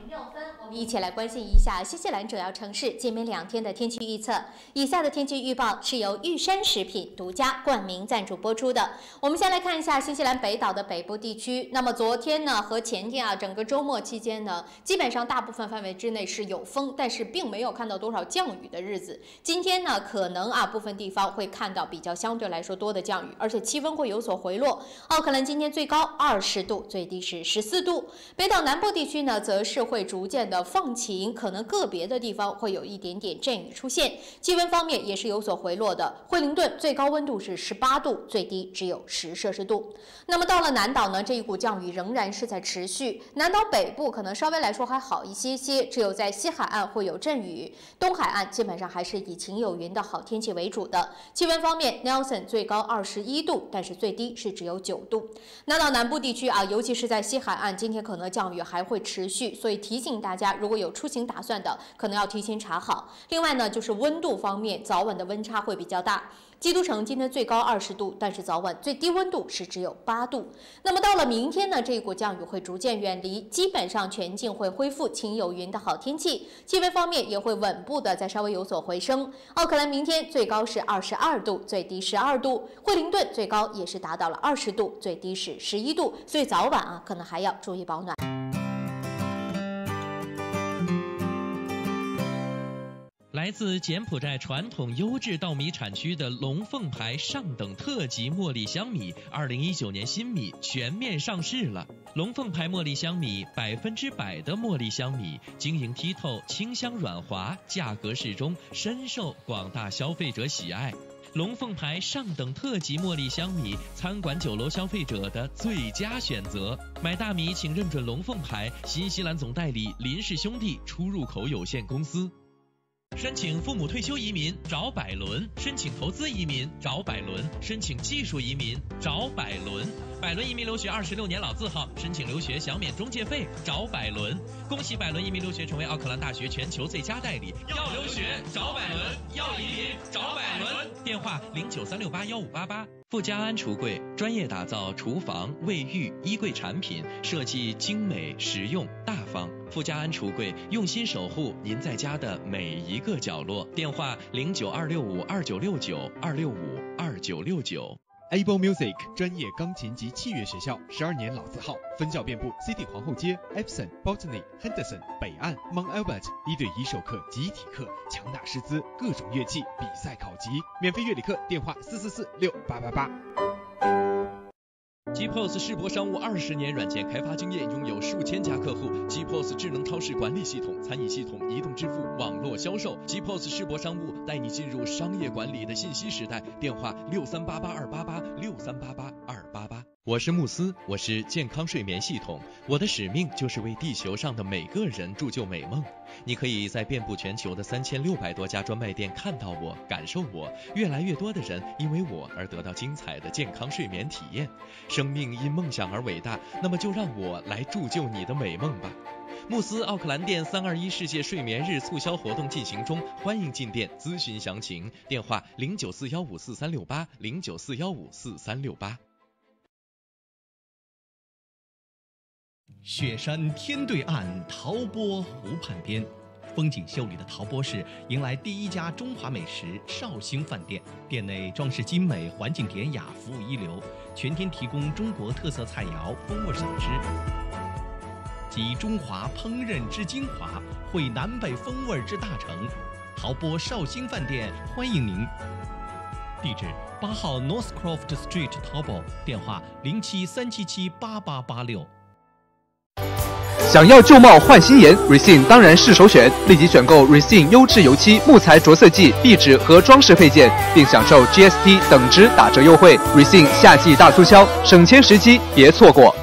点06分，我们一起来关心一下新西兰主要城市今明2天的天气预测。以下的天气预报是由玉山食品独家冠名赞助播出的。我们先来看一下新西兰北岛的北部地区。那么昨天呢和前天啊，整个周末期间呢，基本上大部分范围之内是有风，但是并没有看到多少降雨的日子。今天呢，可能啊部分地方会看到比较相对来说多的降雨，而且气温会有所回落。奥克兰今天最高20度，最低是14度。北岛南部地区呢，则是会逐渐的放晴，可能个别的地方会有一点点阵雨出现。气温方面也是有所回落的，惠灵顿最高温度是18度，最低只有10摄氏度。那么到了南岛呢，这一股降雨仍然是在持续。南岛北部可能稍微来说还好一些些，只有在西海岸会有阵雨，东海岸基本上还是以晴有云的好天气为主的。气温方面 ，Nelson 最高21度，但是最低是只有9度。南岛南部地区啊，尤其是在西海岸，今天可能降雨还会持续，所以提醒大家，如果有出行打算的，可能要提前查好。另外呢，就是温度方面，早晚的温差会比较大。基督城今天最高20度，但是早晚最低温度是只有8度。那么到了明天呢，这一股降雨会逐渐远离，基本上全境会恢复晴有云的好天气。气温方面也会稳步的再稍微有所回升。奥克兰明天最高是22度，最低12度。惠灵顿最高也是达到了20度，最低是11度。所以早晚啊，可能还要注意保暖。来自柬埔寨传统优质稻米产区的龙凤牌上等特级茉莉香米，2019年新米全面上市了。龙凤牌茉莉香米100%的茉莉香米，晶莹剔透，清香软滑，价格适中，深受广大消费者喜爱。龙凤牌上等特级茉莉香米，餐馆酒楼消费者的最佳选择。买大米请认准龙凤牌，新西兰总代理林氏兄弟出入口有限公司。申请父母退休移民找百伦，申请投资移民找百伦，申请技术移民找百伦。百伦移民留学26年老字号，申请留学享免中介费找百伦。恭喜百伦移民留学成为奥克兰大学全球最佳代理。要留学找百伦，要移民找百伦。电话0936815588。富家安橱柜专业打造厨房、卫浴、衣柜产品，设计精美、实用、大方。富家安橱柜用心守护您在家的每一个角落。电话09265299265299。Able Music 专业钢琴及器乐学校，12年老字号，分校遍布 City 皇后街、Epsom、Botany、Henderson、北岸、Mount Albert，1对1授课、集体课，强大师资，各种乐器比赛考级，免费乐理课，电话4446888。GPOS 世博商务20年软件开发经验，拥有数千家客户。GPOS 智能超市管理系统、餐饮系统、移动支付、网络销售。GPOS 世博商务带你进入商业管理的信息时代。电话6388-288，6388-288。我是慕斯，我是健康睡眠系统。我的使命就是为地球上的每个人铸就美梦。你可以在遍布全球的3600多家专卖店看到我，感受我。越来越多的人因为我而得到精彩的健康睡眠体验。生命因梦想而伟大，那么就让我来铸就你的美梦吧。慕斯奥克兰店321世界睡眠日促销活动进行中，欢迎进店咨询详情。电话0941543368，0941543368。雪山天对岸，陶波湖畔边，风景秀丽的陶波市迎来第一家中华美食绍兴饭店，店内装饰精美，环境典雅，服务一流，全天提供中国特色菜肴、风味小吃，集中华烹饪之精华，汇南北风味之大成。陶波绍兴饭店欢迎您。地址8号 Northcroft Street 陶波，电话0737788886。想要旧貌换新颜 ，Resin 当然是首选。立即选购 Resin 优质油漆、木材着色剂、壁纸和装饰配件，并享受 GST 等值打折优惠。Resin 夏季大促销，省钱时机别错过。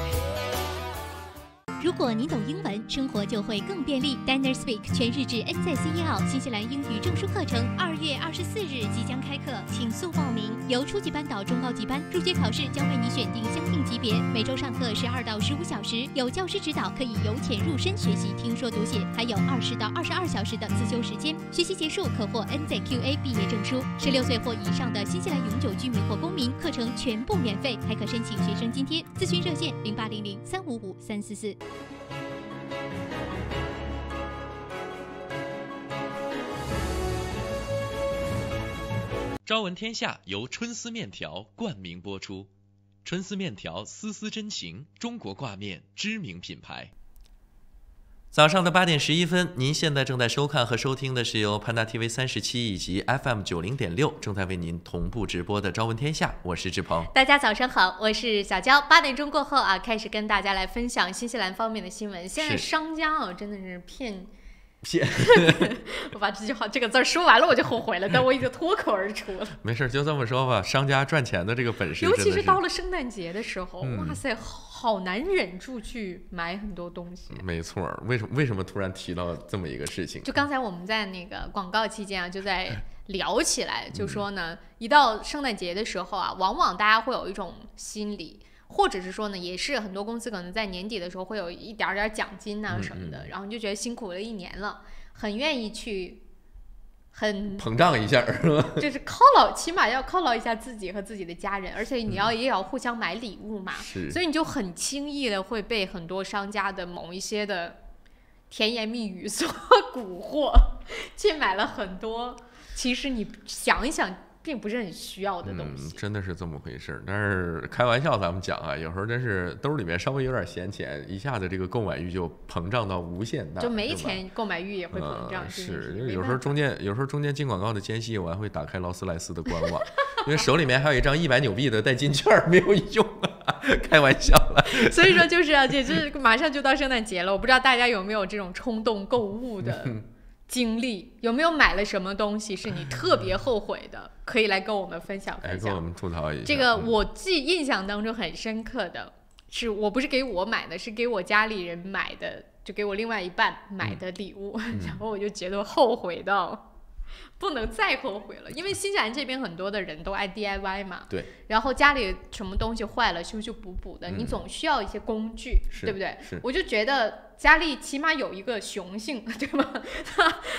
如果您懂英文，生活就会更便利。Dinner Speak 全日制 NZC1号新西兰英语证书课程2月24日即将开课，请速报名。由初级班到中高级班，入学考试将为你选定相应级别，每周上课12到15小时，有教师指导，可以由浅入深学习听说读写，还有20到22小时的自修时间。学习结束可获 NZQA 毕业证书。16岁或以上的新西兰永久居民或公民，课程全部免费，还可申请学生津贴。咨询热线0800-355-344。朝闻天下由春丝面条冠名播出，春丝面条丝丝真情，中国挂面知名品牌。早上的8点11分，您现在正在收看和收听的是由潘达 TV 37以及 FM 90.6正在为您同步直播的《朝闻天下》，我是志鹏。大家早上好，我是小娇。8点钟过后啊，开始跟大家来分享新西兰方面的新闻。现在商家啊，真的是骗。我把这个字说完了，我就后悔了，但我已经脱口而出了。没事，就这么说吧。商家赚钱的这个本事，尤其是到了圣诞节的时候，哇塞，好难忍住去买很多东西。没错，为什么突然提到这么一个事情？就刚才我们在那个广告期间啊，就在聊起来，就说呢，一到圣诞节的时候啊，往往大家会有一种心理。或者是说呢，也是很多公司可能在年底的时候会有一点点奖金啊什么的，然后你就觉得辛苦了一年了，很愿意去，很膨胀一下，是吧？就是起码要犒劳一下自己和自己的家人，而且你也要互相买礼物嘛，所以你就很轻易的会被很多商家的某一些的甜言蜜语所蛊惑，去买了很多，其实你想一想。并不是很需要的东西，真的是这么回事。但是开玩笑咱们讲啊，有时候真是兜里面稍微有点闲钱，一下子这个购买欲就膨胀到无限大，就没钱购买欲也会膨胀。是，有时候中间进广告的间隙，我还会打开劳斯莱斯的官网，因为手里面还有一张100纽币的代金券没有用啊，开玩笑了。所以说就是啊，也就是马上就到圣诞节了，我不知道大家有没有这种冲动购物的经历，有没有买了什么东西是你特别后悔的？可以来跟我们分享分享，跟我们吐槽一下。这个我印象当中很深刻的是，我不是给我买的，是给我家里人买的，就给我另外一半买的礼物，然后我就觉得后悔到不能再后悔了，因为新西兰这边很多的人都爱 DIY 嘛，对，然后家里什么东西坏了修修补补的，你总需要一些工具，对不对？我就觉得家里起码有一个雄性，对吗？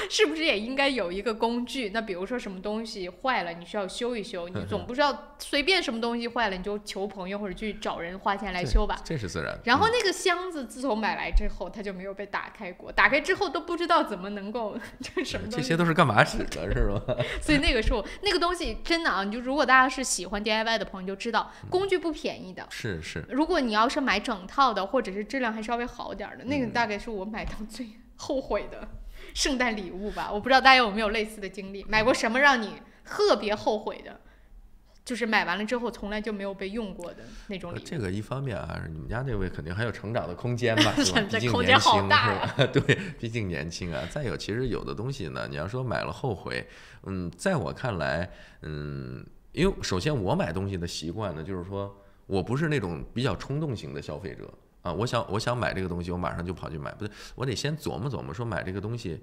是不是也应该有一个工具？那比如说什么东西坏了，你需要修一修，你总不知道随便什么东西坏了你就求朋友或者去找人花钱来修吧，这是自然。然后那个箱子自从买来之后，它就没有被打开过，打开之后都不知道怎么能够这什么东西，这些都是干嘛使的，是吧？所以那个时候那个东西真的啊，就如果大家是喜欢 DIY 的朋友就知道，工具不便宜的。是。如果你要是买整套的，或者是质量还稍微好点的，那个大概是我买到最后悔的圣诞礼物吧。我不知道大家有没有类似的经历，买过什么让你特别后悔的？就是买完了之后从来就没有被用过的那种礼物。这个一方面啊，你们家这位肯定还有成长的空间吧，是吧？毕竟空间好大呀，是吧？对，毕竟年轻啊。再有，其实有的东西呢，你要说买了后悔，在我看来，因为首先我买东西的习惯呢，就是说我不是那种比较冲动型的消费者。啊，我想买这个东西，我马上就跑去买，不对，我得先琢磨琢磨，说买这个东西，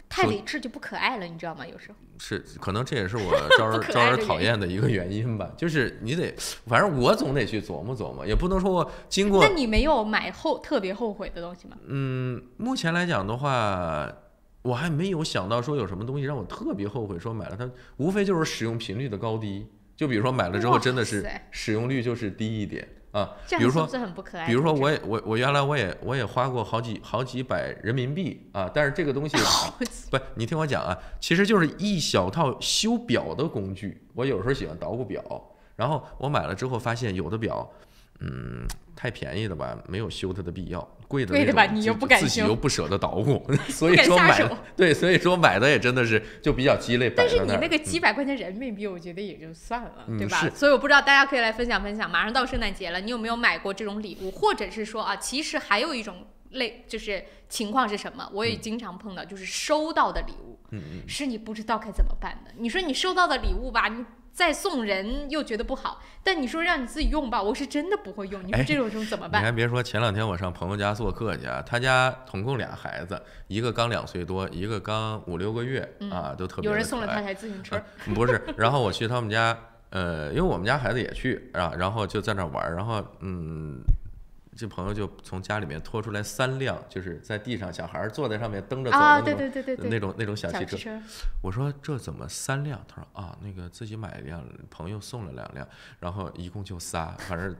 太理智就不可爱了，你知道吗？有时候是，可能这也是我招人讨厌的一个原因吧。就是你得，反正我总得去琢磨琢磨，也不能说我经过。那你没有买特别后悔的东西吗？目前来讲的话，我还没有想到说有什么东西让我特别后悔，说买了它，无非就是使用频率的高低。就比如说买了之后真的是使用率就是低一点。比如说，我原来我也花过好几百人民币啊，但是这个东西不，你听我讲啊，其实就是一小套修表的工具。我有时候喜欢捣鼓表，然后我买了之后发现有的表，太便宜的吧，没有修它的必要；贵的吧，你又不敢修，自己又不舍得捣鼓，所以说所以说买的也真的是就比较鸡肋。但是你那个几百块钱人民币，我觉得也就算了，对吧？所以我不知道大家可以来分享分享，马上到圣诞节了，你有没有买过这种礼物，或者是说啊，其实还有一种就是情况是什么？我也经常碰到，就是收到的礼物，是你不知道该怎么办的。你说你收到的礼物吧，你再送人又觉得不好，但你说让你自己用吧，我是真的不会用。你说这种怎么办？你还别说，前2天我上朋友家做客去，他家统共2孩子，一个刚2岁多，一个刚5、6个月啊，都特别的可爱。有人送了他台自行车，不是，然后我去他们家，因为我们家孩子也去啊，然后就在那玩，然后这朋友就从家里面拖出来3辆，就是在地上小孩坐在上面蹬着走的那种小汽车。我说这怎么3辆？他说啊，那个自己买1辆，朋友送了2辆，然后一共就仨，反正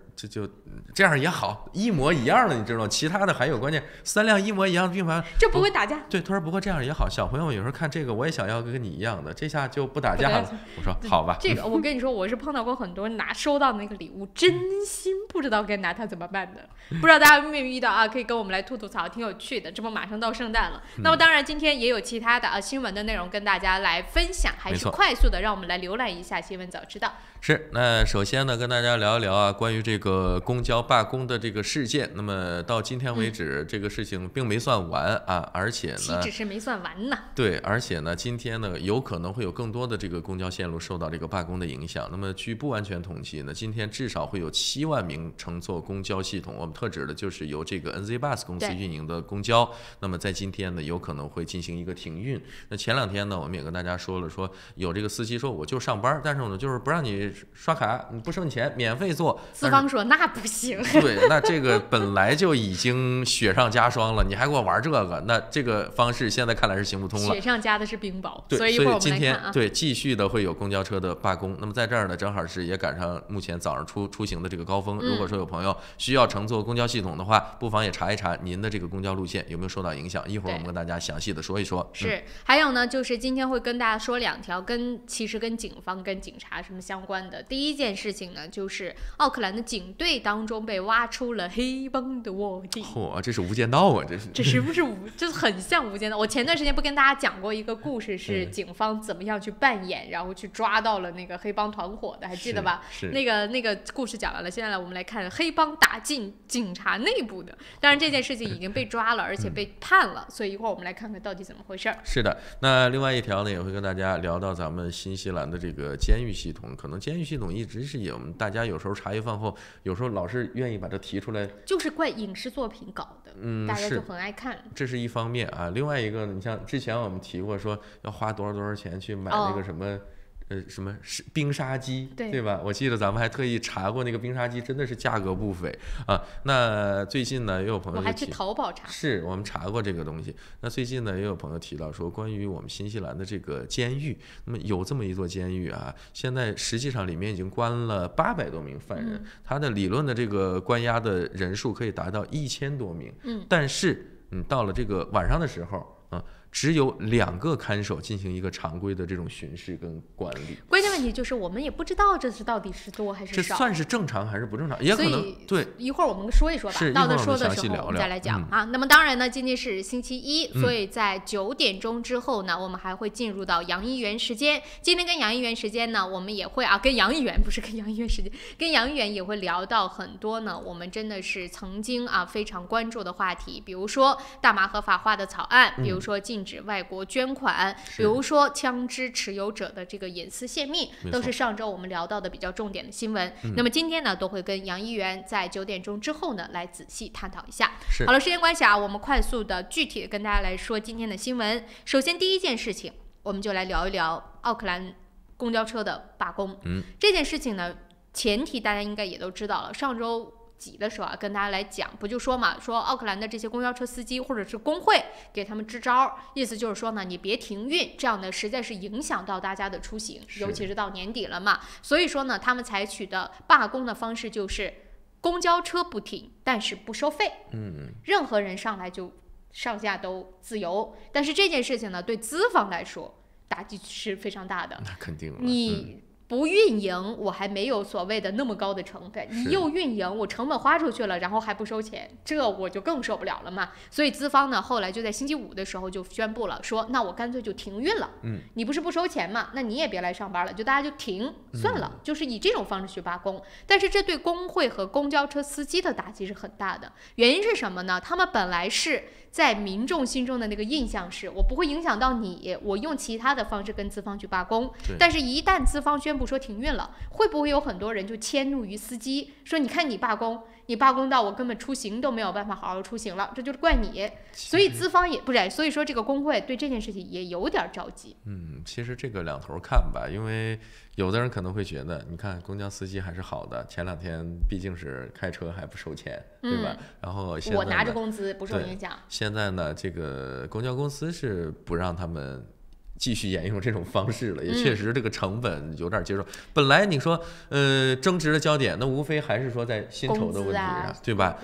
这样也好，一模一样的，你知道吗？其他的还有关键3辆一模一样的并排，这不会打架。对，他说不过这样也好，小朋友有时候看这个我也想要跟你一样的，这下就不打架了。我说好吧。这个我跟你说，我是碰到过很多收到那个礼物，真心不知道该拿它怎么办的。不知道大家有没有遇到啊？可以跟我们来吐槽，挺有趣的。这不马上到圣诞了，那么当然今天也有其他的新闻的内容跟大家来分享，还是快速的让我们来浏览一下新闻早知道。是，那首先呢，跟大家聊一聊啊，关于这个公交罢工的这个事件。那么到今天为止，这个事情并没算完啊，而且呢，岂止是没算完呢？对，而且呢，今天呢，有可能会有更多的这个公交线路受到这个罢工的影响。那么据不完全统计呢，今天至少会有7万名乘坐公交系统，我们特指的就是由这个 NZ Bus 公司运营的公交。那么在今天呢，有可能会进行一个停运。那前2天呢，我们也跟大家说了，说有这个司机说我就上班，但是我就是不让你刷卡，你不收你钱，免费坐。资方说那不行。对，那这个本来就已经雪上加霜了，你还给我玩这个，那这个方式现在看来是行不通了。雪上加的是冰雹。对，所以今天对继续的会有公交车的罢工。那么在这儿呢，正好是也赶上目前早上出行的这个高峰。如果说有朋友需要乘坐公交系统的话，不妨也查一查您的这个公交路线有没有受到影响。一会儿我们跟大家详细的说一说。是，还有呢，就是今天会跟大家说2条其实跟警方跟警察什么相关的。第一件事情呢，就是奥克兰的警队当中被挖出了黑帮的卧底。这是无间道啊，这是不是就是很像无间道？我前段时间不跟大家讲过一个故事，是警方怎么样去扮演，然后去抓到了那个黑帮团伙的，还记得吧？是那个故事讲完了，现在我们来看黑帮打进警察内部的。当然这件事情已经被抓了，而且被判了，所以一会儿我们来看看到底怎么回事。是的，那另外一条呢，也会跟大家聊到咱们新西兰的这个监狱系统。可能监狱系统一直是我们大家有时候茶余饭后，有时候老是愿意把这提出来，就是怪影视作品搞的，大家就很爱看。这是一方面啊，另外一个呢，你像之前我们提过说要花多少钱去买那个什么。什么冰沙机，对吧？我记得咱们还特意查过那个冰沙机，真的是价格不菲啊。那最近呢，也有朋友我还去淘宝查，是我们查过这个东西。那最近呢，也有朋友提到说，关于我们新西兰的这个监狱，那么有这么一座监狱啊，现在实际上里面已经关了800多名犯人，它的理论的这个关押的人数可以达到1000多名，但是到了这个晚上的时候只有2个看守进行一个常规的这种巡视跟管理。关键问题就是我们也不知道这是到底是多还是少，这算是正常还是不正常？也可能对。一会儿我们说一说吧，到的说的时候我们再来讲啊。那么当然呢，今天是星期一，所以在9点钟之后呢，我们还会进入到杨议员时间。今天跟杨议员时间呢，我们也会跟杨议员不是跟杨议员时间，跟杨议员也会聊到很多呢，我们真的是曾经非常关注的话题，比如说大麻合法化的草案，比如说禁止外国捐款，比如说枪支持有者的这个隐私泄密，都是上周我们聊到的比较重点的新闻。那么今天呢，都会跟杨议员在9点钟之后呢来仔细探讨一下。好了，时间关系我们快速的具体的跟大家来说今天的新闻。首先第一件事情，我们就来聊一聊奥克兰公交车的罢工。这件事情呢，前提大家应该也都知道了，上周几的时候跟大家来讲，不就说嘛，说奥克兰的这些公交车司机或者是工会给他们支招，意思就是说呢，你别停运，这样呢实在是影响到大家的出行，尤其是到年底了嘛。所以说呢，他们采取的罢工的方式就是公交车不停，但是不收费，任何人上来就上下都自由。但是这件事情呢，对资方来说打击是非常大的。那肯定了，你不运营，我还没有所谓的那么高的成本。你又运营，我成本花出去了，然后还不收钱，这我就更受不了了嘛。所以资方呢，后来就在星期五的时候就宣布了，说那我干脆就停运了。你不是不收钱嘛，那你也别来上班了，就大家就停算了，就是以这种方式去罢工。但是这对工会和公交车司机的打击是很大的。原因是什么呢？他们本来是在民众心中的那个印象是，我不会影响到你，我用其他的方式跟资方去罢工。但是一旦资方宣布说停运了，会不会有很多人就迁怒于司机，说你看你罢工，你罢工到我根本出行都没有办法好好出行了，这就是怪你。所以资方也不然，所以说这个工会对这件事情也有点着急。其实这个两头看吧，因为有的人可能会觉得，你看公交司机还是好的，前2天毕竟是开车还不收钱，对吧？然后现在我拿着工资不受影响。现在呢，这个公交公司是不让他们继续沿用这种方式了，也确实这个成本有点接受。本来你说争执的焦点，那无非还是说在薪酬的问题上，对吧？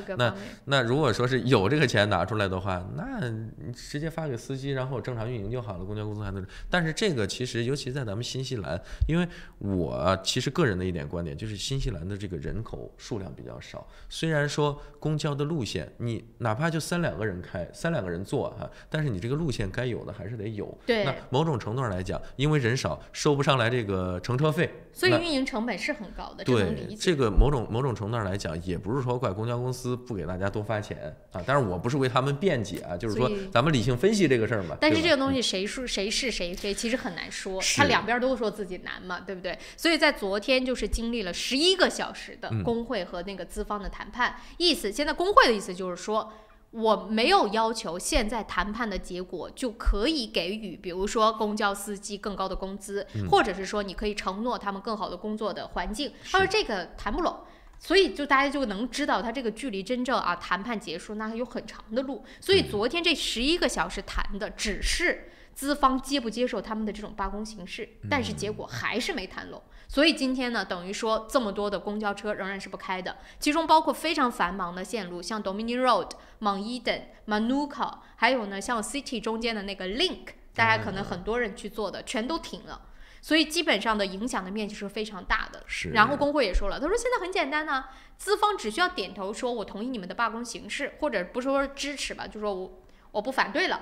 那如果说是有这个钱拿出来的话，那你直接发给司机，然后正常运营就好了，公交公司还能。但是这个其实尤其在咱们新西兰，因为我其实个人的一点观点就是新西兰的这个人口数量比较少，虽然说公交的路线你哪怕就3-2个人开，3-2个人坐哈，但是你这个路线该有的还是得有。对。那某种程度上来讲，因为人少，收不上来这个乘车费，所以运营成本是很高的。对，这个某种程度上来讲，也不是说怪公交公司不给大家多发钱啊。但是我不是为他们辩解啊，就是说咱们理性分析这个事儿嘛。但是这个东西谁是谁非，其实很难说，他两边都说自己难嘛，对不对？所以在昨天就是经历了11个小时的工会和那个资方的谈判，现在工会的意思就是说，我没有要求现在谈判的结果就可以给予，比如说公交司机更高的工资，或者是说你可以承诺他们更好的工作的环境。他说这个谈不拢，所以就大家就能知道他这个距离真正谈判结束那还有很长的路。所以昨天这11个小时谈的只是资方接不接受他们的这种罢工形式，但是结果还是没谈拢。所以今天呢，等于说这么多的公交车仍然是不开的，其中包括非常繁忙的线路，像 Dominion Road、Mount Eden、Manuka， 还有呢像 City 中间的那个 Link， 大家可能很多人去坐的，全都停了。所以基本上的影响的面积是非常大的。然后工会也说了，他说现在很简单呢，资方只需要点头说我同意你们的罢工形式，或者不是说支持吧，就说我不反对了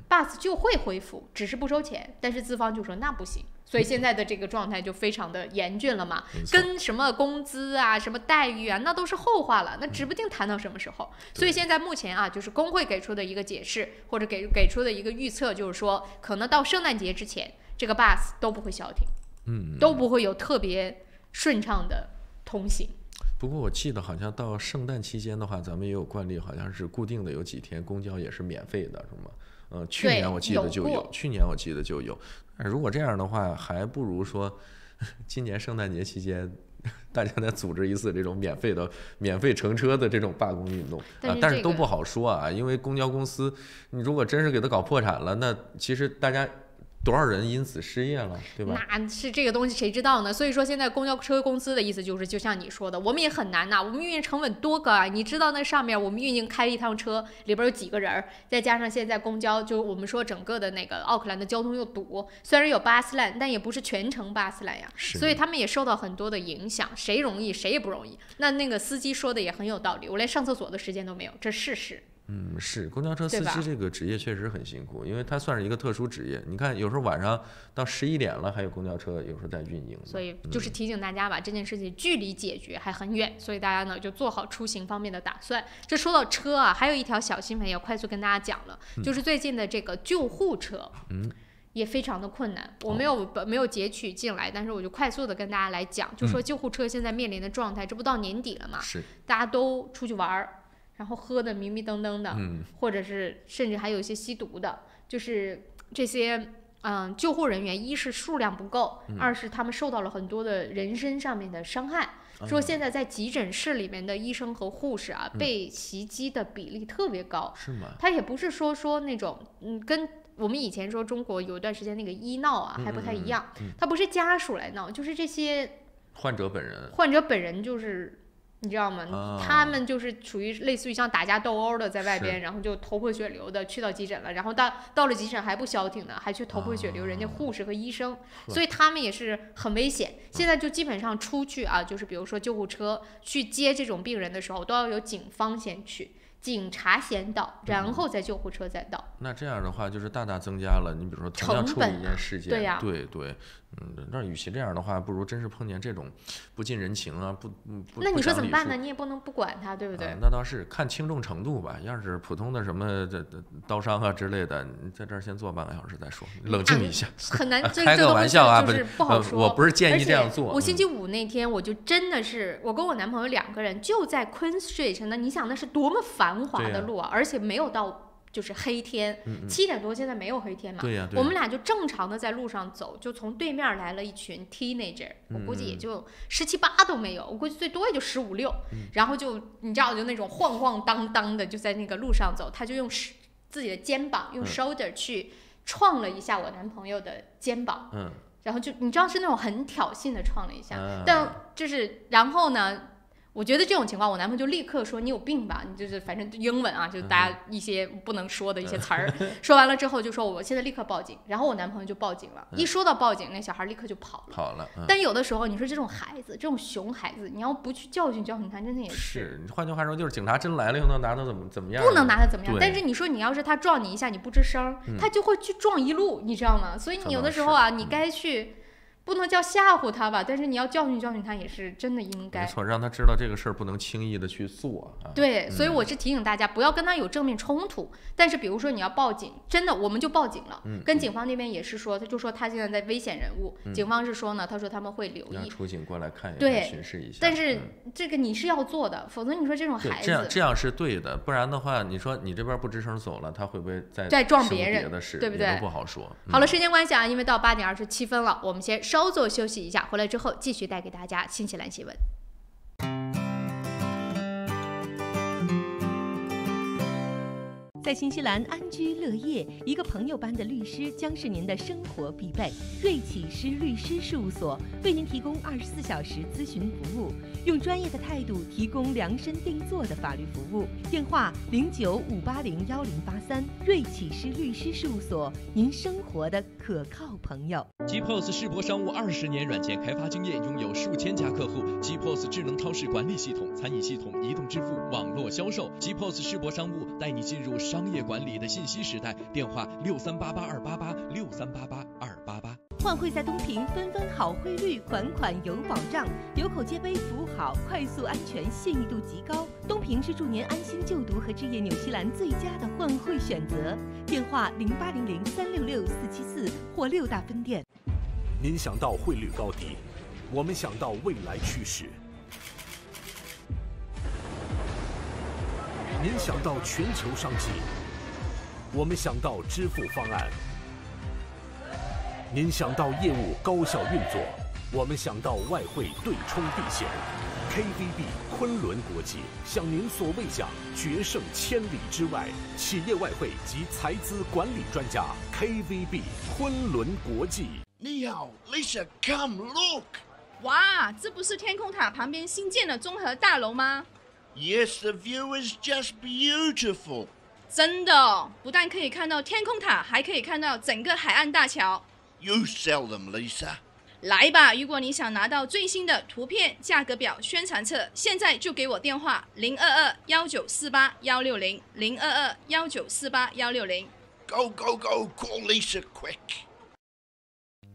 ，bus 就会恢复，只是不收钱。但是资方就说那不行，所以现在的这个状态就非常的严峻了嘛，跟什么工资啊、什么待遇啊，那都是后话了，那指不定谈到什么时候。所以现在目前就是工会给出的一个解释，或者给出的一个预测，就是说可能到圣诞节之前，这个 bus 都不会消停，都不会有特别顺畅的通行。不过我记得好像到圣诞期间的话，咱们也有惯例，好像是固定的有几天公交也是免费的，是吗？去年我记得就有，去年我记得就有。如果这样的话，还不如说今年圣诞节期间大家再组织一次这种免费乘车的这种罢工运动但是都不好说啊，因为公交公司你如果真是给它搞破产了，那其实大家多少人因此失业了，对吧？那是这个东西谁知道呢？所以说现在公交车公司的意思就是，就像你说的，我们也很难呐，我们运营成本多高啊！你知道那上面我们运营开一趟车里边有几个人，再加上现在公交，就我们说整个的那个奥克兰的交通又堵，虽然有巴斯兰，但也不是全程巴斯兰呀，所以他们也受到很多的影响。谁容易谁也不容易。那个司机说的也很有道理，我连上厕所的时间都没有，这事实。是公交车司机这个职业确实很辛苦，因为它算是一个特殊职业。你看，有时候晚上到11点了，还有公交车有时候在运营。所以就是提醒大家吧，这件事情距离解决还很远，所以大家呢就做好出行方面的打算。这说到车啊，还有一条小新闻要快速跟大家讲了，就是最近的这个救护车，也非常的困难。我没有截取进来，但是我就快速的跟大家来讲，就说救护车现在面临的状态，这不到年底了嘛，大家都出去玩。然后喝的迷迷瞪瞪的，或者是甚至还有一些吸毒的，就是这些救护人员，一是数量不够，二是他们受到了很多的人身上面的伤害。说现在在急诊室里面的医生和护士啊，被袭击的比例特别高。是吗？他也不是说那种跟我们以前说中国有一段时间那个医闹啊还不太一样，他不是家属来闹，就是这些患者本人就是。你知道吗？他们就是属于类似于像打架斗殴的，在外边，然后就头破血流的去到急诊了，然后到了急诊还不消停呢，还去头破血流，人家护士和医生，所以他们也是很危险。现在就基本上出去啊，就是比如说救护车去接这种病人的时候，都要有警方先去。警察先到，然后再救护车再到。那这样的话，就是大大增加了你比如说同样处理一件事件，对呀，对，那与其这样的话，不如真是碰见这种不近人情啊，不。那你说怎么办呢？你也不能不管他，对不对？那倒是看轻重程度吧。要是普通的什么刀伤啊之类的，你在这儿先坐半个小时再说，冷静一下。很难，开个玩笑啊，不好说。我不是建议这样做。我星期五那天，我就真的是，我跟我男朋友2个人就在 Queen Street， 那你想那是多么繁华的路啊，而且没有到。就是黑天，7点多，现在没有黑天嘛。对呀，我们俩就正常的在路上走，就从对面来了一群 teenager，我估计也就17、18都没有，我估计最多也就15、16。然后就你知道，就那种晃晃荡荡的，就在那个路上走，他就用自己的肩膀，用 shoulder 去撞了一下我男朋友的肩膀。然后就你知道是那种很挑衅的撞了一下，但就是然后呢？我觉得这种情况，我男朋友就立刻说：“你有病吧？你就是反正英文啊，就是大家一些不能说的一些词儿。说完了之后就说我现在立刻报警，然后我男朋友就报警了。一说到报警，那小孩立刻就跑了。但有的时候你说这种孩子，这种熊孩子，你要不去教训教训他，真的也是。换句话说，就是警察真来了，又能拿他怎么样？不能拿他怎么样。但是你说你要是他撞你一下，你不吱声，他就会去撞一路，你知道吗？所以你有的时候啊，你该去。不能叫吓唬他吧，但是你要教训教训他也是真的应该。没错，让他知道这个事儿不能轻易的去做啊。对，所以我是提醒大家不要跟他有正面冲突。但是比如说你要报警，真的我们就报警了。跟警方那边也是说，他就说他现在在危险人物。警方是说呢，他说他们会留意。让出警过来看一看，巡视一下。但是这个你是要做的，否则你说这种孩子，这样是对的，不然的话，你说你这边不吱声走了，他会不会再撞别人？对不对？都不好说。好了，时间关系啊，因为到8点27分了，我们先稍作休息一下。回来之后继续带给大家新西兰新闻。在新西兰安居乐业，一个朋友般的律师将是您的生活必备。瑞启诗律师事务所为您提供24小时咨询服务，用专业的态度提供量身定做的法律服务。电话0958011083，瑞启诗律师事务所，您生活的可靠朋友。GPOS 世博商务20年软件开发经验，拥有数千家客户。GPOS 智能超市管理系统、餐饮系统、移动支付、网络销售。GPOS 世博商务带你进入商业管理的信息时代。电话6388-288，6388-288。换汇在东平，分分好汇率，款款有保障，有口皆碑，服务好，快速安全，信誉度极高。东平是祝您安心就读和置业纽西兰最佳的换汇选择。电话0800-366-474或6大分店。您想到汇率高低，我们想到未来趋势。您想到全球商机，我们想到支付方案。您想到业务高效运作，我们想到外汇对冲避险。KVB 昆仑国际向您所未想，决胜千里之外，企业外汇及财资管理专家 KVB 昆仑国际。你好 ，Lisa， come look。哇，这不是天空塔旁边新建的综合大楼吗？ Yes, the view is just beautiful. 真的，不但可以看到天空塔，还可以看到整个海岸大桥。You sell them, Lisa. 来吧，如果你想拿到最新的图片、价格表、宣传册，现在就给我电话022-1948-160 022-1948-160。Go, go, go! Call Lisa quick.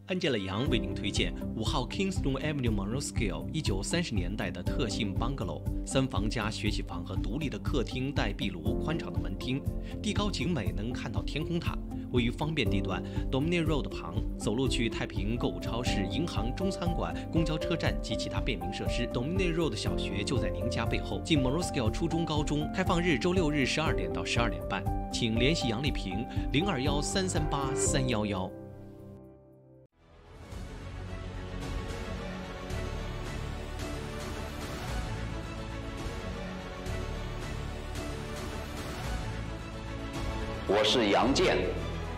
安吉拉杨为您推荐5号 Kingston Avenue Monroe 1930年代的特性 bungalow， 3房加学习房和独立的客厅带壁炉、宽敞的门厅，地高景美，能看到天空塔。位于方便地段 Dominion Road 旁，走路去太平购物超市、银行、中餐馆、公交车站及其他便民设施。Dominion Road 小学就在您家背后。近 Monroe 初中、高中，开放日周6日12点到12点半，请联系杨丽萍021-338-311。我是杨健，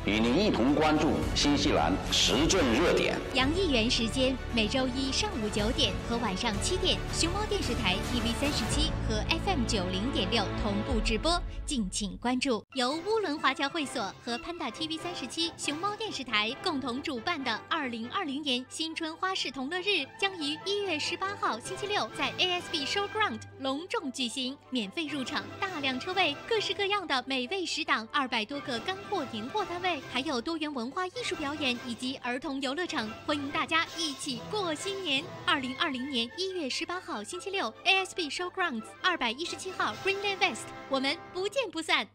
与您一同关注新西兰时政热点。杨议员时间每周一上午9点和晚上7点，熊猫电视台 TV37和 FM90.6同步直播，敬请关注。由乌伦华侨会所和潘达 TV37、熊猫电视台共同主办的2020年新春花市同乐日，将于1月18号星期六在 ASB Showground 隆重举行，免费入场，大量车位，各式各样的美味食档，200多个干货年货摊位，还有多元文化艺术表演以及儿童游乐场，欢迎大家一起过新年。2020年1月18号星期六 ASB Showgrounds 217号 Greenland West， 我们不见不散。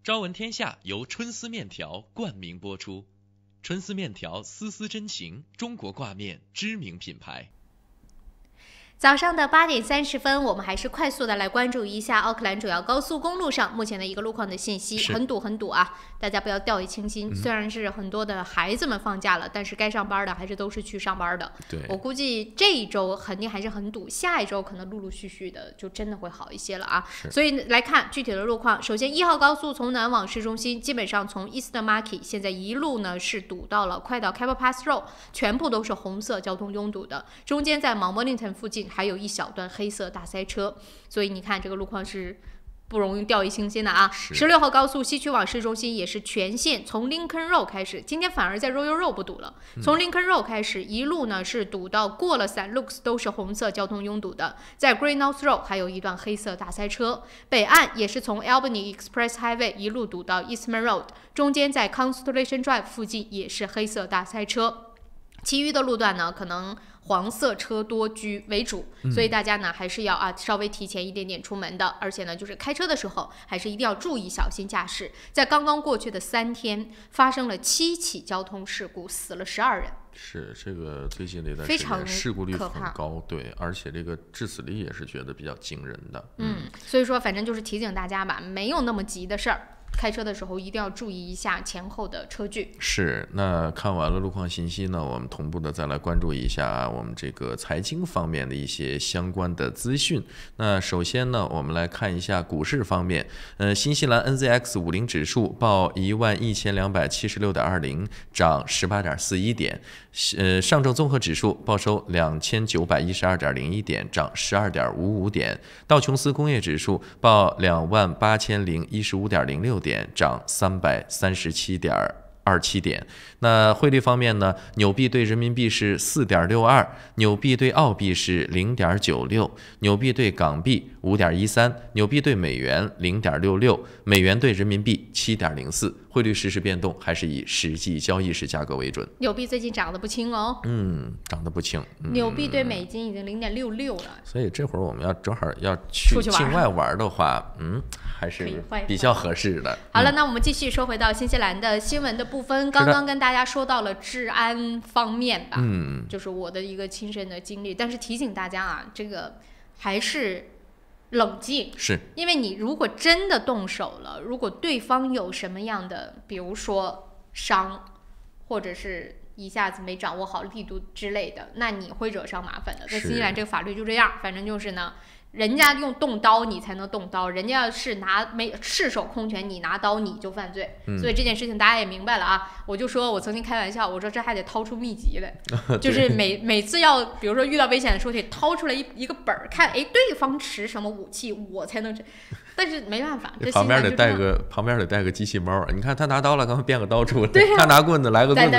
朝闻天下由春丝面条冠名播出，春丝面条丝丝真情，中国挂面知名品牌。早上的8点30分，我们还是快速的来关注一下奥克兰主要高速公路上目前的一个路况的信息。很堵啊，大家不要掉以轻心。虽然是很多的孩子们放假了，但是该上班的还是都是去上班的。对，我估计这一周肯定还是很堵，下一周可能陆陆续续的就真的会好一些了啊。所以来看具体的路况。首先1号高速从南往市中心，基本上从 Eastern Market 现在一路呢是堵到了快到 Cabot Pass Road， 全部都是红色交通拥堵的。中间在 Mount Wellington 附近还有一小段黑色大塞车，所以你看这个路况是不容易掉以轻心的啊。16号高速西区往市中心也是全线从 Lincoln Road 开始，今天反而在 Royal Road 不堵了，从 Lincoln Road 开始一路呢是堵到过了 St. Luke's 都是红色交通拥堵的，在 Greenouth Road 还有一段黑色大塞车。北岸也是从 Albany Express Highway 一路堵到 Eastman Road， 中间在 Constellation Drive 附近也是黑色大塞车。其余的路段呢可能黄色车多居为主，所以大家呢还是要稍微提前一点点出门的，而且呢就是开车的时候还是一定要注意小心驾驶。在刚刚过去的3天发生了7起交通事故，死了12人。是这个最近这段时间事故率很高，对，而且这个致死率也是觉得比较惊人的。所以说反正就是提醒大家吧，没有那么急的事儿。开车的时候一定要注意一下前后的车距。是，那看完了路况信息呢，我们同步的再来关注一下我们这个财经方面的一些相关的资讯。那首先呢，我们来看一下股市方面。新西兰 NZX50 指数报11276.20，涨18.41点。上证综合指数报收2912.01点，涨12.55点。道琼斯工业指数报28015.06点，涨337.27点。那汇率方面呢，纽币对人民币是4.62，纽币对澳币是0.96，纽币对港币5.13，纽币对美元0.66，美元对人民币7.04。汇率实时变动还是以实际交易时价格为准。纽币最近涨得不轻哦。涨得不轻。纽币对美金已经0.66了。所以这会儿我们正好要去境外玩的话，还是比较合适的。好了，那我们继续说回到新西兰的新闻的部分。刚刚跟大家说到了治安方面吧，就是我的一个亲身的经历，但是提醒大家啊，这个还是冷静，是因为你如果真的动手了，如果对方有什么样的，比如说伤，或者是一下子没掌握好力度之类的，那你会惹上麻烦的。在新西兰这个法律就这样，反正就是呢，人家用动刀你才能动刀，人家是赤手空拳，你拿刀你就犯罪。所以这件事情大家也明白了啊。我就说我曾经开玩笑，我说这还得掏出秘籍来，就是每次要比如说遇到危险的时候，得掏出来一个本儿看，对方持什么武器，我才能。但是没办法，这旁边得带个机器猫。你看他拿刀了，赶快变个刀出来；他拿棍子来个棍子。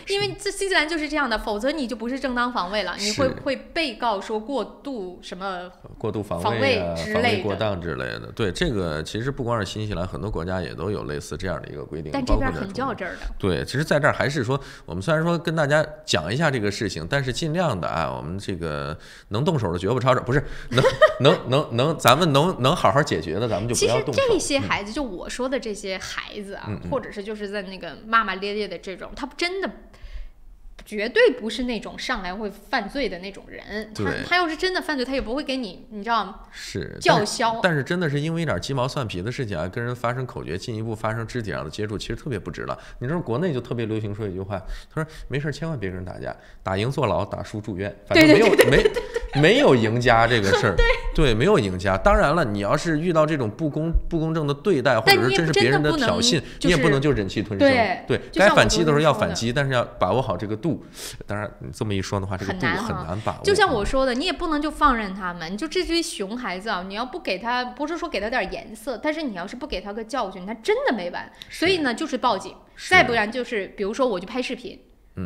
因为这新西兰就是这样的，否则你就不是正当防卫了，你会被告说过度防卫之类的，防卫过当之类的。对，这个其实不光是新西兰，很多国家也都有类似这样的一个规定。但这边很较真儿的。对，其实在这儿还是说，我们虽然说跟大家讲一下这个事情，但是尽量的我们这个能动手的绝不抄手，不是咱们能好好解决的，咱们就不要动手。其实这些孩子，就我说的这些孩子啊，或者是就是在那个骂骂咧咧的这种，他真的绝对不是那种上来会犯罪的那种人。他要是真的犯罪，他也不会给你知道吗？是叫嚣。但是真的是因为一点鸡毛蒜皮的事情啊，跟人发生口角，进一步发生肢体上的接触，其实特别不值了。你知道国内就特别流行说一句话，他说没事千万别跟人打架，打赢坐牢，打输住院，反正没有赢家这个事儿。对，没有赢家。当然了，你要是遇到这种不公正的对待，或者是真是别人的挑衅，你也不能就忍气吞声。对，该反击的时候要反击，但是要把握好这个度。当然，你这么一说的话，这个度很难把握。就像我说的，你也不能就放任他们。就这堆熊孩子啊，你要不给他，不是说给他点颜色，但是你要是不给他个教训，他真的没完。所以呢，就是报警，再不然就是比如说我就拍视频，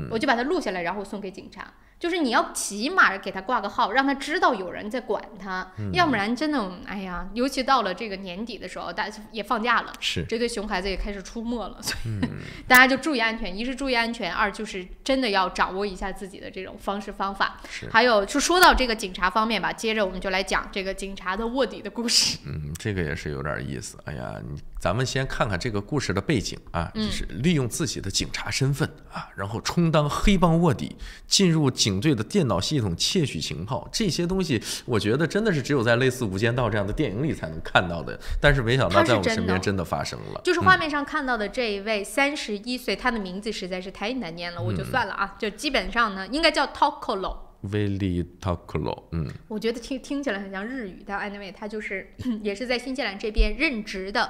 我就把它录下来，然后送给警察。就是你要起码给他挂个号，让他知道有人在管他，要不然真的，哎呀，尤其到了这个年底的时候，大家也放假了，这对熊孩子也开始出没了，所以大家就注意安全，一是注意安全，二就是真的要掌握一下自己的这种方式方法。还有就说到这个警察方面吧，接着我们就来讲这个警察的卧底的故事。这个也是有点意思。哎呀，咱们先看看这个故事的背景啊，就是利用自己的警察身份啊，然后充当黑帮卧底，进入警队的电脑系统窃取情报，这些东西我觉得真的是只有在类似《无间道》这样的电影里才能看到的，但是没想到在我们身边真的发生了。就是画面上看到的这一位31岁，他的名字实在是太难念了，我就算了啊，就基本上呢应该叫 Tokolo。威利 Tokolo， 我觉得听起来很像日语，但 anyway 他就是也是在新西兰这边任职的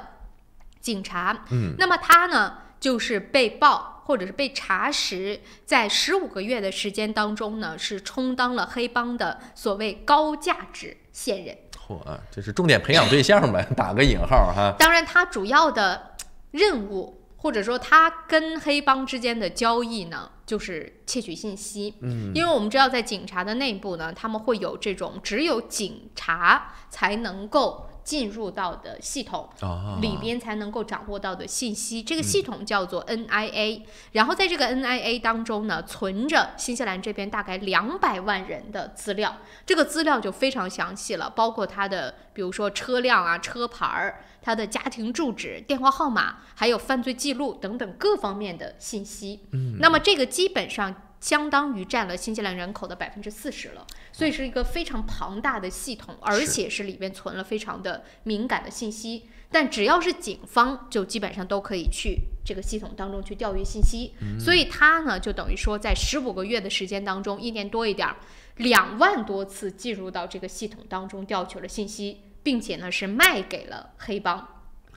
警察。那么他呢就是被曝或者是被查实，在15个月的时间当中呢，是充当了黑帮的所谓高价值线人。这是重点培养对象呗，打个引号哈。当然，他主要的任务或者说他跟黑帮之间的交易呢，就是窃取信息。因为我们知道在警察的内部呢，他们会有这种只有警察才能够进入到的系统，里边才能够掌握到的信息，这个系统叫做 NIA。然后在这个 NIA 当中呢，存着新西兰这边大概200万人的资料，这个资料就非常详细了，包括他的比如说车辆啊、车牌、他的家庭住址、电话号码，还有犯罪记录等等各方面的信息。那么这个基本上相当于占了新西兰人口的40%了，所以是一个非常庞大的系统，而且是里边存了非常的敏感的信息。但只要是警方，就基本上都可以去这个系统当中去调阅信息。所以他呢，就等于说在15个月的时间当中，1年多一点，2万多次进入到这个系统当中调取了信息，并且呢是卖给了黑帮，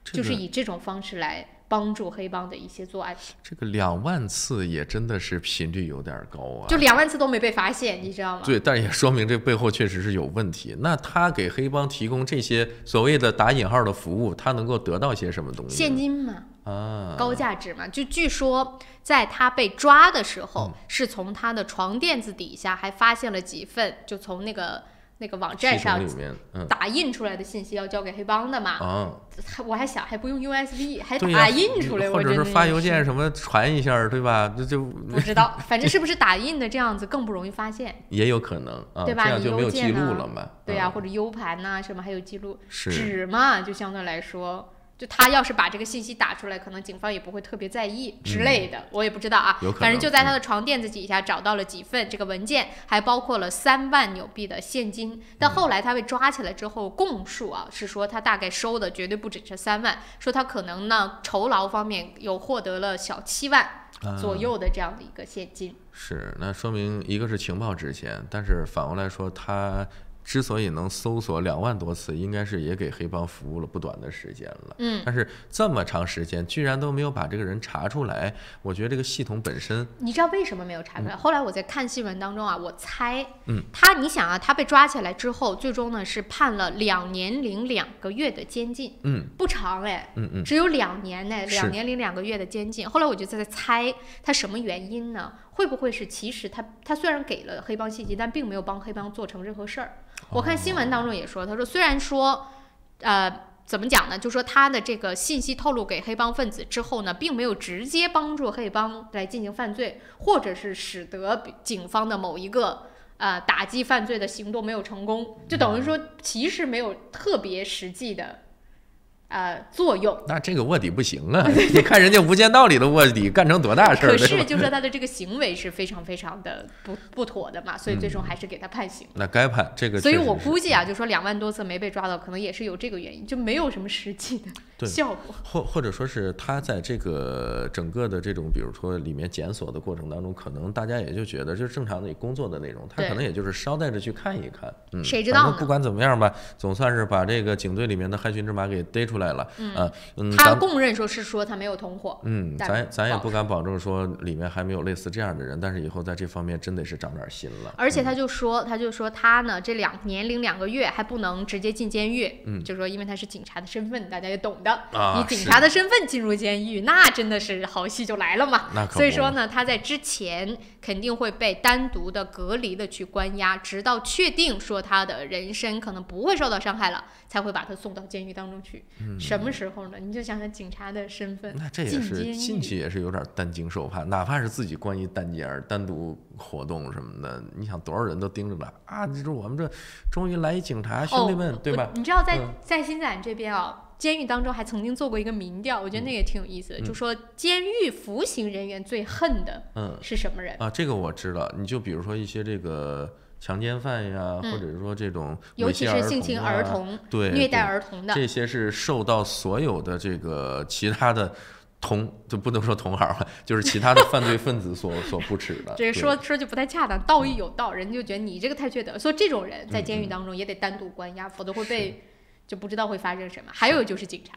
就是以这种方式来帮助黑帮的一些作案。这个2万次也真的是频率有点高啊，就2万次都没被发现，你知道吗？对，但也说明这背后确实是有问题。那他给黑帮提供这些所谓的打引号的服务，他能够得到些什么东西？现金嘛，高价值嘛。就据说在他被抓的时候，是从他的床垫子底下还发现了几份，就从那个网站上打印出来的信息要交给黑帮的嘛。我还想还不用 USB， 还打印出来，或者是发邮件什么传一下，对吧？就不知道，反正是不是打印的这样子更不容易发现，也有可能啊，对吧？这样就没有记录了嘛。对呀，或者 U 盘呐什么还有记录，纸嘛就相对来说。就他要是把这个信息打出来，可能警方也不会特别在意之类的，我也不知道啊。反正就在他的床垫子底下找到了几份这个文件，还包括了3万纽币的现金。但后来他被抓起来之后，供述啊是说他大概收的绝对不止这3万，说他可能呢酬劳方面有获得了小7万左右的这样的一个现金。是，那说明一个是情报值钱，但是反过来说他之所以能搜索2万多次，应该是也给黑帮服务了不短的时间了。但是这么长时间居然都没有把这个人查出来，我觉得这个系统本身，你知道为什么没有查出来？后来我在看新闻当中啊，我猜，你想啊，他被抓起来之后，最终呢是判了2年零2个月的监禁，不长哎，只有2年呢，2年零2个月的监禁。后来我就在猜他什么原因呢？会不会是其实他虽然给了黑帮信息，但并没有帮黑帮做成任何事儿？我看新闻当中也说，他说虽然说，怎么讲呢？就说他的这个信息透露给黑帮分子之后呢，并没有直接帮助黑帮来进行犯罪，或者是使得警方的某一个打击犯罪的行动没有成功，就等于说其实没有特别实际的作用。那这个卧底不行啊！你看人家《无间道》里的卧底干成多大事儿，可是就说他的这个行为是非常非常的不妥的嘛，所以最终还是给他判刑。那该判这个。所以我估计啊，就说2万多次没被抓到，可能也是有这个原因，就没有什么实际的效果。或者说是他在这个整个的这种，比如说里面检索的过程当中，可能大家也就觉得就是正常的工作的内容，他可能也就是捎带着去看一看。谁知道呢？不管怎么样吧，总算是把这个警队里面的害群之马给逮出来了。他供认说他没有同伙。咱也不敢保证说里面还没有类似这样的人，但是以后在这方面真得是长点心了。而且他就说他呢这年龄2个月还不能直接进监狱，就说因为他是警察的身份，大家也懂的。以警察的身份进入监狱，那真的是好戏就来了嘛。所以说呢，他在之前肯定会被单独的隔离的去关押，直到确定说他的人身可能不会受到伤害了，才会把他送到监狱当中去。什么时候呢？你就想想警察的身份，那这也是进去也是有点担惊受怕，哪怕是自己关一单间单独活动什么的，你想多少人都盯着了啊！就是我们这终于来一警察，兄弟们，对吧？你知道在新西兰这边啊，监狱当中还曾经做过一个民调，我觉得那也挺有意思的，就说监狱服刑人员最恨的是什么人啊？这个我知道，你就比如说一些这个强奸犯呀，或者是说这种尤其是性侵儿童、对虐待儿童的，这些是受到所有的这个其他的就不能说同行吧，就是其他的犯罪分子所不耻的。这说就不太恰当，道义有道，人就觉得你这个太缺德，所以这种人在监狱当中也得单独关押，否则会被就不知道会发生什么。还有就是警察。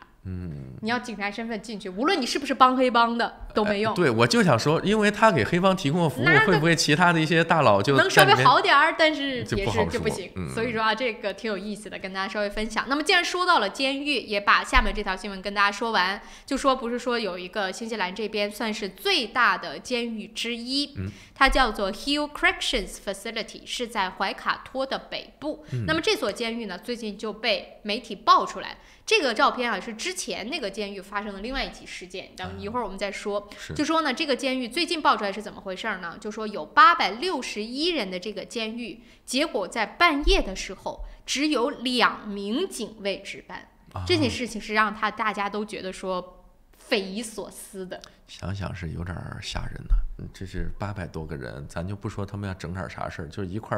你要警察身份进去，无论你是不是帮黑帮的都没用。对，我就想说，因为他给黑帮提供了服务，会不会其他的一些大佬就能稍微好点儿，但是就不行。所以说啊，这个挺有意思的，跟大家稍微分享。那么既然说到了监狱，也把下面这条新闻跟大家说完。就说不是说有一个新西兰这边算是最大的监狱之一，它叫做 Hill Corrections Facility， 是在怀卡托的北部。那么这所监狱呢，最近就被媒体爆出来。这个照片啊，是之前那个监狱发生的另外一起事件，咱们一会儿我们再说。就说呢，这个监狱最近爆出来是怎么回事呢？就说有861人的这个监狱，结果在半夜的时候只有2名警卫值班，这件事情是让大家都觉得说匪夷所思的。想想是有点吓人呢。这是800多个人，咱就不说他们要整点啥事儿，就一块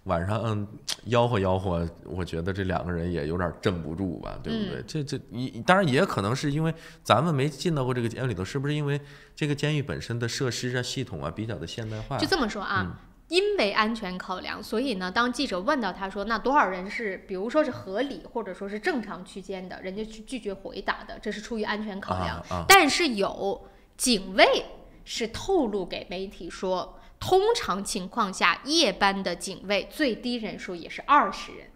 晚上吆喝，我觉得这2个人也有点镇不住吧，对不对？这当然也可能是因为咱们没进到过这个监狱里头，是不是因为这个监狱本身的设施啊、系统啊比较的现代化？就这么说啊。因为安全考量，所以呢，当记者问到他说那多少人是比如说是合理或者说是正常区间的，人家是拒绝回答的，这是出于安全考量。但是有警卫是透露给媒体说，通常情况下夜班的警卫最低人数也是20人。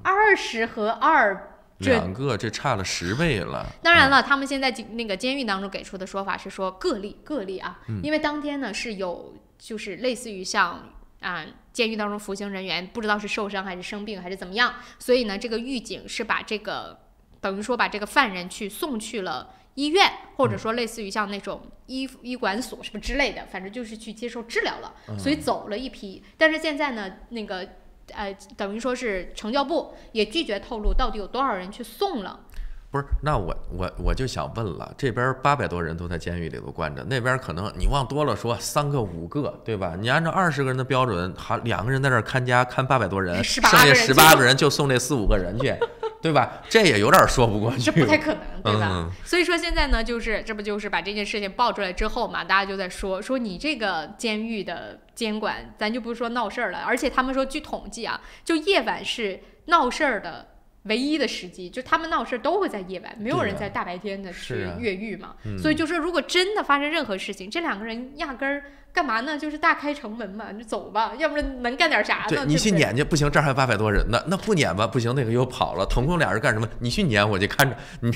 20和2，2个，这差了10倍了。当然了，他们现在那个监狱当中给出的说法是说个例啊，因为当天呢是有就是类似于像监狱当中服刑人员不知道是受伤还是生病还是怎么样，所以呢这个狱警是把这个等于说把这个犯人去送去了医院，或者说类似于像那种医管所什么之类的，反正就是去接受治疗了，所以走了一批。但是现在呢那个等于说是惩教部也拒绝透露到底有多少人去送了。不是，那我就想问了，这边800多人都在监狱里头关着，那边可能你往多了说3个5个，对吧？你按照20个人的标准，还2个人在这看家看800多人，剩下18个人就送这4、5个人去，对吧？这也有点说不过去，这不太可能，对吧？所以说现在呢，这不就是把这件事情爆出来之后嘛，大家就在说你这个监狱的监管，咱就不是说闹事儿了，而且他们说据统计啊，就夜晚是闹事儿的唯一的时机，就他们闹事都会在夜晚，没有人在大白天的去越狱嘛。所以就说如果真的发生任何事情，这2个人压根儿干嘛呢？就是大开城门嘛，你走吧，要不然能干点啥呢？对，你去撵去不行，这儿还800多人呢，那不撵吧不行，那个又跑了，总共2人干什么？你去撵我就看着你，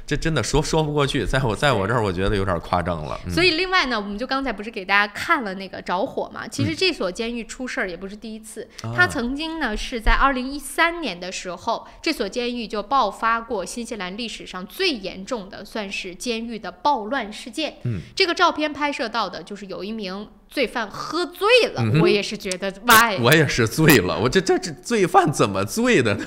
这真的说不过去，在我这儿我觉得有点夸张了。所以另外呢，我们就刚才不是给大家看了那个着火嘛？其实这所监狱出事儿也不是第一次，它曾经呢是在2013年的时候，这所监狱就爆发过新西兰历史上最严重的算是监狱的暴乱事件。这个照片拍摄到的就是有一名罪犯喝醉了，我也是觉得哇，我也是醉了，我这罪犯怎么醉的呢？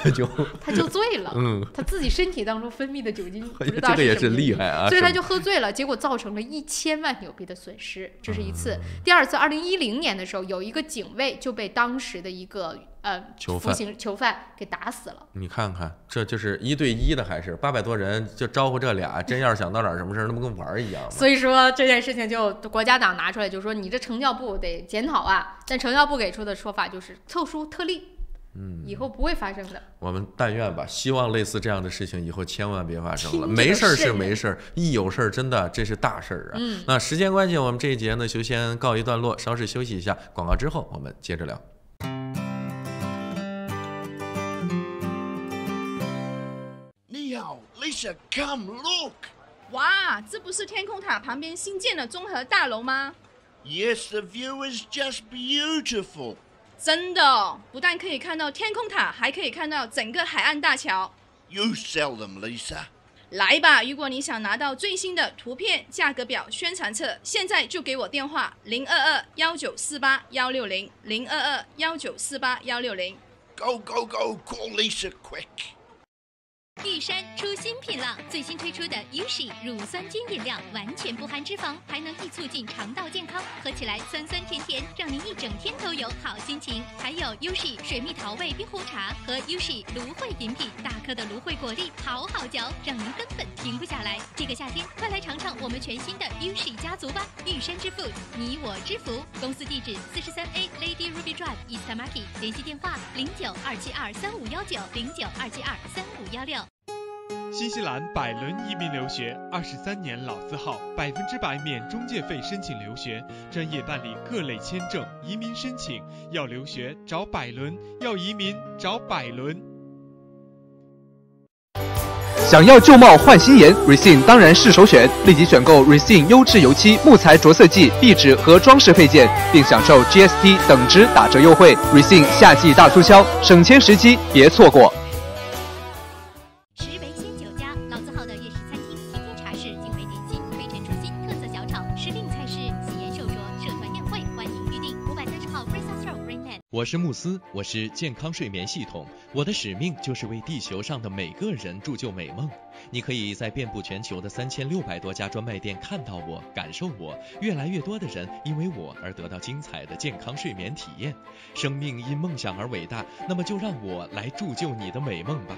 他就醉了，他自己身体当中分泌的酒精不知道这个也是厉害啊，所以他就喝醉了，结果造成了1000万纽币的损失，这是一次。第二次，2010年的时候，有一个警卫就被当时的一个囚犯给打死了。你看看，这就是1对1的，还是800多人就招呼这俩，真要是想到点什么事儿，那不跟玩一样吗？所以说这件事情就国家党拿出来就说你这惩教部得检讨啊，但惩教部给出的说法就是特殊特例，以后不会发生的。我们但愿吧，希望类似这样的事情以后千万别发生了。没事儿是没事儿，一有事儿真的这是大事儿啊。那时间关系，我们这一节呢就先告一段落，稍事休息一下，广告之后我们接着聊。Lisa, come look! 哇，这不是天空塔旁边新建的综合大楼吗？ Yes, the view is just beautiful. 真的，不但可以看到天空塔，还可以看到整个海岸大桥。You sell them, Lisa. 来吧，如果你想拿到最新的图片、价格表、宣传册，现在就给我电话022-1948-160 022-1948-160。Go, go, go! Call Lisa quick. 玉山出新品了，最新推出的 Ushi 乳酸菌饮料，完全不含脂肪，还能益促进肠道健康，喝起来酸酸甜甜，让您一整天都有好心情。还有 Ushi 水蜜桃味冰红茶和 Ushi 芦荟饮品，大颗的芦荟果粒，好好嚼，让您根本停不下来。这个夏天，快来尝尝我们全新的 Ushi 家族吧！玉山之父，你我之福。公司地址43A Lady Ruby Drive Istamaki， 联系电话09-272-3519 09-272-3516。新西兰百伦移民留学23年老字号，100%免中介费申请留学，专业办理各类签证、移民申请。要留学找百伦，要移民找百伦。想要旧貌换新颜 ，Resin 当然是首选。立即选购 Resin 优质油漆、木材着色剂、壁纸和装饰配件，并享受 GST 等值打折优惠。Resin 夏季大促销，省钱时机别错过。我是慕斯，我是健康睡眠系统，我的使命就是为地球上的每个人铸就美梦。你可以在遍布全球的3600多家专卖店看到我，感受我。越来越多的人因为我而得到精彩的健康睡眠体验。生命因梦想而伟大，那么就让我来铸就你的美梦吧。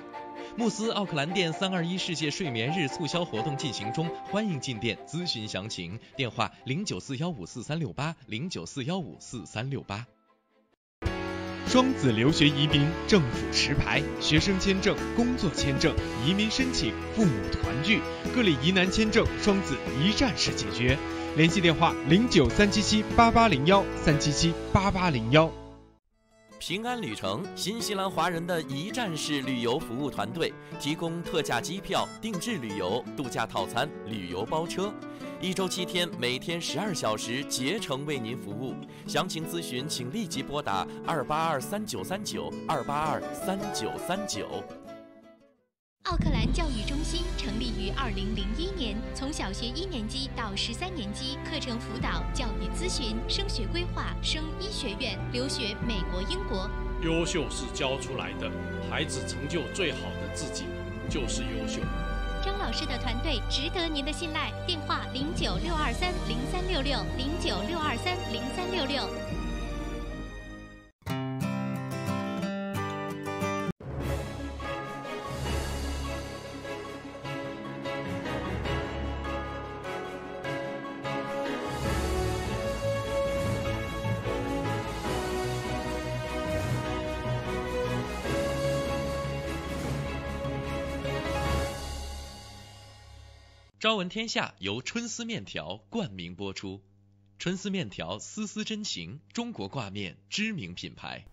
慕斯奥克兰店321世界睡眠日促销活动进行中，欢迎进店咨询详情，电话0941544368 0941544368。双子留学移民政府持牌，学生签证、工作签证、移民申请、父母团聚，各类疑难签证，双子一站式解决。联系电话09-377-8801 377-8801。平安旅程，新西兰华人的一站式旅游服务团队，提供特价机票、定制旅游、度假套餐、旅游包车，1周7天，每天12小时，竭诚为您服务。详情咨询，请立即拨打2823939 2823939。奥克兰教育中心成立于2001年，从小学1年级到13年级，课程辅导、教育咨询、升学规划、升医学院、留学美国、英国。优秀是教出来的，孩子成就最好的自己就是优秀。张老师的团队值得您的信赖，电话096230366 096230366。朝闻天下由春丝面条冠名播出，春丝面条丝丝真情，中国挂面知名品牌。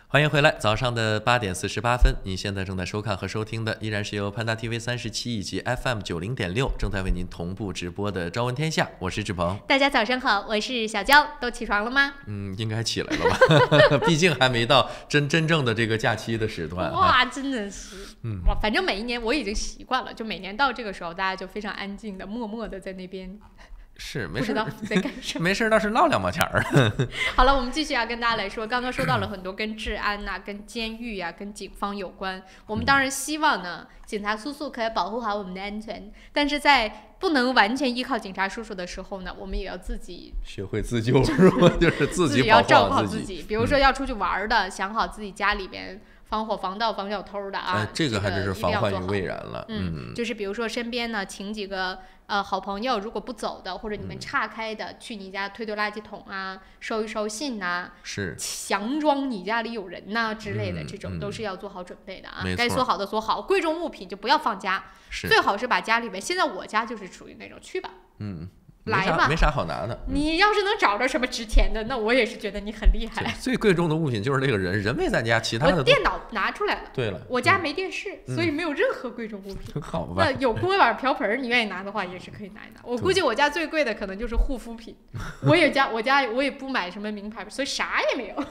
欢迎回来，早上的8点48分，你现在正在收看和收听的依然是由潘达 TV 37以及 FM 90.6正在为您同步直播的朝闻天下，我是志鹏。大家早上好，我是小娇，都起床了吗？应该起来了吧，毕竟还没到真正的这个假期的时段。哇，真的是，哇，反正每一年我已经习惯了，就每年到这个时候，大家就非常安静的、默默的在那边是没事，不知道在干什么，没事倒是落2毛钱儿。好了，我们继续跟大家来说，刚刚说到了很多跟治安呐、跟监狱呀、跟警方有关。我们当然希望呢，警察叔叔可以保护好我们的安全，但是在不能完全依靠警察叔叔的时候呢，我们也要自己学会自救，是吧？就是自己要照顾好自己。比如说要出去玩的，想好自己家里边防火、防盗、防小偷的啊，这个还真是防患于未然了。就是比如说身边呢，请几个好朋友，如果不走的，或者你们岔开的，去你家推垃圾桶啊，收一收信呐，是强装你家里有人呐之类的，这种都是要做好准备的啊。该锁好的锁好，贵重物品就不要放家，最好是把家里面。现在我家就是属于那种去吧，来吧，没啥好拿的。你要是能找着什么值钱的，那我也是觉得你很厉害。最贵重的物品就是这个人没在家，其他的我电脑拿出来了。对了，我家没电视，所以没有任何贵重物品。好吧。那有锅碗瓢盆，你愿意拿的话也是可以拿一拿。我估计我家最贵的可能就是护肤品。我也不买什么名牌，所以啥也没有。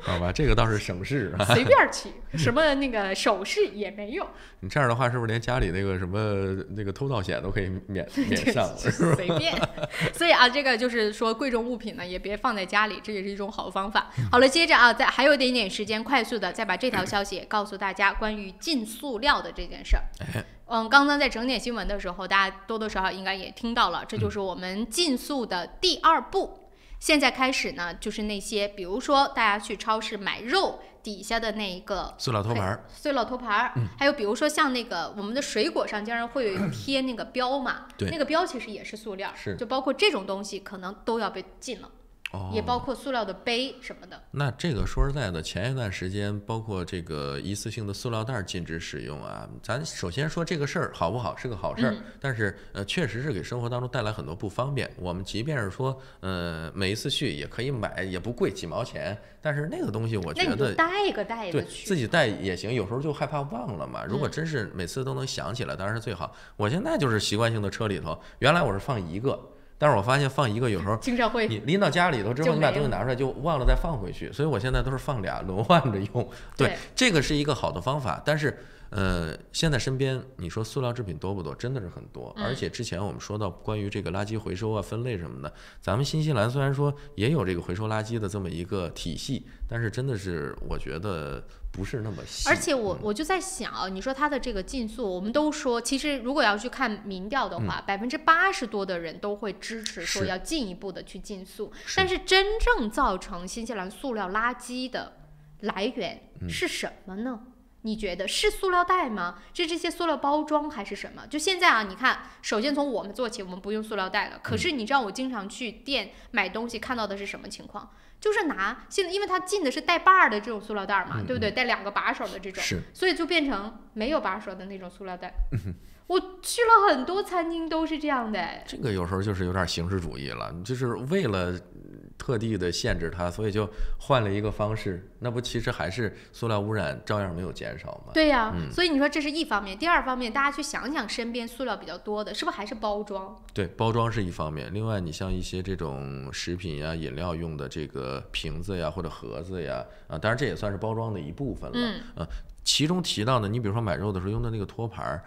好吧，这个倒是省事啊。随便去，什么那个首饰也没有。你这样的话，是不是连家里那个什么那个偷盗险都可以免上了？是不是？随便。所以啊，这个就是说贵重物品呢，也别放在家里，这也是一种好方法。好了，接着啊，还有一点点时间，快速的再把这条消息告诉大家，关于禁塑料的这件事儿。刚刚在整点新闻的时候，大家多多少少应该也听到了，这就是我们禁塑的第2步。现在开始呢，就是那些比如说大家去超市买肉底下的那一个塑料托盘，还有比如说像那个我们的水果上经常会有贴那个标嘛，那个标其实也是塑料，就包括这种东西可能都要被禁了。也包括塑料的杯什么的。那这个说实在的，前一段时间包括这个一次性的塑料袋禁止使用啊，咱首先说这个事儿好不好是个好事儿，但是确实是给生活当中带来很多不方便。我们即便是说每一次去也可以买，也不贵，几毛钱，但是那个东西我觉得带个袋子去，对自己带也行，有时候就害怕忘了嘛。如果真是每次都能想起来，当然是最好。我现在就是习惯性的车里头，原来我是放一个。但是我发现放一个有时候经常会你拎到家里头之后，你把东西拿出来就忘了再放回去，所以我现在都是放俩轮换着用。对，这个是一个好的方法，但是现在身边你说塑料制品多不多？真的是很多，而且之前我们说到关于这个垃圾回收啊、分类什么的，咱们新西兰虽然说也有这个回收垃圾的这么一个体系，但是真的是我觉得不是那么细。而且我就在想啊，你说它的这个禁塑，我们都说，其实如果要去看民调的话，80%多的人都会支持说要进一步的去禁塑，但是真正造成新西兰塑料垃圾的来源是什么呢？你觉得是塑料袋吗？是这些塑料包装还是什么？就现在啊，你看，首先从我们做起，我们不用塑料袋了。可是你知道我经常去店买东西看到的是什么情况？就是拿现在，因为它进的是带把儿的这种塑料袋嘛，对不对？带2个把手的这种，所以就变成没有把手的那种塑料袋。我去了很多餐厅都是这样的。这个有时候就是有点形式主义了，就是为了特地的限制它，所以就换了一个方式，那不其实还是塑料污染照样没有减少吗？对呀，所以你说这是一方面，第二方面大家去想想身边塑料比较多的是不是还是包装？对，包装是一方面，另外你像一些这种食品呀、饮料用的这个瓶子呀或者盒子呀，当然这也算是包装的一部分了，其中提到的，你比如说买肉的时候用的那个托盘，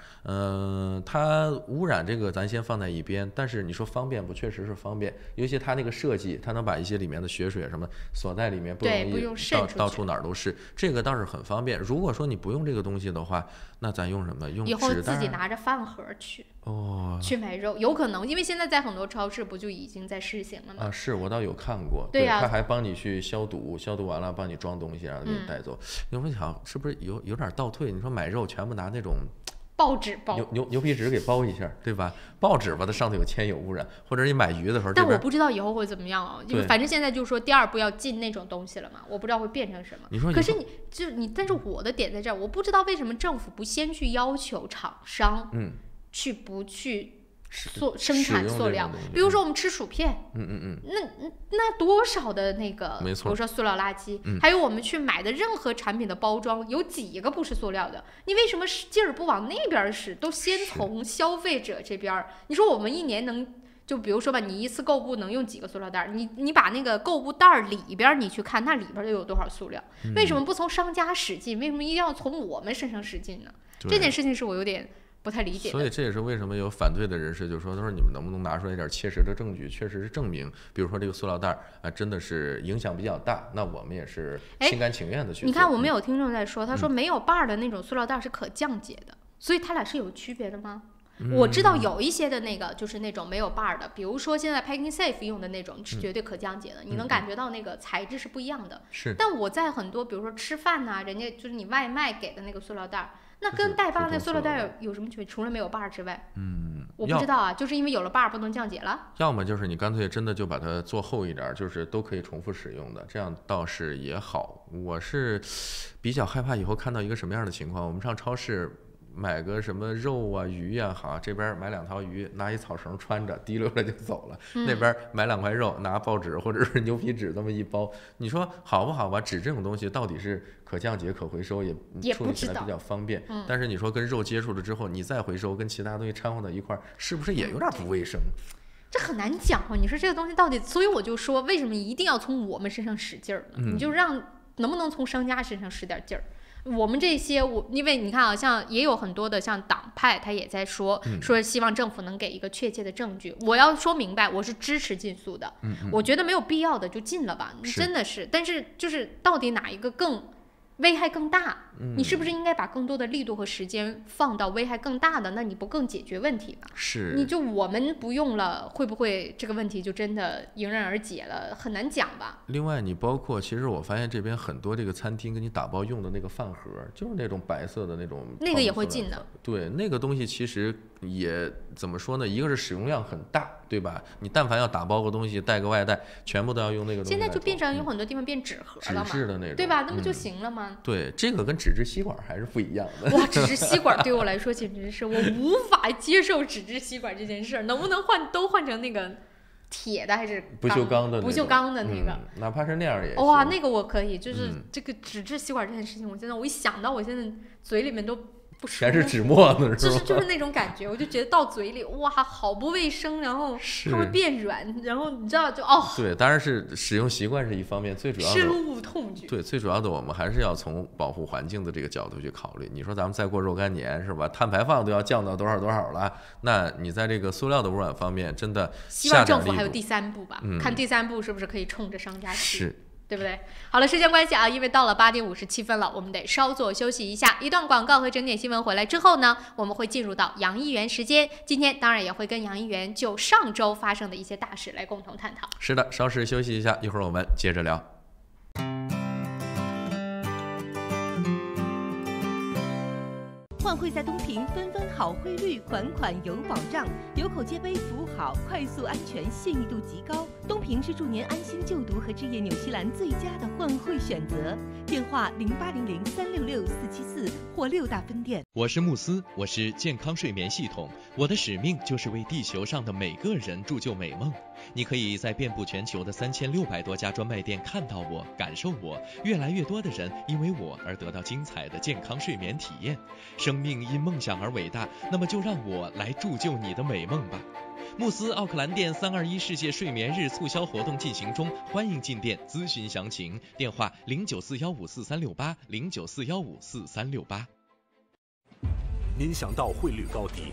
它污染这个咱先放在一边，但是你说方便不？确实是方便，尤其它那个设计，它能把一些里面的血水什么锁在里面，不容易到处哪儿都是，这个倒是很方便。如果说你不用这个东西的话，那咱用什么？用纸袋。以后自己拿着饭盒去。去买肉，有可能，因为现在在很多超市不就已经在试行了吗？是我倒有看过，对呀，他还帮你去消毒，消毒完了帮你装东西，然后给你带走。有没有想是不是有点倒退？你说买肉全部拿那种报纸包牛皮纸给包一下，对吧？报纸吧，它上头有铅有污染，或者你买鱼的时候，但我不知道以后会怎么样啊。因为反正现在就是说第2步要禁那种东西了嘛，我不知道会变成什么。你说，可是但是我的点在这儿，我不知道为什么政府不先去要求厂商，不去生产塑料，比如说我们吃薯片，那多少的那个，比如说塑料垃圾，还有我们去买的任何产品的包装，有几个不是塑料的？你为什么劲儿不往那边使？都先从消费者这边。你说我们一年能，就比如说吧，你一次购物能用几个塑料袋？你把那个购物袋里边你去看，那里边又有多少塑料？为什么不从商家使劲？为什么一定要从我们身上使劲呢？这件事情是我有点不太理解的。所以这也是为什么有反对的人士就说，他说你们能不能拿出来一点切实的证据，确实是证明，比如说这个塑料袋啊，真的是影响比较大，那我们也是心甘情愿的去做。你看我们有听众在说，他说没有把的那种塑料袋是可降解的，所以它俩是有区别的吗？我知道有一些的那个就是那种没有把的，比如说现在 Packing Safe 用的那种是绝对可降解的，你能感觉到那个材质是不一样的。是。但我在很多比如说吃饭呐，人家就是你外卖给的那个塑料袋，那跟带把那塑料袋有什么区别？除了没有把之外，我不知道啊，就是因为有了把不能降解了。要么就是你干脆真的就把它做厚一点，就是都可以重复使用的，这样倒是也好。我是比较害怕以后看到一个什么样的情况，我们上超市买个什么肉啊鱼啊，好，这边买2条鱼，拿一草绳穿着提溜着就走了，那边买2块肉，拿报纸或者是牛皮纸这么一包，你说好不好吧？纸这种东西到底是可降解可回收，也处理起来比较方便，但是你说跟肉接触了之后你再回收，跟其他东西掺和到一块儿，是不是也有点不卫生？这很难讲啊！你说这个东西到底，所以我就说为什么一定要从我们身上使劲儿呢？你就让能不能从商家身上使点劲儿？我们这些因为你看啊，像也有很多的像党派，他也在说希望政府能给一个确切的证据。我要说明白，我是支持禁塑的，我觉得没有必要的就禁了吧，真的是。但是就是到底哪一个更危害更大？你是不是应该把更多的力度和时间放到危害更大的？那你不更解决问题吗？是，你就我们不用了，会不会这个问题就真的迎刃而解了？很难讲吧。另外，你包括其实我发现这边很多这个餐厅给你打包用的那个饭盒，就是那种白色的那种，那个也会进的。对，那个东西其实也怎么说呢？一个是使用量很大，对吧？你但凡要打包个东西，带个外带，全部都要用那个东西。现在就变成有很多地方变纸盒了嘛，纸质的那种，对吧？那不就行了吗？对，这个跟纸质吸管还是不一样的。哇，纸质吸管对我来说简直是我无法接受纸质吸管这件事，能不能都换成那个铁的还是不锈钢的？不锈钢的那个，哪怕是那样也行。哇，那个我可以，就是这个纸质吸管这件事情，我一想到，我现在嘴里面都不舒服，全是纸沫子，就是那种感觉，我就觉得到嘴里哇，好不卫生，然后它会变软，然后你知道就对，当然是使用习惯是一方面，最主要的深恶痛绝。对，最主要的我们还是要从保护环境的这个角度去考虑。你说咱们再过若干年是吧，碳排放都要降到多少了，那你在这个塑料的污染方面，真的希望政府还有第3步吧，看第3步是不是可以冲着商家去。是。对不对？好了，时间关系啊，因为到了8点57分了，我们得稍作休息一下。一段广告和整点新闻回来之后呢，我们会进入到杨议员时间。今天当然也会跟杨议员就上周发生的一些大事来共同探讨。是的，稍事休息一下，一会儿我们接着聊。换汇在东平，分分好汇率，款款有保障，有口皆碑，服务好，快速安全，信誉度极高。东平是助您安心就读和置业纽西兰最佳的换汇选择。电话0800366474或6大分店。我是慕斯，我是健康睡眠系统，我的使命就是为地球上的每个人铸就美梦。你可以在遍布全球的3600多家专卖店看到我，感受我。越来越多的人因为我而得到精彩的健康睡眠体验。生命因梦想而伟大，那么就让我来铸就你的美梦吧。慕斯奥克兰店321世界睡眠日促销活动进行中，欢迎进店咨询详情。电话0941544368 0941544368。您想到汇率高低，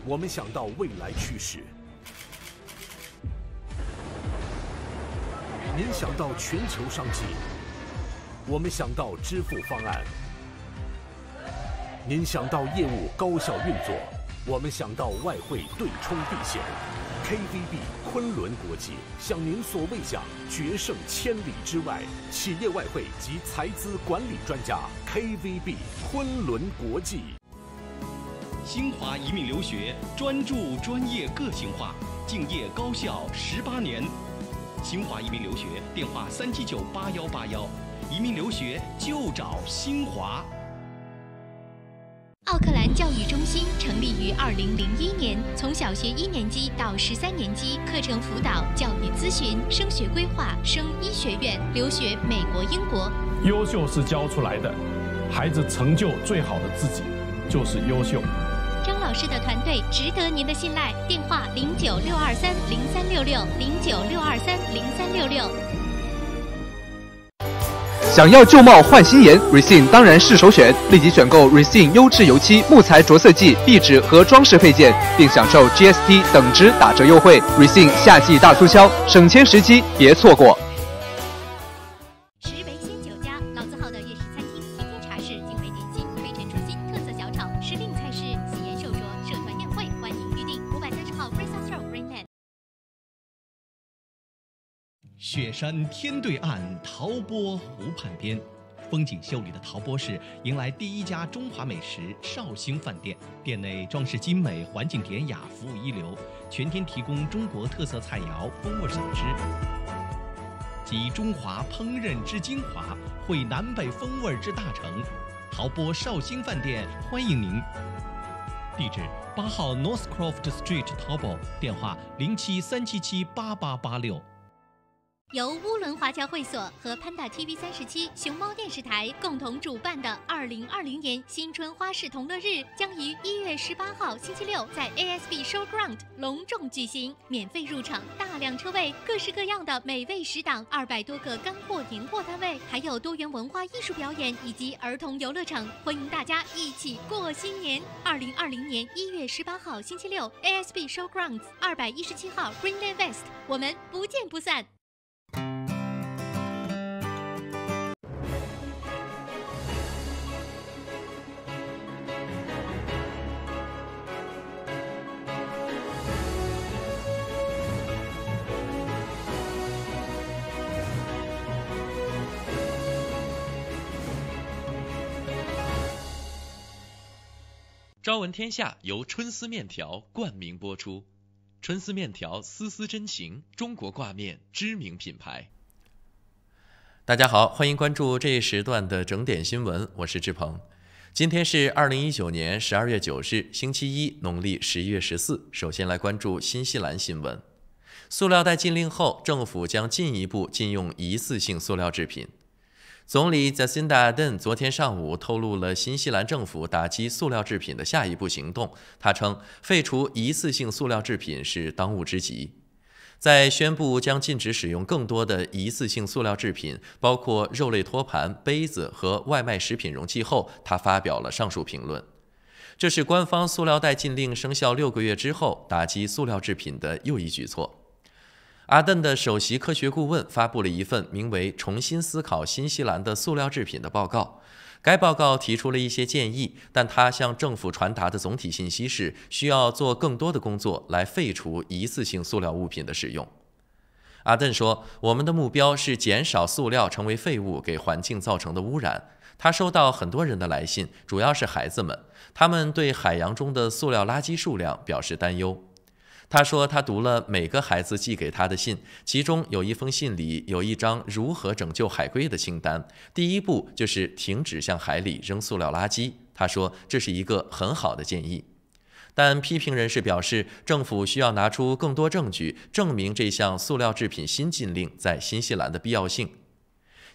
我们想到未来趋势。您想到全球商机，我们想到支付方案。您想到业务高效运作，我们想到外汇对冲避险。KVB 昆仑国际向您所未想，决胜千里之外。企业外汇及财资管理专家 KVB 昆仑国际。新华移民留学专注专业个性化，敬业高效18年。新华移民留学电话3798181，移民留学就找新华。奥克兰教育中心成立于2001年，从小学1年级到13年级，课程辅导、教育咨询、升学规划、升医学院、留学美国、英国。优秀是教出来的，孩子成就最好的自己就是优秀。张老师的团队值得您的信赖，电话0962303366 0962303366。想要旧貌换新颜 ，Resin 当然是首选。立即选购 Resin 优质油漆、木材着色剂、壁纸和装饰配件，并享受 GST 等值打折优惠。Resin 夏季大促销，省钱时机别错过。石围鲜酒家，老字号的粤式餐厅，天天茶室，精美点心，飞尘出新，特色小炒，时令菜式，喜宴寿桌，社团宴会，欢迎预订。530号 Fraser Road Greenland。雪山天对岸，陶波湖畔边，风景秀丽的陶波市迎来第一家中华美食绍兴饭店。店内装饰精美，环境典雅，服务一流，全天提供中国特色菜肴、风味小吃，集中华烹饪之精华，汇南北风味之大成。陶波绍兴饭店欢迎您。地址8号 Northcroft Street 陶波，电话0737788886。由乌伦华侨会所和 Panda TV37 熊猫电视台共同主办的2020年新春花市同乐日将于1月18号星期六在 ASB Showground 隆重举行，免费入场，大量车位，各式各样的美味食档，200多个干货年货摊位，还有多元文化艺术表演以及儿童游乐场，欢迎大家一起过新年。2020年1月18号星期六 ASB Showgrounds 217号 Greenland West， 我们不见不散。朝闻天下由春丝面条冠名播出。春丝面条丝丝真情，中国挂面知名品牌。大家好，欢迎关注这一时段的整点新闻，我是志鹏。今天是2019年12月9日，星期一，农历11月14。首先来关注新西兰新闻。塑料袋禁令后，政府将进一步禁用一次性塑料制品。总理 Jacinda Ardern 昨天上午透露了新西兰政府打击塑料制品的下一步行动。他称，废除一次性塑料制品是当务之急。在宣布将禁止使用更多的一次性塑料制品，包括肉类托盘、杯子和外卖食品容器后，他发表了上述评论。这是官方塑料袋禁令生效6个月之后，打击塑料制品的又一举措。阿登的首席科学顾问发布了一份名为《重新思考新西兰的塑料制品》的报告。该报告提出了一些建议，但他向政府传达的总体信息是需要做更多的工作来废除一次性塑料物品的使用。阿登说，我们的目标是减少塑料成为废物给环境造成的污染。他收到很多人的来信，主要是孩子们，他们对海洋中的塑料垃圾数量表示担忧。他说，他读了每个孩子寄给他的信，其中有一封信里有一张如何拯救海龟的清单，第一步就是停止向海里扔塑料垃圾。他说，这是一个很好的建议。但批评人士表示，政府需要拿出更多证据，证明这项塑料制品新禁令在新西兰的必要性。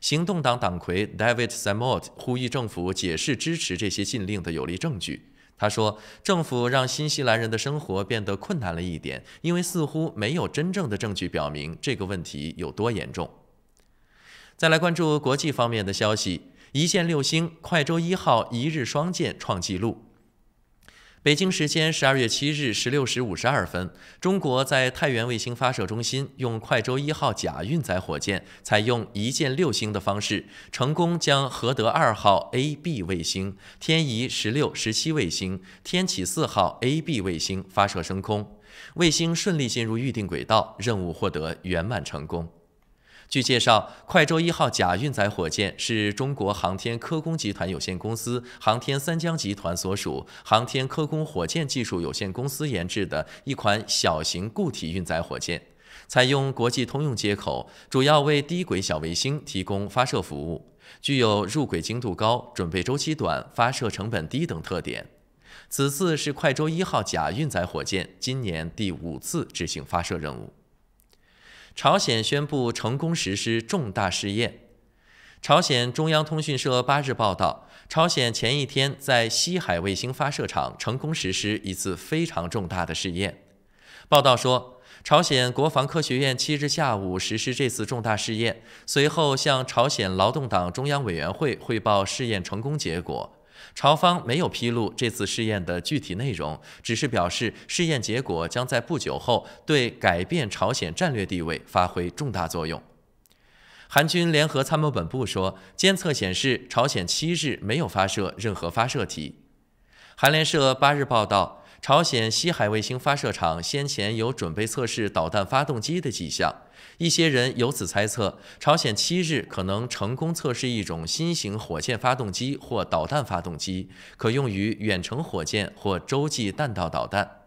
行动党党魁 David Simot 呼吁政府解释支持这些禁令的有力证据。他说，政府让新西兰人的生活变得困难了一点，因为似乎没有真正的证据表明这个问题有多严重。再来关注国际方面的消息，一箭6星，快舟1号一日双箭创纪录。北京时间12月7日16时52分，中国在太原卫星发射中心用快舟1号甲运载火箭，采用一箭6星的方式，成功将和德2号 A、B 卫星、天仪16、17卫星、天启4号 A、B 卫星发射升空，卫星顺利进入预定轨道，任务获得圆满成功。据介绍，快舟1号甲运载火箭是中国航天科工集团有限公司、航天三江集团所属航天科工火箭技术有限公司研制的一款小型固体运载火箭，采用国际通用接口，主要为低轨小卫星提供发射服务，具有入轨精度高、准备周期短、发射成本低等特点。此次是快舟1号甲运载火箭今年第5次执行发射任务。朝鲜宣布成功实施重大试验。朝鲜中央通讯社8日报道，朝鲜前一天在西海卫星发射场成功实施一次非常重大的试验。报道说，朝鲜国防科学院7日下午实施这次重大试验，随后向朝鲜劳动党中央委员会汇报试验成功结果。朝方没有披露这次试验的具体内容，只是表示试验结果将在不久后对改变朝鲜战略地位发挥重大作用。韩军联合参谋本部说，监测显示朝鲜7日没有发射任何发射体。韩联社8日报道，朝鲜西海卫星发射场先前有准备测试导弹发动机的迹象，一些人由此猜测，朝鲜7日可能成功测试一种新型火箭发动机或导弹发动机，可用于远程火箭或洲际弹道导弹。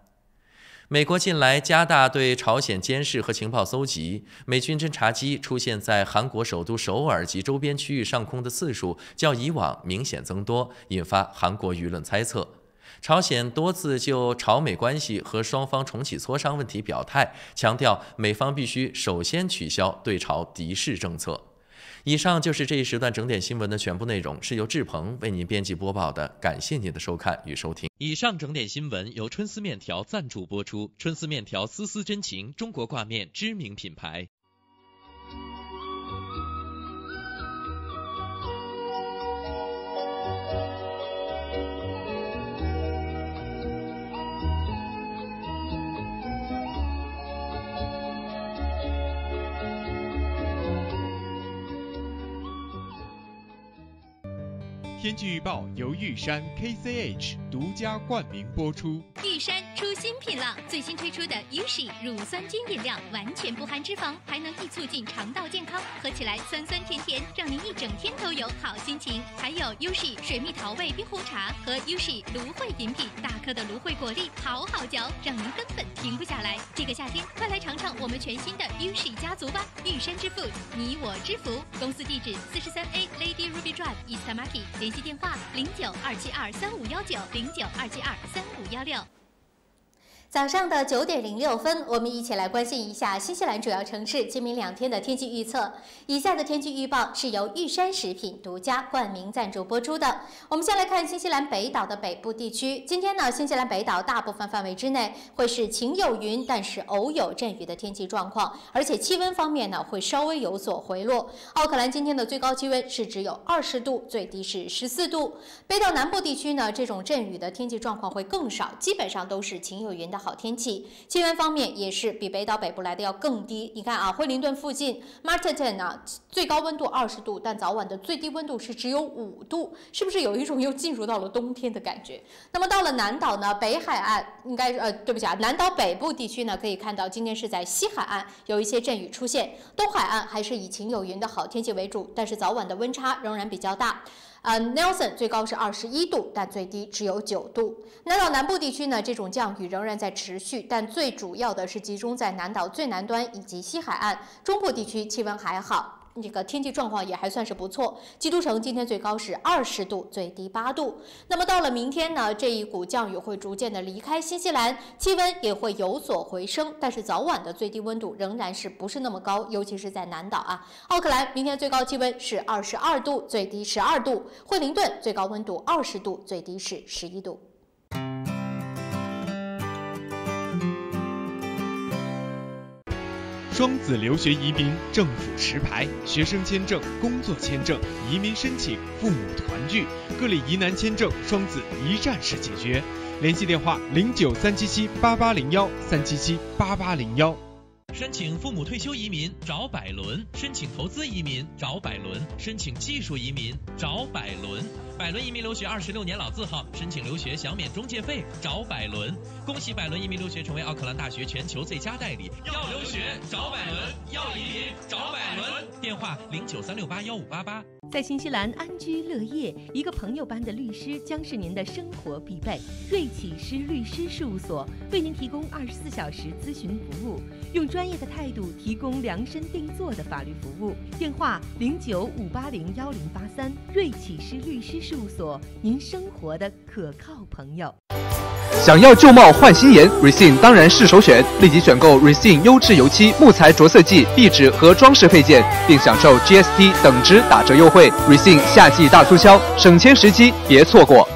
美国近来加大对朝鲜监视和情报搜集，美军侦察机出现在韩国首都首尔及周边区域上空的次数较以往明显增多，引发韩国舆论猜测。朝鲜多次就朝美关系和双方重启磋商问题表态，强调美方必须首先取消对朝敌视政策。以上就是这一时段整点新闻的全部内容，是由志鹏为您编辑播报的，感谢您的收看与收听。以上整点新闻由春丝面条赞助播出，春丝面条丝丝真情，中国挂面知名品牌。天气预报由玉山 KCH 独家冠名播出。玉山出新品了，最新推出的 USHI 乳酸菌饮料，完全不含脂肪，还能易促进肠道健康，喝起来酸酸甜甜，让您一整天都有好心情。还有 USHI 水蜜桃味冰红茶和 USHI 芦荟饮品，大颗的芦荟果粒好好嚼，让您根本停不下来。这个夏天，快来尝尝我们全新的 USHI 家族吧！玉山之 Food， 你我之福。公司地址43A Lady Ruby Drive East Market， 联系电话0927235519，0927235516。早上的9点06分，我们一起来关心一下新西兰主要城市今明2天的天气预测。以下的天气预报是由玉山食品独家冠名赞助播出的。我们先来看新西兰北岛的北部地区。今天呢，新西兰北岛大部分范围之内会是晴有云，但是偶有阵雨的天气状况，而且气温方面呢会稍微有所回落。奥克兰今天的最高气温是只有20度，最低是14度。北岛南部地区呢，这种阵雨的天气状况会更少，基本上都是晴有云的好天气。气温方面也是比北岛北部来的要更低。你看啊，惠灵顿附近 Martin 啊，最高温度20度，但早晚的最低温度是只有5度，是不是有一种又进入到了冬天的感觉？那么到了南岛呢，北海岸应该对不起啊，南岛北部地区呢，可以看到今天是在西海岸有一些阵雨出现，东海岸还是以晴有云的好天气为主，但是早晚的温差仍然比较大。Nelson 最高是21度，但最低只有9度。南岛南部地区呢，这种降雨仍然在持续，但最主要的是集中在南岛最南端以及西海岸。中部地区气温还好，这个天气状况也还算是不错。基督城今天最高是20度，最低8度。那么到了明天呢，这一股降雨会逐渐的离开新西兰，气温也会有所回升，但是早晚的最低温度仍然是不是那么高，尤其是在南岛啊。奥克兰明天最高气温是22度，最低12度。惠灵顿最高温度20度，最低是11度。双子留学移民政府持牌，学生签证、工作签证、移民申请、父母团聚，各类疑难签证，双子一站式解决。联系电话09377881，3778801。申请父母退休移民找百伦，申请投资移民找百伦，申请技术移民找百伦。百伦移民留学26年老字号，申请留学享免中介费找百伦。恭喜百伦移民留学成为奥克兰大学全球最佳代理。要留学找百伦，要移民找百伦。电话0936815588。在新西兰安居乐业，一个朋友般的律师将是您的生活必备。瑞启诗律师事务所为您提供24小时咨询服务，用专业的态度提供量身定做的法律服务。电话0958011083。瑞启诗律师事务所，您生活的可靠朋友。想要旧貌换新颜 ，Resin 当然是首选。立即选购 Resin 优质油漆、木材着色剂、壁纸和装饰配件，并享受 GST 等值打折优惠。Resin 夏季大促销，省钱时机别错过。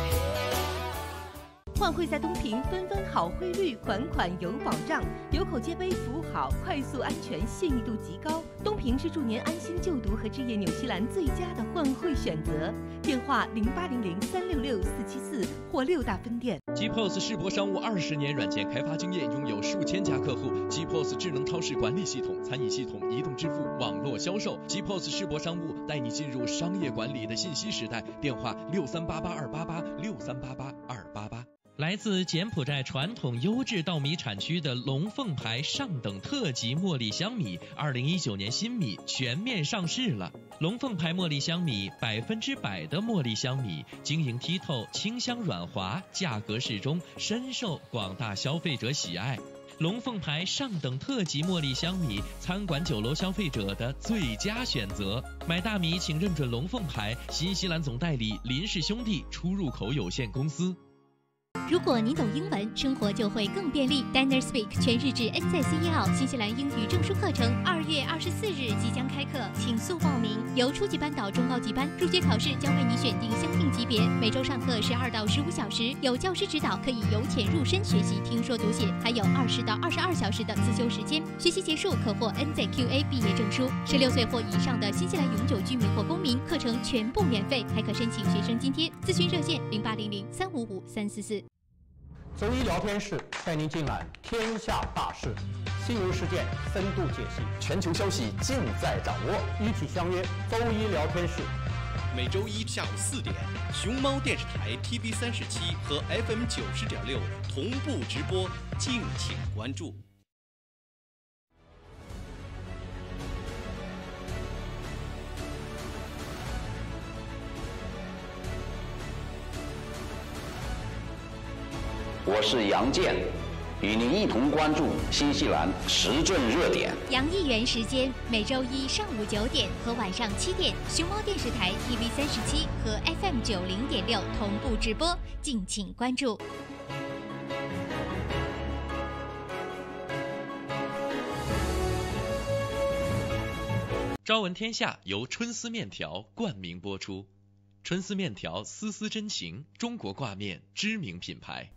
换汇在东平纷纷分好汇率，款款有保障，有口皆碑服务好，快速安全，信誉度极高。东平是祝您安心就读和置业纽西兰最佳的换汇选择。电话0800366474或6大分店。GPOS 世博商务20年软件开发经验，拥有数千家客户。GPOS 智能超市管理系统、餐饮系统、移动支付、网络销售。GPOS 世博商务带你进入商业管理的信息时代。电话6388-288，6388-288。来自柬埔寨传统优质稻米产区的龙凤牌上等特级茉莉香米，2019年新米全面上市了。龙凤牌茉莉香米100%的茉莉香米，晶莹剔透，清香软滑，价格适中，深受广大消费者喜爱。龙凤牌上等特级茉莉香米，餐馆酒楼消费者的最佳选择。买大米请认准龙凤牌，新西兰总代理林氏兄弟出入口有限公司。如果您懂英文，生活就会更便利。Dinner Speak 全日制 NZCEL 新西兰英语证书课程2月24日即将开课，请速报名。由初级班到中高级班，入学考试将为你选定相应级别，每周上课12到15小时，有教师指导，可以由浅入深学习听说读写，还有20到22小时的自修时间。学习结束可获 NZQA 毕业证书。16岁或以上的新西兰永久居民或公民，课程全部免费，还可申请学生津贴。咨询热线0800355344。周一聊天室带您尽览天下大事，新闻事件深度解析，全球消息尽在掌握。一起相约周一聊天室。每周一下午4点，熊猫电视台 TV37和 FM 90.6同步直播，敬请关注。我是杨健，与您一同关注新西兰时政热点。杨议员时间每周一上午9点和晚上7点，熊猫电视台 TV37和 FM 90.6同步直播，敬请关注。朝闻天下由春丝面条冠名播出，春丝面条丝丝真情，中国挂面知名品牌。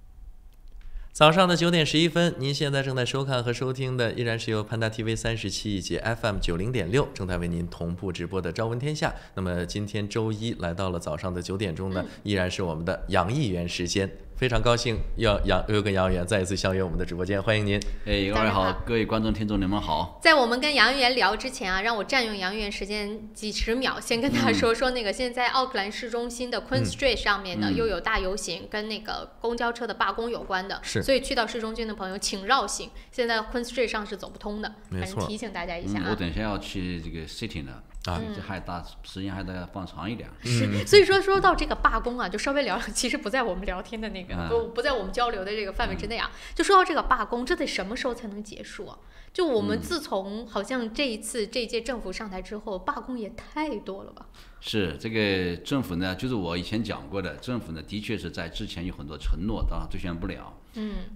早上的9点11分，您现在正在收看和收听的依然是由潘达 TV37以及 FM 90.6正在为您同步直播的《朝闻天下》。那么今天周一来到了早上的9点钟呢，依然是我们的杨议员时间。非常高兴又跟杨议员再一次相约我们的直播间，欢迎您。各位好，各位观众听众你们好。在我们跟杨议员聊之前啊，让我占用杨议员时间几十秒，先跟他说那个现在奥克兰市中心的 Queen Street 上面呢，又有大游行跟那个公交车的罢工有关的，所以去到市中心的朋友请绕行，现在 Queen Street 上是走不通的，反正提醒大家一下啊。我等一下要去这个 City 呢。这还大时间还得放长一点。是，所以说到这个罢工啊，就稍微聊聊，其实不在我们聊天的那个不在我们交流的这个范围之内啊。就说到这个罢工，这得什么时候才能结束啊？就我们自从好像这一届政府上台之后，罢工也太多了吧？是，这个政府呢，就是我以前讲过的，政府呢的确是在之前有很多承诺，当然兑现不了。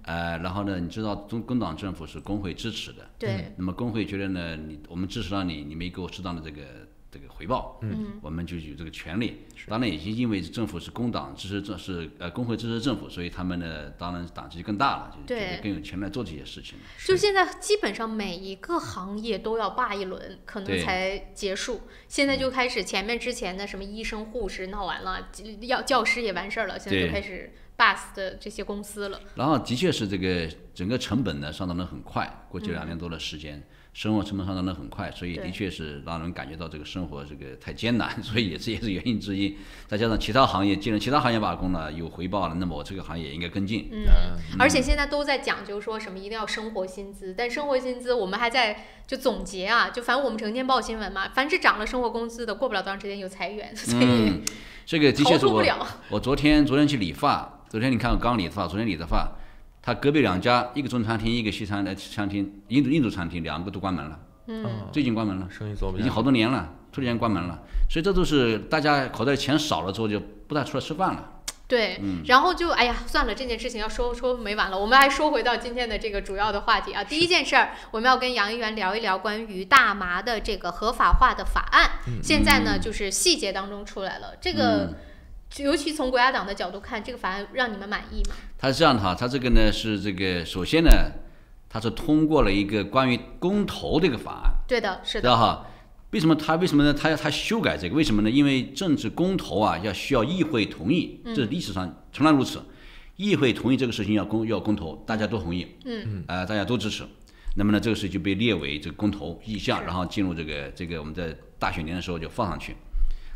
然后呢，你知道工党政府是工会支持的，对。那么工会觉得呢，我们支持到你没给我适当的这个回报，我们就有这个权利。当然，也是因为政府是工党支持，工会支持政府，所以他们呢，当然党纪更大了，就更有权来做这些事情。就现在基本上每一个行业都要罢一轮，可能才结束。现在就开始之前的什么医生、护士闹完了，教师也完事儿了，现在就开始bus 的这些公司了。然后的确是这个整个成本呢上涨得很快，过去2年多的时间。生活成本上涨得很快，所以的确是让人感觉到这个生活太艰难，所以也是原因之一。再加上其他行业既然其他行业罢工了有回报了，那么我这个行业也应该跟进。而且现在都在讲究说什么一定要生活薪资，但生活薪资我们还在就总结啊，就反正我们成天报新闻嘛，凡是涨了生活工资的，过不了多长时间有裁员，所以这个的确是我昨天去理发，昨天你看我刚理发，昨天理的发。他隔壁2家，一个中餐厅，一个西餐餐厅，印度餐厅，2个都关门了。最近关门了，生意做不了，已经好多年了，突然间关门了。所以这都是大家口袋里钱少了之后，就不再出来吃饭了。对，然后就算了，这件事情要说没完了。我们还说回到今天的这个主要的话题啊。第一件事儿，我们要跟杨议员聊一聊关于大麻的这个合法化的法案。现在呢，就是细节当中出来了，这个尤其从国家党的角度看，这个法案让你们满意吗？他是这样的哈，他这个呢是这个，首先呢，他是通过了一个关于公投的一个法案。对的，是的。知道哈？为什么呢？他修改这个？为什么呢？因为政治公投啊，需要议会同意，这是历史上从来如此。议会同意这个事情要公投，大家都同意，大家都支持。那么呢，这个事就被列为这个公投意向，然后进入这个我们在大选年的时候就放上去。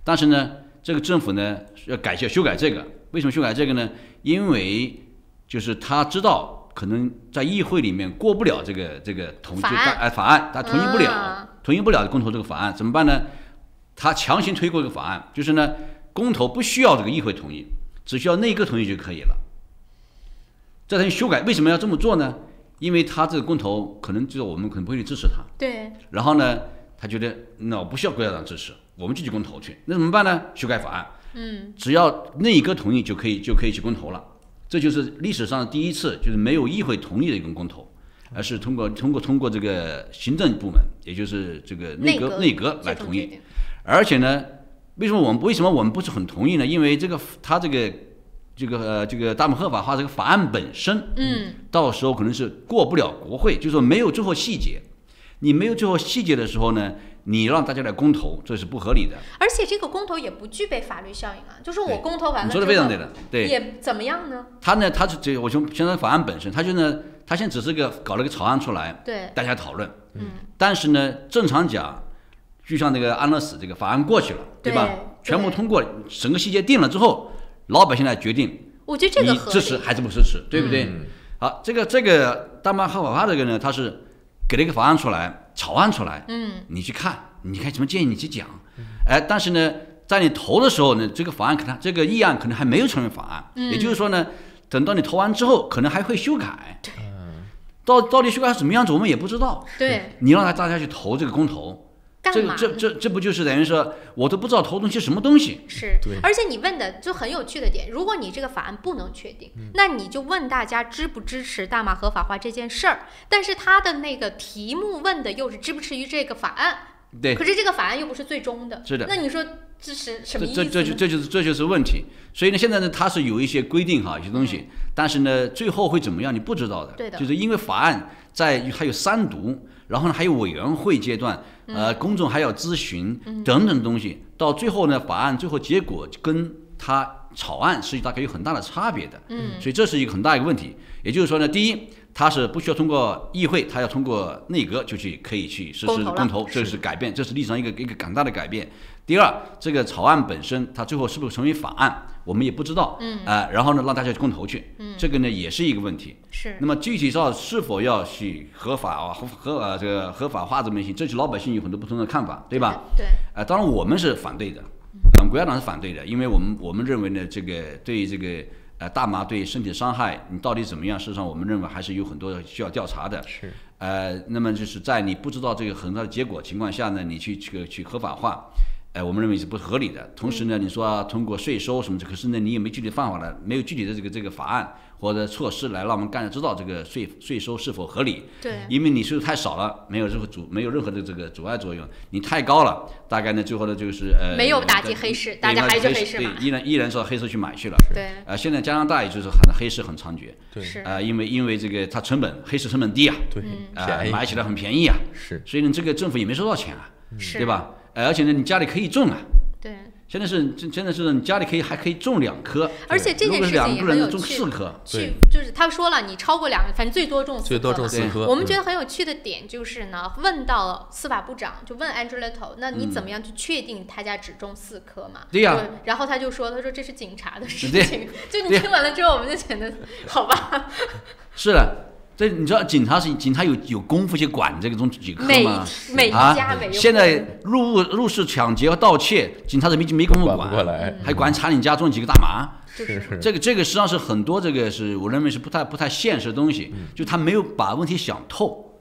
但是呢，这个政府呢要修改这个，为什么修改这个呢？因为就是他知道可能在议会里面过不了这个法案，他同意不了公投这个法案，怎么办呢？他强行推过这个法案，就是呢，公投不需要这个议会同意，只需要内阁同意就可以了。这才修改，为什么要这么做呢？因为他这个公投可能就是我们可能不会支持他，对。然后呢，他觉得那我不需要国家党支持，我们就去公投去，那怎么办呢？修改法案，只要内阁同意就可以去公投了。这就是历史上第一次，就是没有议会同意的一个公投，而是通过这个行政部门，也就是这个内阁来同意。而且呢，为什么我们不是很同意呢？因为这个大麻合法化这个法案本身，到时候可能是过不了国会，就是说没有最后细节。你没有最后细节的时候呢，你让大家来公投，这是不合理的。而且这个公投也不具备法律效应啊，就是我公投完了你说的非常对的，对，也怎么样呢？他是这，我说现在法案本身，他现在只是搞了个草案出来，对，大家讨论，但是呢，正常讲，就像那个安乐死这个法案过去了，对吧？全部通过，整个细节定了之后，老百姓来决定，我觉得这个你支持还是不支持，对不对？好，这个大麻合法化这个呢，它是给了一个法案出来，草案出来，你去看什么建议你去讲，但是呢，在你投的时候呢，这个法案这个议案可能还没有成为法案，也就是说呢，等到你投完之后，可能还会修改，到底修改是什么样子，我们也不知道。对，你让大家去投这个公投。这不就是等于说，我都不知道投东西什么东西？是，而且你问的就很有趣的点，如果你这个法案不能确定，那你就问大家支不支持大麻合法化这件事儿。但是他的那个题目问的又是支不支持于这个法案，对。可是这个法案又不是最终的，是的。那你说这是什么意思呢？这就是问题。所以呢，现在呢，它是有一些规定哈，一些东西，但是呢，最后会怎么样，你不知道的。对的。就是因为法案还有3读。然后呢，还有委员会阶段，公众还要咨询等等东西，到最后呢，法案最后结果跟它草案是大概有很大的差别的，所以这是一个很大一个问题。也就是说呢，第一，它是不需要通过议会，它要通过内阁就可以去实施公投，这是改变，这是历史上一个很大的改变。第二，这个草案本身它最后是不是成为法案，我们也不知道，然后呢，让大家去公投去，这个呢也是一个问题。是。那么具体上是否要去合法化这么一些，这是老百姓有很多不同的看法，对吧？对。当然我们是反对的，国家党是反对的，因为我们认为呢，这个对这个大麻对身体伤害，你到底怎么样？事实上，我们认为还是有很多需要调查的。是。那么就是在你不知道这个很大的结果情况下呢，你去合法化。我们认为是不合理的。同时呢，你说通过税收什么，可是呢，你也没具体的方法了，没有具体的这个法案或者措施来让我们知道这个税收是否合理。对。因为你税收太少了，没有任何的这个阻碍作用；你太高了，大概呢最后呢就是没有打击黑市，大家还是黑市嘛。对，依然说黑市去买去了。对。现在加拿大也就是黑市很猖獗。对。是。因为这个它黑市成本低啊。对。买起来很便宜啊。是。所以呢，这个政府也没收到钱啊，对吧？而且呢，你家里可以种啊。对，现在是你家里还可以种2棵，而且这件事情也很有趣，种4棵，就是他说了，你超过2个，反正最多种4棵。我们觉得很有趣的点就是呢，问到司法部长，就问 Andrew Little， 那你怎么样去确定他家只种4棵嘛？对呀。然后他说这是警察的事情，就你听完了之后，我们就觉得好吧。是的。这你知道警察有功夫去管这种几棵吗？每一家每现在入室抢劫和盗窃，警察没功夫管，还管查你家种几个大麻。这个实际上是很多这个是我认为是不太现实的东西，就他没有把问题想透。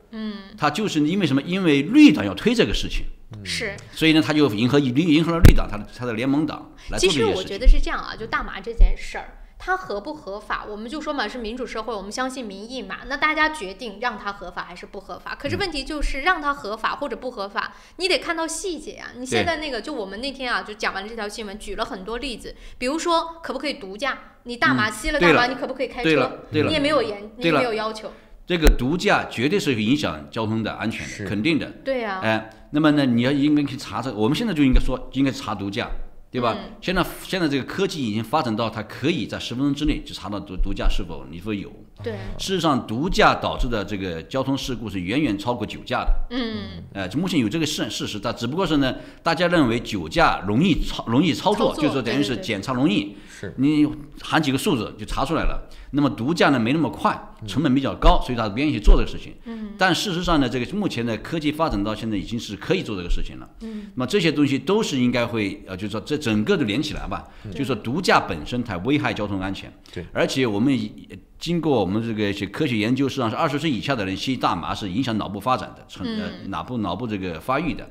他就是因为什么？因为绿党要推这个事情。是。所以呢，他就迎合了绿党，他的联盟党来做这些事情。其实我觉得是这样啊，就大麻这件事儿。它合不合法，我们就说嘛，是民主社会，我们相信民意嘛，那大家决定让它合法还是不合法。可是问题就是让它合法或者不合法，你得看到细节啊。你现在那个，就我们那天啊，就讲完了这条新闻，举了很多例子，比如说可不可以毒驾，你大麻吸了大麻，你可不可以开车？你也没有你也没有要求。这个毒驾绝对是影响交通的安全的，肯定的。对呀。那么呢，你应该去查这，我们现在就应该查毒驾。对吧？现在这个科技已经发展到它可以在10分钟之内就查到毒驾是否你说有。对。事实上，毒驾导致的这个交通事故是远远超过酒驾的。就目前有这个事实，但只不过是呢，大家认为酒驾容易操作，就是说等于是检查容易，你喊几个数字就查出来了。那么毒驾呢没那么快，成本比较高，所以他不愿意去做这个事情。但事实上呢，这个目前的科技发展到现在已经是可以做这个事情了。那么这些东西都是应该会就是说这整个都连起来吧。就是说毒驾本身它危害交通安全。对。而且我们经过我们这个科学研究，实际上是20岁以下的人吸大麻是影响脑部发展的，脑部这个发育的。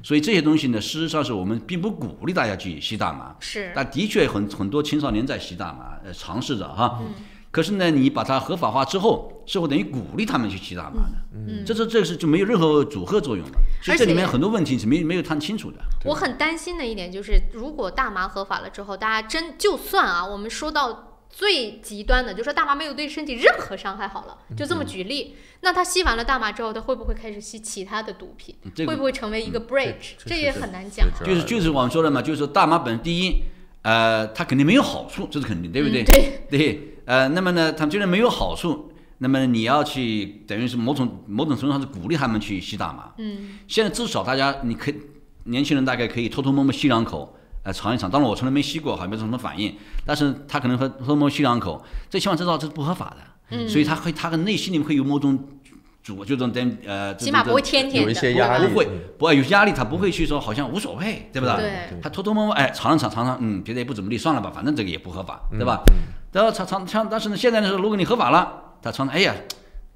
所以这些东西呢，事实上是我们并不鼓励大家去吸大麻。是。但的确很多青少年在吸大麻，尝试着哈。可是呢，你把它合法化之后，是否等于鼓励他们去吸大麻呢？这个是就没有任何组合作用了。所以这里面很多问题是没有谈清楚的。我很担心的一点就是，如果大麻合法了之后，大家就算啊，我们说到最极端的，就说大麻没有对身体任何伤害好了，就这么举例，那他吸完了大麻之后，他会不会开始吸其他的毒品？会不会成为一个 bridge？这也很难讲。就是我们说的嘛，就是说大麻本身第一，它肯定没有好处，这是肯定，对不对？对。那么呢，他们觉得没有好处，那么你要去等于是某种程度上是鼓励他们去吸大麻。现在至少年轻人大概可以偷偷摸摸吸2口，尝一尝。当然我从来没吸过，还没什么反应，但是他可能会偷偷摸吸2口，这起码知道这是不合法的。所以他的内心里面会有某种就这种起码不会天天的有一些压力，不会有压力，他不会去说好像无所谓，对不对？他偷偷摸摸尝尝，觉得也不怎么地，算了吧，反正这个也不合法，对吧？然后但是呢，现在呢，如果你合法了，他尝，哎呀，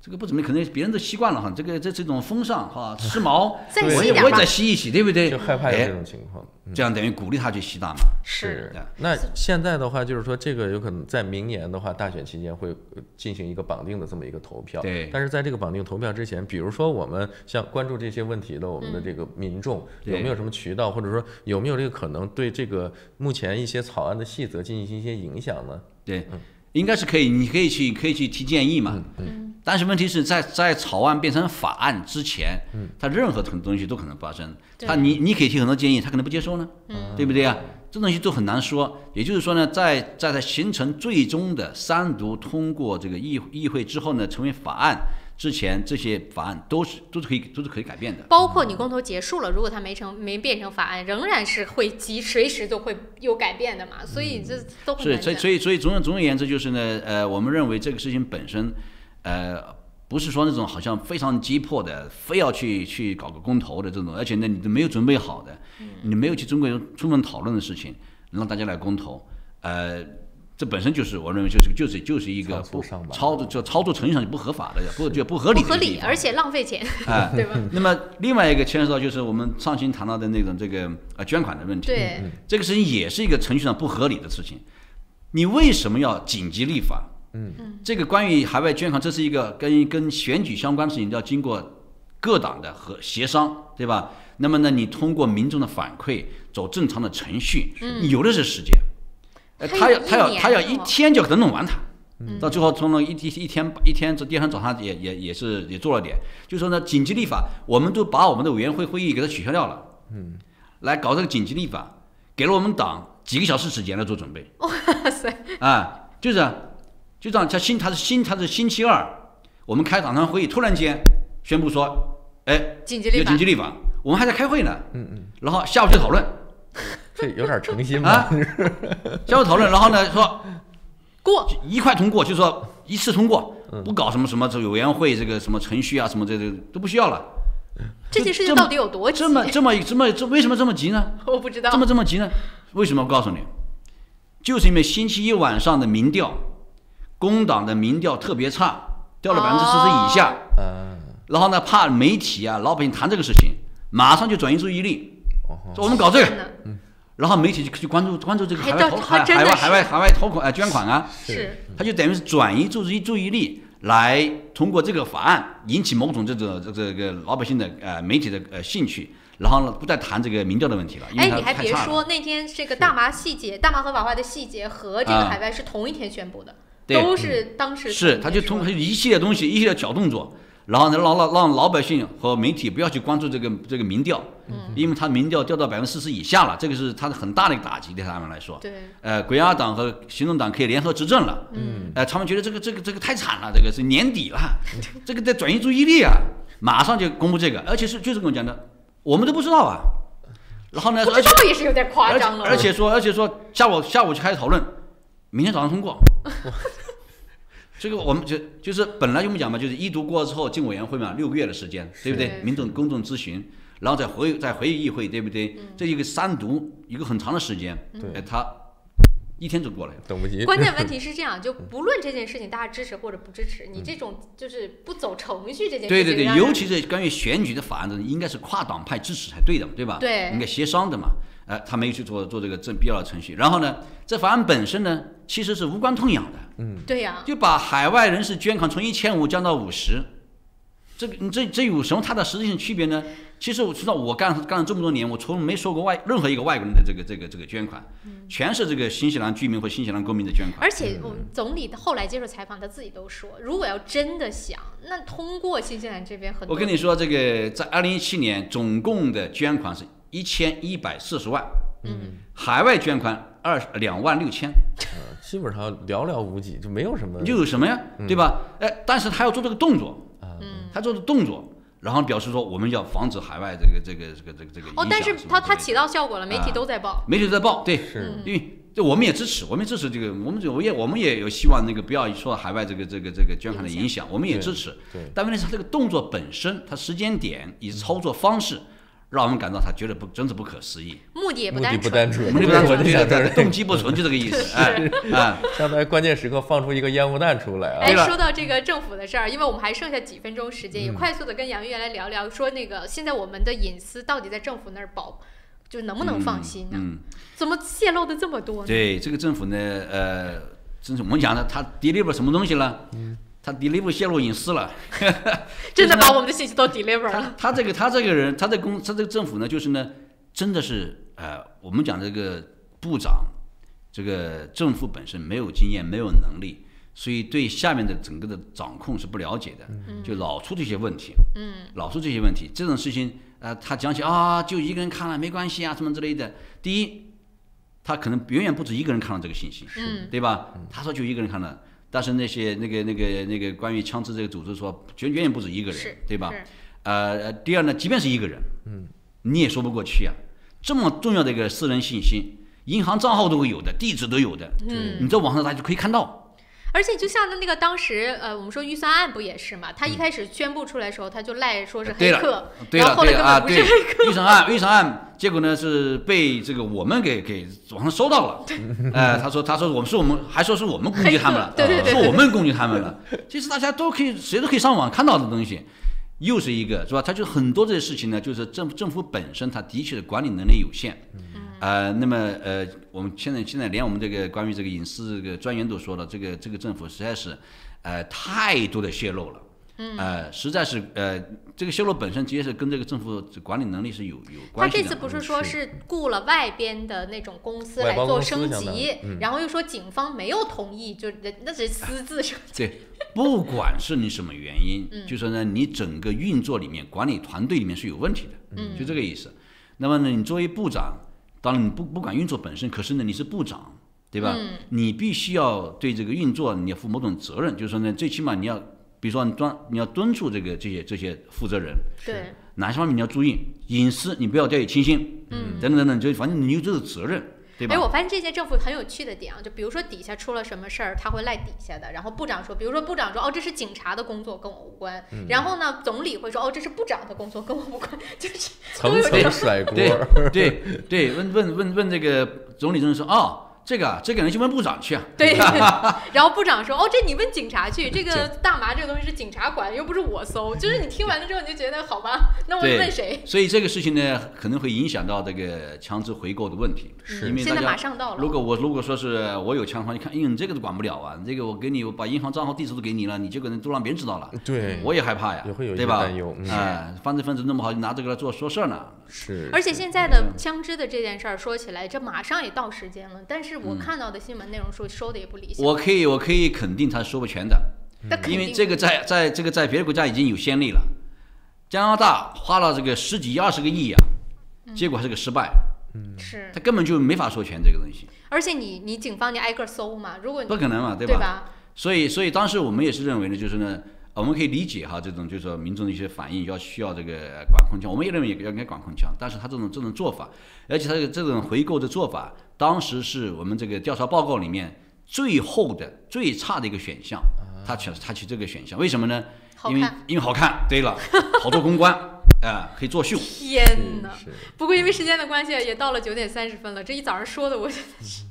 这个不怎么，可能别人都习惯了哈，这种风尚哈，时髦，我也再吸一吸，对不对？就害怕有这种情况，这样等于鼓励他去吸大麻。是。那现在的话，就是说这个有可能在明年的话，大选期间会进行一个绑定的这么一个投票。对。但是在这个绑定投票之前，比如说我们像关注这些问题的我们的这个民众，有没有什么渠道，或者说有没有这个可能对这个目前一些草案的细则进行一些影响呢？对。应该是可以，你可以去提建议嘛。但是问题是在草案变成法案之前，它任何东西都可能发生。你可以提很多建议，他可能不接受呢，对不对啊？这东西都很难说。也就是说呢，在形成最终的3读通过这个议会之后呢，成为法案之前，这些法案都是可以改变的。包括你公投结束了，如果它没变成法案，仍然是会随时都会有改变的嘛。所以这都很难讲。所以总而言之就是呢，我们认为这个事情本身，不是说那种好像非常急迫的，非要去搞个公投的这种，而且呢你都没有准备好的，你没有去充分讨论的事情，让大家来公投，这本身就是我认为就是一个操作程序上不合法的，不合理的，不合理，而且浪费钱，对吧？那么另外一个牵涉到就是我们上期谈到的那种这个捐款的问题，对，这个事情也是一个程序上不合理的事情。你为什么要紧急立法？这个关于海外捐款，这是一个跟选举相关的事情，要经过各党的协商，对吧？那么呢，你通过民众的反馈，走正常的程序，你有的是时间。他要1天就可能弄完它，到最后从了一天，第二天早上也做了点，就是说呢，紧急立法，我们都把我们的委员会会议给它取消掉了，来搞这个紧急立法，给了我们党几个小时时间来做准备。哇塞！就这样，他是星期2，我们开党团会议，突然间宣布说，紧急立法，我们还在开会呢，然后下午就讨论。这有点诚心吧？下午讨论，然后呢说过一块通过，就是说一次通过，不搞什么这委员会这个什么程序啊，什么这都不需要了。这件事情到底有多急？这为什么这么急呢？我不知道。这么急呢？为什么？我告诉你，就是因为星期一晚上的民调，工党的民调特别差，掉了40%以下。然后呢，怕媒体啊、老百姓谈这个事情，马上就转移注意力。我们搞这个，然后媒体就去关注这个海外投款捐款啊，是，他就等于是转移注意力，来通过这个法案引起某种这个老百姓的媒体的兴趣。然后呢，不再谈这个民调的问题了，因为它你还太差了。别说，那天这个大麻合法化的细节和这个海外是同一天宣布的，都是当时是，他就通过一系列东西，一系列小动作，然后呢，让老百姓和媒体不要去关注这个民调，因为他民调掉到40%以下了，这个是他的很大的一个打击，对他们来说。对。国家党和行动党可以联合执政了。他们觉得这个太惨了，这个是年底了，这个在转移注意力啊，马上就公布这个，而且就是跟我讲的。我们都不知道啊，然后呢？不知道也是有点夸张了。而且说下午就开始讨论，明天早上通过。这个我们就是本来我们讲嘛，就是一读过之后进委员会嘛，6个月的时间，对不对？公众咨询，然后再回议会，对不对？这一个3读一个很长的时间，他1天就过来了，等不及。关键问题是这样，就不论这件事情大家支持或者不支持，你这种就是不走程序这件事情，对，尤其是关于选举的法案，应该是跨党派支持才对的，对吧？对，应该协商的嘛。他没有去做这个必要的程序。然后呢，这法案本身呢，其实是无关痛痒的。对呀，就把海外人士捐款从1500降到50，这有什么它的实质性区别呢？其实我知道，我干了这么多年，我从没收过任何一个外国人的这个捐款，全是这个新西兰居民或新西兰公民的捐款。而且我们总理后来接受采访，他自己都说，如果要真的想，那通过新西兰这边很多。我跟你说，这个在2017年总共的捐款是1140万，海外捐款26000，基本上寥寥无几，就没有什么。又有什么呀？对吧？但是他要做这个动作，他做的动作。然后表示说，我们要防止海外这个影响。但是它起到效果了，媒体都在报。媒体在报，对，因为我们也支持这个，我们也有希望不要受到海外这个捐款的影响，我们也支持。但问题是这个动作本身，它时间点以及操作方式，让我们感到他觉得真是不可思议。目的不单纯，动机不纯，就这个意思。相当于关键时刻放出一个烟雾弹出来啊！说到这个政府的事儿，因为我们还剩下几分钟时间，也快速的跟杨议员来聊聊，说那个现在我们的隐私到底在政府那儿就能不能放心呢？怎么泄露的这么多呢？对这个政府呢，真是我们讲的，他 deliver 什么东西了？他 deliver 泄露隐私了，真的把我们的信息都 deliver 了。他这个人，他这个政府呢，就是呢，真的是我们讲这个部长，这个政府本身没有经验，没有能力，所以对下面的整个的掌控是不了解的，就老出这些问题，老出这些问题，这种事情他讲起就一个人看了没关系啊，什么之类的。第一，他可能远远不止一个人看到这个信息，对吧？他说就一个人看了。但是那些那个关于枪支这个组织说远远不止一个人，对吧？第二呢，即便是一个人，你也说不过去啊。这么重要的一个私人信息，银行账号都会有的，地址都有的，你在网上大家就可以看到。而且就像那个当时我们说预算案不也是嘛？他一开始宣布出来的时候，他就赖说是黑客，然后后来根本不是黑客。预算案，结果呢是被这个我们给网上收到了。他说我们还说是我们攻击他们了，说我们攻击他们了。其实大家都可以，谁都可以上网看到的东西。又是一个是吧？他就很多这些事情呢，就是政府本身它的确管理能力有限。那么我们现在连我们这个关于这个隐私这个专员都说了，这个政府实在是太多的泄露了。实在是这个泄露本身其实是跟这个政府管理能力是有关系的。他这次不是说是雇了外边的那种公司来做升级，然后又说警方没有同意，就那是私自升级。对，不管是你什么原因，就说呢，你整个运作里面管理团队里面是有问题的，就这个意思。那么呢，你作为部长，当然你不管运作本身，可是呢你是部长，对吧？你必须要对这个运作你要负某种责任，就是说呢，最起码你要。比如说你要敦促这些负责人，对哪些方面你要注意隐私，你不要掉以轻心，等等，就反正你有这个责任，对吧？我发现这届政府很有趣的点就比如说底下出了什么事儿，他会赖底下的，然后部长说，比如说部长说这是警察的工作跟我无关，然后呢总理会说这是部长的工作跟我无关，就是层层甩锅。对，问这个总理真说这个人去问部长去啊。对，然后部长说：“哦，这你问警察去，这个大麻这个东西是警察管，又不是我搜。”就是你听完了之后，你就觉得好吧，那我问谁？所以这个事情呢，可能会影响到这个强制回购的问题。因为现在马上到了。如果说是我有枪的话，你看，你这个都管不了啊，这个我给你，我把银行账号地址都给你了，你这个人都让别人知道了，对，我也害怕呀，也会有一对吧？担忧。犯罪分子弄不好就拿这个来说事儿呢。是。而且现在的枪支的这件事儿说起来，这马上也到时间了，但是我看到的新闻内容说的也不理想。我可以肯定他说不全的，因为这个在别的国家已经有先例了。加拿大花了这个10几20个亿啊，结果还是个失败。是。他根本就没法说全这个东西。而且你警方你挨个搜嘛，如果不可能嘛，对吧？所以当时我们也是认为呢，就是呢，我们可以理解哈，这种就是说民众的一些反应需要这个管控枪，我们也认为应该管控枪，但是他这种做法，而且他这种回购的做法，当时是我们这个调查报告里面最后的最差的一个选项，他取这个选项，为什么呢？因为好看，对了，好做公关可以作秀。天哪！不过因为时间的关系，也到了9点30分了，这一早上说的我真的是，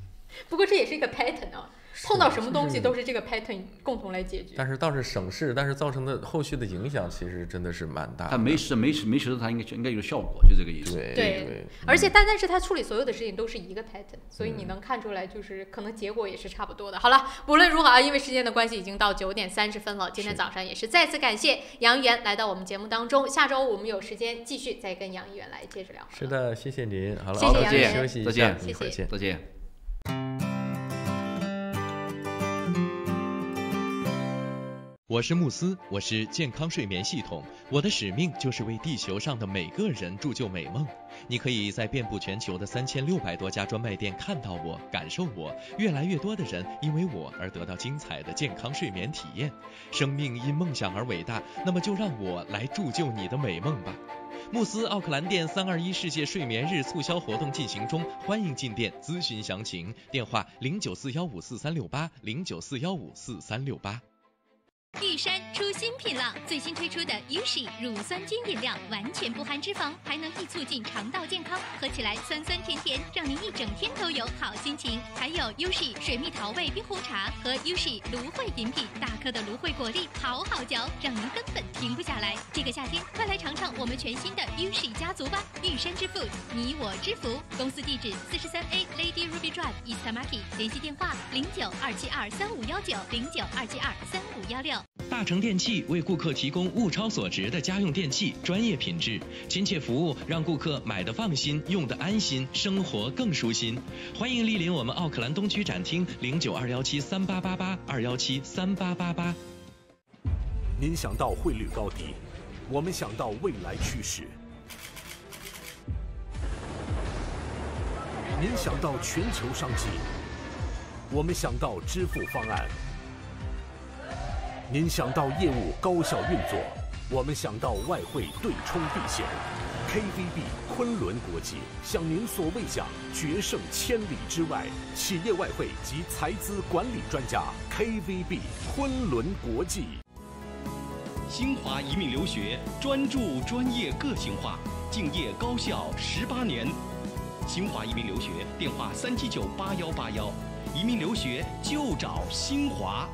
不过这也是一个 pattern 啊。碰到什么东西都是这个 pattern 共同来解决，但是倒是省事，但是造成的后续的影响其实真的是蛮大的。他没实施，他应该有效果，就这个意思。对，而且但是他处理所有的事情都是一个 pattern， 所以你能看出来，就是可能结果也是差不多的。好了，无论如何啊，因为时间的关系，已经到9点30分了。今天早上也是再次感谢杨议员来到我们节目当中，下周我们有时间继续再跟杨议员来接着聊。是的，谢谢您。好了，谢谢杨议员，休息一下，再见，再见。我是慕斯，我是健康睡眠系统，我的使命就是为地球上的每个人铸就美梦。你可以在遍布全球的3600多家专卖店看到我，感受我。越来越多的人因为我而得到精彩的健康睡眠体验。生命因梦想而伟大，那么就让我来铸就你的美梦吧。慕斯奥克兰店321世界睡眠日促销活动进行中，欢迎进店咨询详情，电话0941543368，0941543368。玉山出新品了，最新推出的 USHI 乳酸菌饮料，完全不含脂肪，还能易促进肠道健康，喝起来酸酸甜甜，让您一整天都有好心情。还有 USHI 水蜜桃味冰红茶和 USHI 芦荟饮品，大颗的芦荟果粒好好嚼，让您根本停不下来。这个夏天，快来尝尝我们全新的 USHI 家族吧！玉山之父，你我之福。公司地址43A Lady Ruby Drive East Tamaki， 联系电话0927235519，0927235516。大成电器为顾客提供物超所值的家用电器，专业品质、亲切服务，让顾客买得放心，用得安心，生活更舒心。欢迎莅临我们奥克兰东区展厅，092173888，2173888。您想到汇率高低，我们想到未来趋势；您想到全球商机，我们想到支付方案。您想到业务高效运作，我们想到外汇对冲避险。KVB 昆仑国际向您所未想，决胜千里之外。企业外汇及财资管理专家 KVB 昆仑国际。新华移民留学专注专业个性化，敬业高效18年。新华移民留学电话3798181，移民留学就找新华。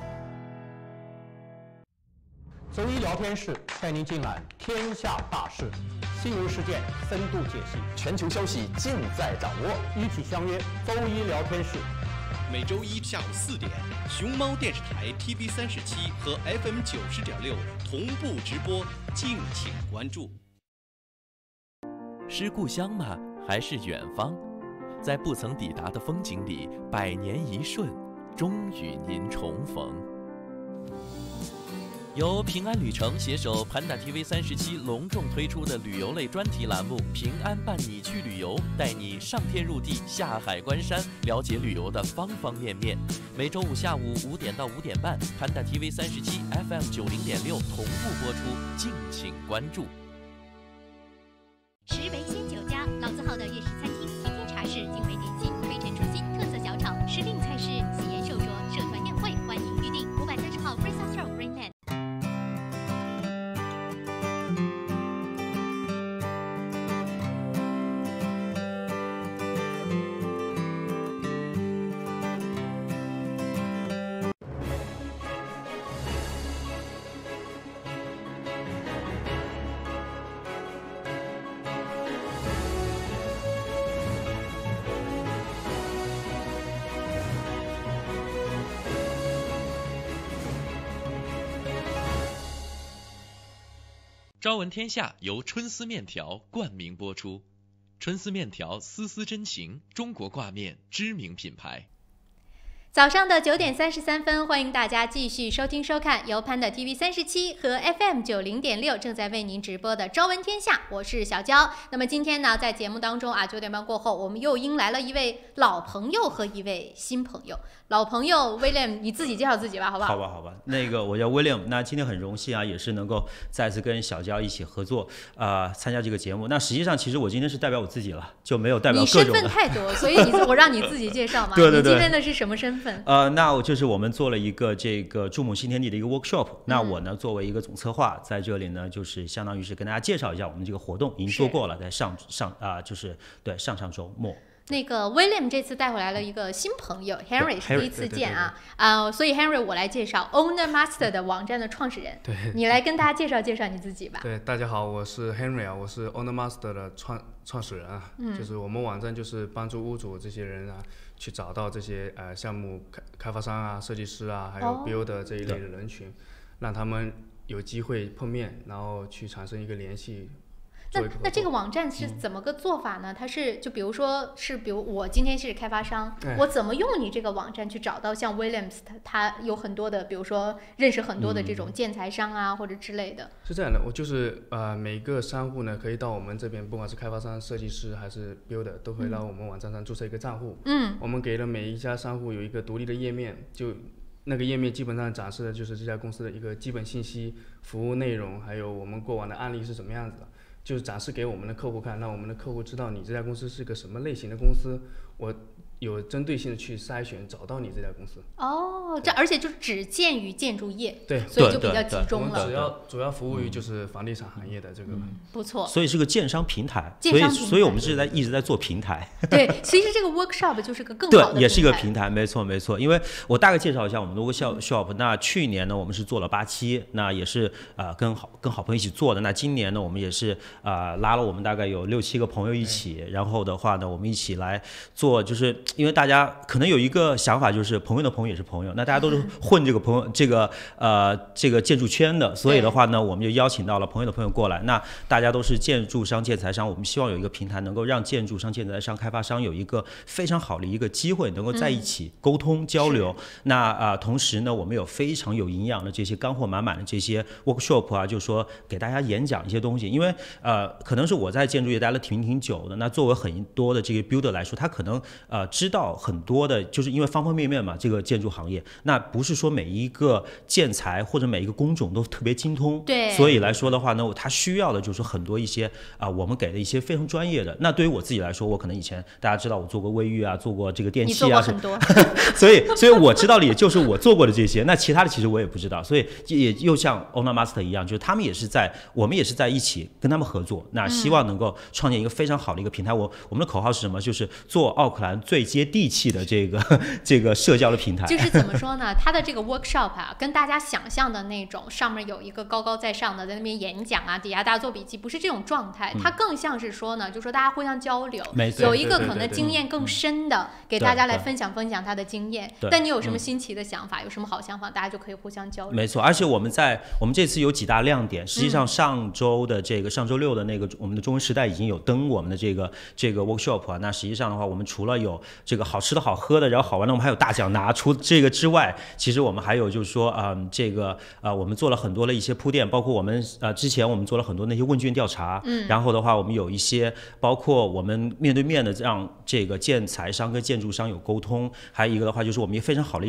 周一聊天室带您尽览天下大事，新闻事件深度解析，全球消息尽在掌握。一起相约周一聊天室。每周一下午4点，熊猫电视台 TV37和 FM90.6同步直播，敬请关注。是故乡吗？还是远方？在不曾抵达的风景里，百年一瞬，终与您重逢。由平安旅程携手盘打 TV37隆重推出的旅游类专题栏目《平安伴你去旅游》，带你上天入地、下海观山，了解旅游的方方面面。每周五下午5点到5点半，盘打 TV37 FM90.6同步播出，敬请关注。石围仙酒家，老字号的粤式餐厅，天天茶室，精美点心，推陈出新，特色小炒，时令菜式，喜宴寿桌，社团宴会，欢迎预定。530号 Fraser Road Greenland。朝闻天下由春丝面条冠名播出，春丝面条丝丝真情，中国挂面知名品牌。早上的9点33分，欢迎大家继续收听收看由Panda TV 37和 FM 90.6正在为您直播的《朝闻天下》，我是小娇。那么今天呢，在节目当中啊，9点半过后，我们又迎来了一位老朋友和一位新朋友。老朋友 William， 你自己介绍自己吧，好不好？好吧。那个我叫 William， 那今天很荣幸啊，也是能够再次跟小娇一起合作参加这个节目。那实际上，其实我今天是代表我自己了，就没有代表各种的。你身份太多，所以我让你自己介绍嘛。对。你今天的是什么身份？那我就是我们做了一个这个注目新天地的一个 workshop。那我呢，作为一个总策划，在这里呢，就是相当于是跟大家介绍一下我们这个活动，已经做过了，在上上周末。那个 William 这次带回来了一个新朋友 Henry， 是第一次见啊，所以 Henry 我来介绍 Owner Master 的网站的创始人，对，你来跟大家介绍介绍你自己吧。对，大家好，我是 Henry 啊，我是 Owner Master 的创始人啊，就是我们网站就是帮助屋主这些人啊，去找到这些项目开发商啊、设计师啊，还有 builder 这一类的人群，让他们有机会碰面，然后去产生一个联系。那这个网站是怎么个做法呢？它是就比如我今天是开发商，我怎么用你这个网站去找到像 Williams 他有很多的，比如说认识很多的这种建材商啊或者之类的。是这样的，我就是每个商户呢可以到我们这边，不管是开发商、设计师还是 builder， 都可以到我们网站上注册一个账户。我们给了每一家商户有一个独立的页面，就那个页面基本上展示的就是这家公司的一个基本信息、服务内容，还有我们过往的案例是什么样子的。就是展示给我们的客户看，让我们的客户知道你这家公司是个什么类型的公司，我有针对性的去筛选找到你这家公司。而且就只限于建筑业，对，所以就比较集中了。我们主要服务于就是房地产行业的这个。不错。所以是个建商平台，所以我们一直在做平台。对，其实这个 workshop 就是个更好的平台。对，也是一个平台，没错。因为我大概介绍一下我们的 workshop。那去年呢，我们是做了8期，那也是跟好朋友一起做的。那今年呢，我们也是拉了我们大概有6、7个朋友一起，然后的话呢，我们一起来做，就是因为大家可能有一个想法，就是朋友的朋友也是朋友，那大家都是混这个朋友这个建筑圈的，所以的话呢，我们就邀请到了朋友的朋友过来。那大家都是建筑商、建材商，我们希望有一个平台，能够让建筑商、建材商、开发商有一个非常好的一个机会，能够在一起沟通交流。那同时呢，我们有非常有营养的这些干货满满的这些 workshop 啊，就是说给大家演讲一些东西。因为可能是我在建筑业待了挺久的，那作为很多的这个 builder 来说，他可能知道很多的，就是因为方方面面嘛，这个建筑行业，那不是说每一个建材或者每一个工种都特别精通，对，所以来说的话呢，他需要的就是很多一些我们给的一些非常专业的。那对于我自己来说，我可能以前大家知道我做过卫浴啊，做过这个电器啊，你做过很多所以我知道的也就是我做过的这些，那其他的其实我也不知道，所以也又像 Owner Master 一样，就是我们也是在一起跟他们合作，那希望能够创建一个非常好的一个平台。我们的口号是什么？就是做奥克兰最接地气的这个社交的平台。就是怎么说呢？它的这个 workshop 啊，跟大家想象的那种上面有一个高高在上的在那边演讲啊，底下大家做笔记，不是这种状态。它更像是说呢，就说大家互相交流，有一个可能经验更深的，给大家来分享他的经验。但你有什么新奇的想法，有什么好想法，大家就可以互相交流。没错，而且我们这次有几大亮点。实际上上周六的那个我们的中文时代已经有登我们的这个 workshop 啊。那实际上的话，我们除了有这个好吃的好喝的，然后好玩的，我们还有大奖拿。除这个之外，其实我们还有就是说我们做了很多的一些铺垫，包括我们之前我们做了很多那些问卷调查，然后的话我们有一些包括我们面对面的让这个建材商跟建筑商有沟通，还有一个的话就是我们也非常好的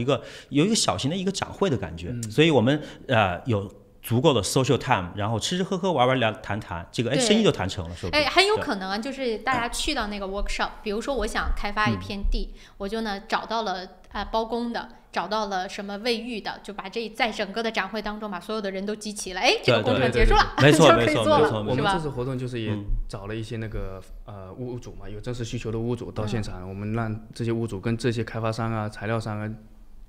有一个小型的一个展会的感觉，所以我们有足够的 social time， 然后吃吃喝喝玩玩聊谈谈，这个生意就谈成了，是不是？很有可能啊，就是大家去到那个 workshop， 比如说我想开发一片地，我就呢找到了包工的，找到了什么卫浴的，就把在整个的展会当中把所有的人都集齐了，这个工程结束了，没错就可以做了，我们这次活动就是也找了一些那个屋主嘛，有真实需求的屋主到现场，我们让这些屋主跟这些开发商啊、材料商啊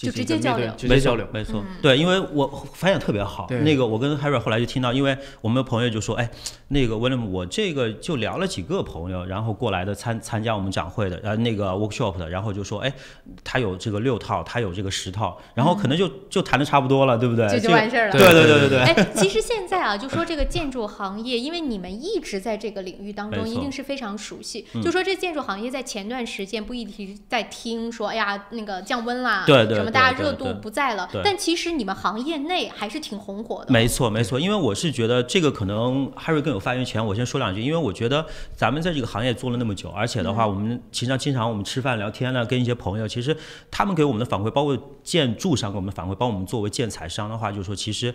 就直接交流，直接交流，没错，对，因为我反响特别好。那个我跟 Harry 后来就听到，因为我们朋友就说，哎，那个 William， 我这个就聊了几个朋友，然后过来的参加我们展会的，那个 workshop 的，然后就说，哎，他有这个6套，他有这个10套，然后可能就谈的差不多了，对不对？就完事儿了。对。哎，其实现在啊，就说这个建筑行业，因为你们一直在这个领域当中，一定是非常熟悉。就说这建筑行业在前段时间不一直在听说，哎呀，那个降温啦，什么大家热度不在了，但其实你们行业内还是挺红火的。没错，因为我是觉得这个可能 Harry 更有发言权，我先说2句，因为我觉得咱们在这个行业做了那么久，而且的话，我们经常我们吃饭聊天呢，跟一些朋友，其实他们给我们的反馈，包括建筑商给我们的反馈，包括我们作为建材商的话，就是说其实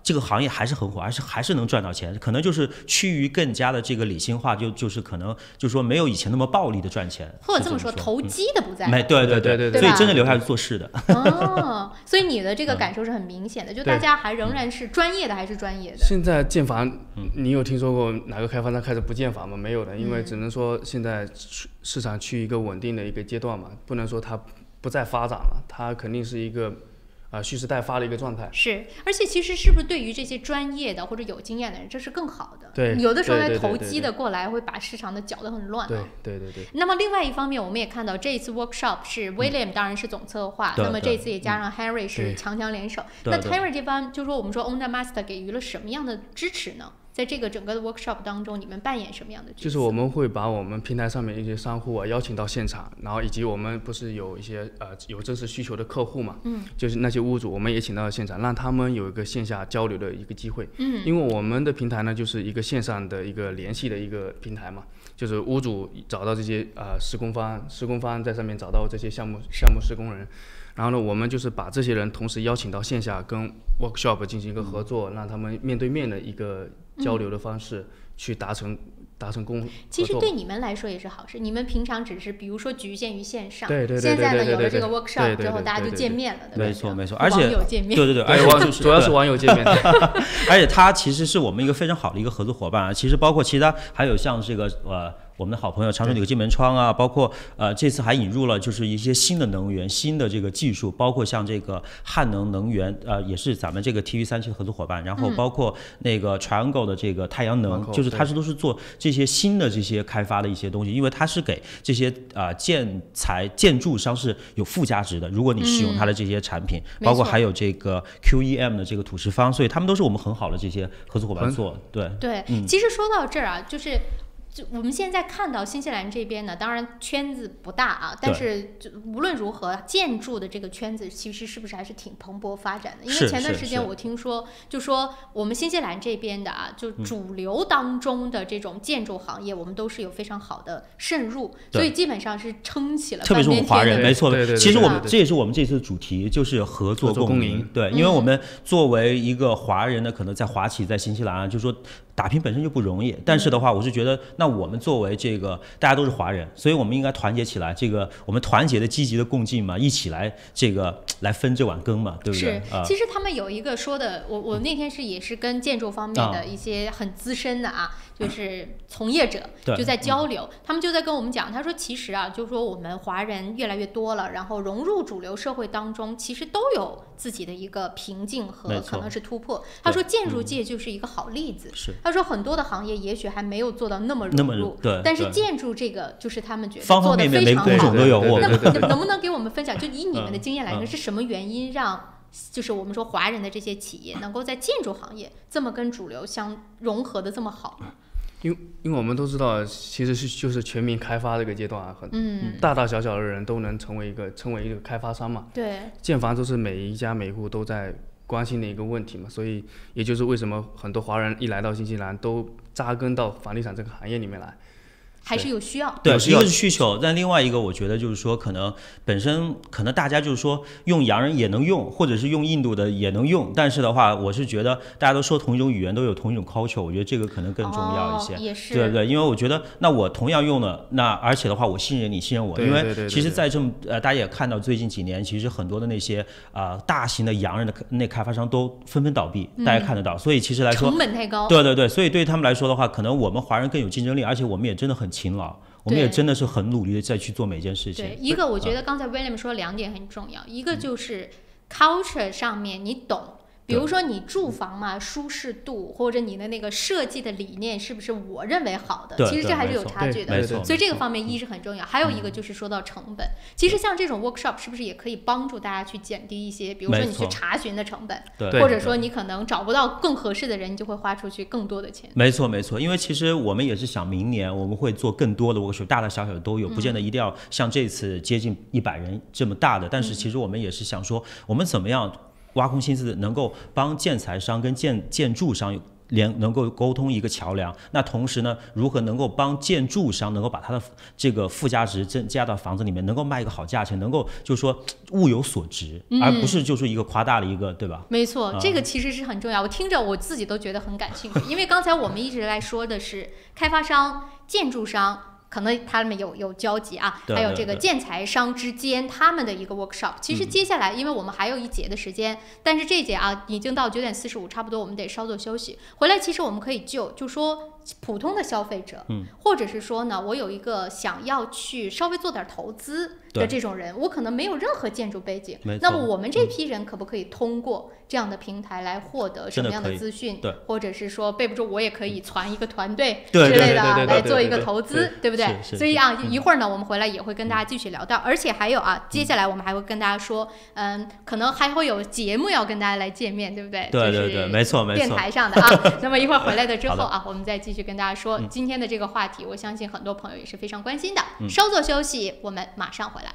这个行业还是很火，还是能赚到钱，可能就是趋于更加的这个理性化，就是可能就是说没有以前那么暴力的赚钱，或者这么说，投机的不在。对，所以真的留下去做事的。哦，所以你的这个感受是很明显的，就大家还仍然是专业的，还是专业的。现在建房，你有听说过哪个开发商开始不建房吗？没有的，因为只能说现在市场趋于一个稳定的一个阶段嘛，不能说它不再发展了，它肯定是一个蓄势待发的一个状态。是，而且其实是不是对于这些专业的或者有经验的人，这是更好的？对，有的时候来投机的过来会把市场的搅得很乱。对。那么另外一方面，我们也看到这一次 workshop 是 William 当然是总策划，那么这次也加上 Harry 是强联手。那 Harry 这方就说我们说 Owner Master 给予了什么样的支持呢？在这个整个的 workshop 当中，你们扮演什么样的角色？就是我们会把我们平台上面一些商户邀請到现场，然后以及我们不是有一些有真实需求的客户嘛，就是那些屋主，我们也请到现场，让他们有一个线下交流的一个机会。因为我们的平台呢，就是一个线上的一个联系的一个平台嘛，就是屋主找到这些施工方在上面找到这些项目施工人。然后呢，我们就是把这些人同时邀请到线下跟 workshop 进行一个合作，让他们面对面的一个交流的方式去达成共。其实对你们来说也是好事，你们平常只是比如说局限于线上，对，现在呢有了这个 workshop 之后，大家就见面了，对吧？没错，而且网友见面，对，而且主要是网友见面，而且他其实是我们一个非常好的一个合作伙伴啊。其实包括其他还有像这个我们的好朋友长春铝进门窗啊，包括这次还引入了就是一些新的能源、新的这个技术，包括像这个汉能源也是咱们这个 TV37的合作伙伴，然后包括那个 Triangle 的这个太阳能，就是它都是做这些新的这些开发的一些东西，因为它是给这些建筑商是有附加值的，如果你使用它的这些产品，包括还有这个 QEM 的这个土石方，所以他们都是我们很好的这些合作伙伴做。对，其实说到这儿啊，就是我们现在看到新西兰这边呢，当然圈子不大啊，但是无论如何，建筑的这个圈子其实是不是还是挺蓬勃发展的？因为前段时间我听说，就说我们新西兰这边的啊，就主流当中的这种建筑行业，我们都是有非常好的渗入，所以基本上是撑起了。特别是我们华人，没错。其实这也是我们这次主题，就是合作共赢。对，因为我们作为一个华人呢，可能在华企在新西兰啊，就是说打拼本身就不容易，但是的话，我是觉得那我们作为这个大家都是华人，所以我们应该团结起来，这个我们团结的积极的共进嘛，一起来这个来分这碗羹嘛，对不对？其实他们有一个说的，我那天也是跟建筑方面的一些很资深的啊，就是从业者就在交流，他们就在跟我们讲，他说其实啊，就是说我们华人越来越多了，然后融入主流社会当中，其实都有自己的一个瓶颈和可能是突破。他说建筑界就是一个好例子。他说很多的行业也许还没有做到那么融入，但是建筑这个就是他们觉得做得非常好。方方面面每个工种都有握。那能不能给我们分享，就以你们的经验来说，是什么原因让就是我们说华人的这些企业能够在建筑行业这么跟主流相融合的这么好呢？因为我们都知道，其实就是全民开发这个阶段啊，大大小小的人都能成为一个开发商嘛。对，建房都是每一家每户都在关心的一个问题嘛，所以也就是为什么很多华人一来到新西兰都扎根到房地产这个行业里面来。还是有需要，对，一个是需求，但另外一个我觉得就是说，可能本身可能大家就是说用洋人也能用，或者是用印度的也能用，但是的话，我是觉得大家都说同一种语言，都有同一种 culture， 我觉得这个可能更重要一些，也是，对对，因为我觉得那我同样用了，那而且的话，我信任你，信任我，因为其实在这么大家也看到最近几年，其实很多的那些大型的洋人的那开发商都纷纷倒闭，大家看得到，所以其实来说成本太高，对对对，所以对他们来说的话，可能我们华人更有竞争力，而且我们也真的很勤劳。我们也真的是很努力的在去做每件事情。对，一个我觉得刚才 William 说2点很重要，一个就是 culture 上面你懂。比如说你住房嘛，舒适度或者你的那个设计的理念是不是我认为好的，其实这还是有差距的。所以这个方面一是很重要，还有一个就是说到成本。其实像这种 workshop 是不是也可以帮助大家去减低一些，比如说你去查询的成本，或者说你可能找不到更合适的人，你就会花出去更多的钱。没错没错，因为其实我们也是想明年我们会做更多的 workshop， 大大小小的都有，不见得一定要像这次接近100人这么大的，但是其实我们也是想说，我们怎么样挖空心思能够帮建材商跟建筑商能够沟通一个桥梁，那同时呢，如何能够帮建筑商能够把它的这个附加值增加到房子里面，能够卖一个好价钱，能够就是说物有所值，而不是就是一个夸大的一个，对吧？没错，这个其实是很重要。我听着我自己都觉得很感兴趣，因为刚才我们一直在说的是开发商、建筑商。可能他们有交集啊，还有这个建材商之间他们的一个 workshop。其实接下来，因为我们还有1节的时间，但是这节啊已经到9点45，差不多我们得稍作休息。回来其实我们可以就说普通的消费者，或者是说呢，我有一个想要去稍微做点投资的这种人，我可能没有任何建筑背景，那么我们这批人可不可以通过这样的平台来获得什么样的资讯，或者是说备不住我也可以传一个团队之类的来做一个投资，对不对？所以啊，一会儿呢，我们回来也会跟大家继续聊到，而且还有啊，接下来我们还会跟大家说，可能还会有节目要跟大家来见面，对不对？对，没错没错，电台上的啊。那么一会儿回来的之后啊，我们再继续跟大家说今天的这个话题，我相信很多朋友也是非常关心的。稍作休息，我们马上回来。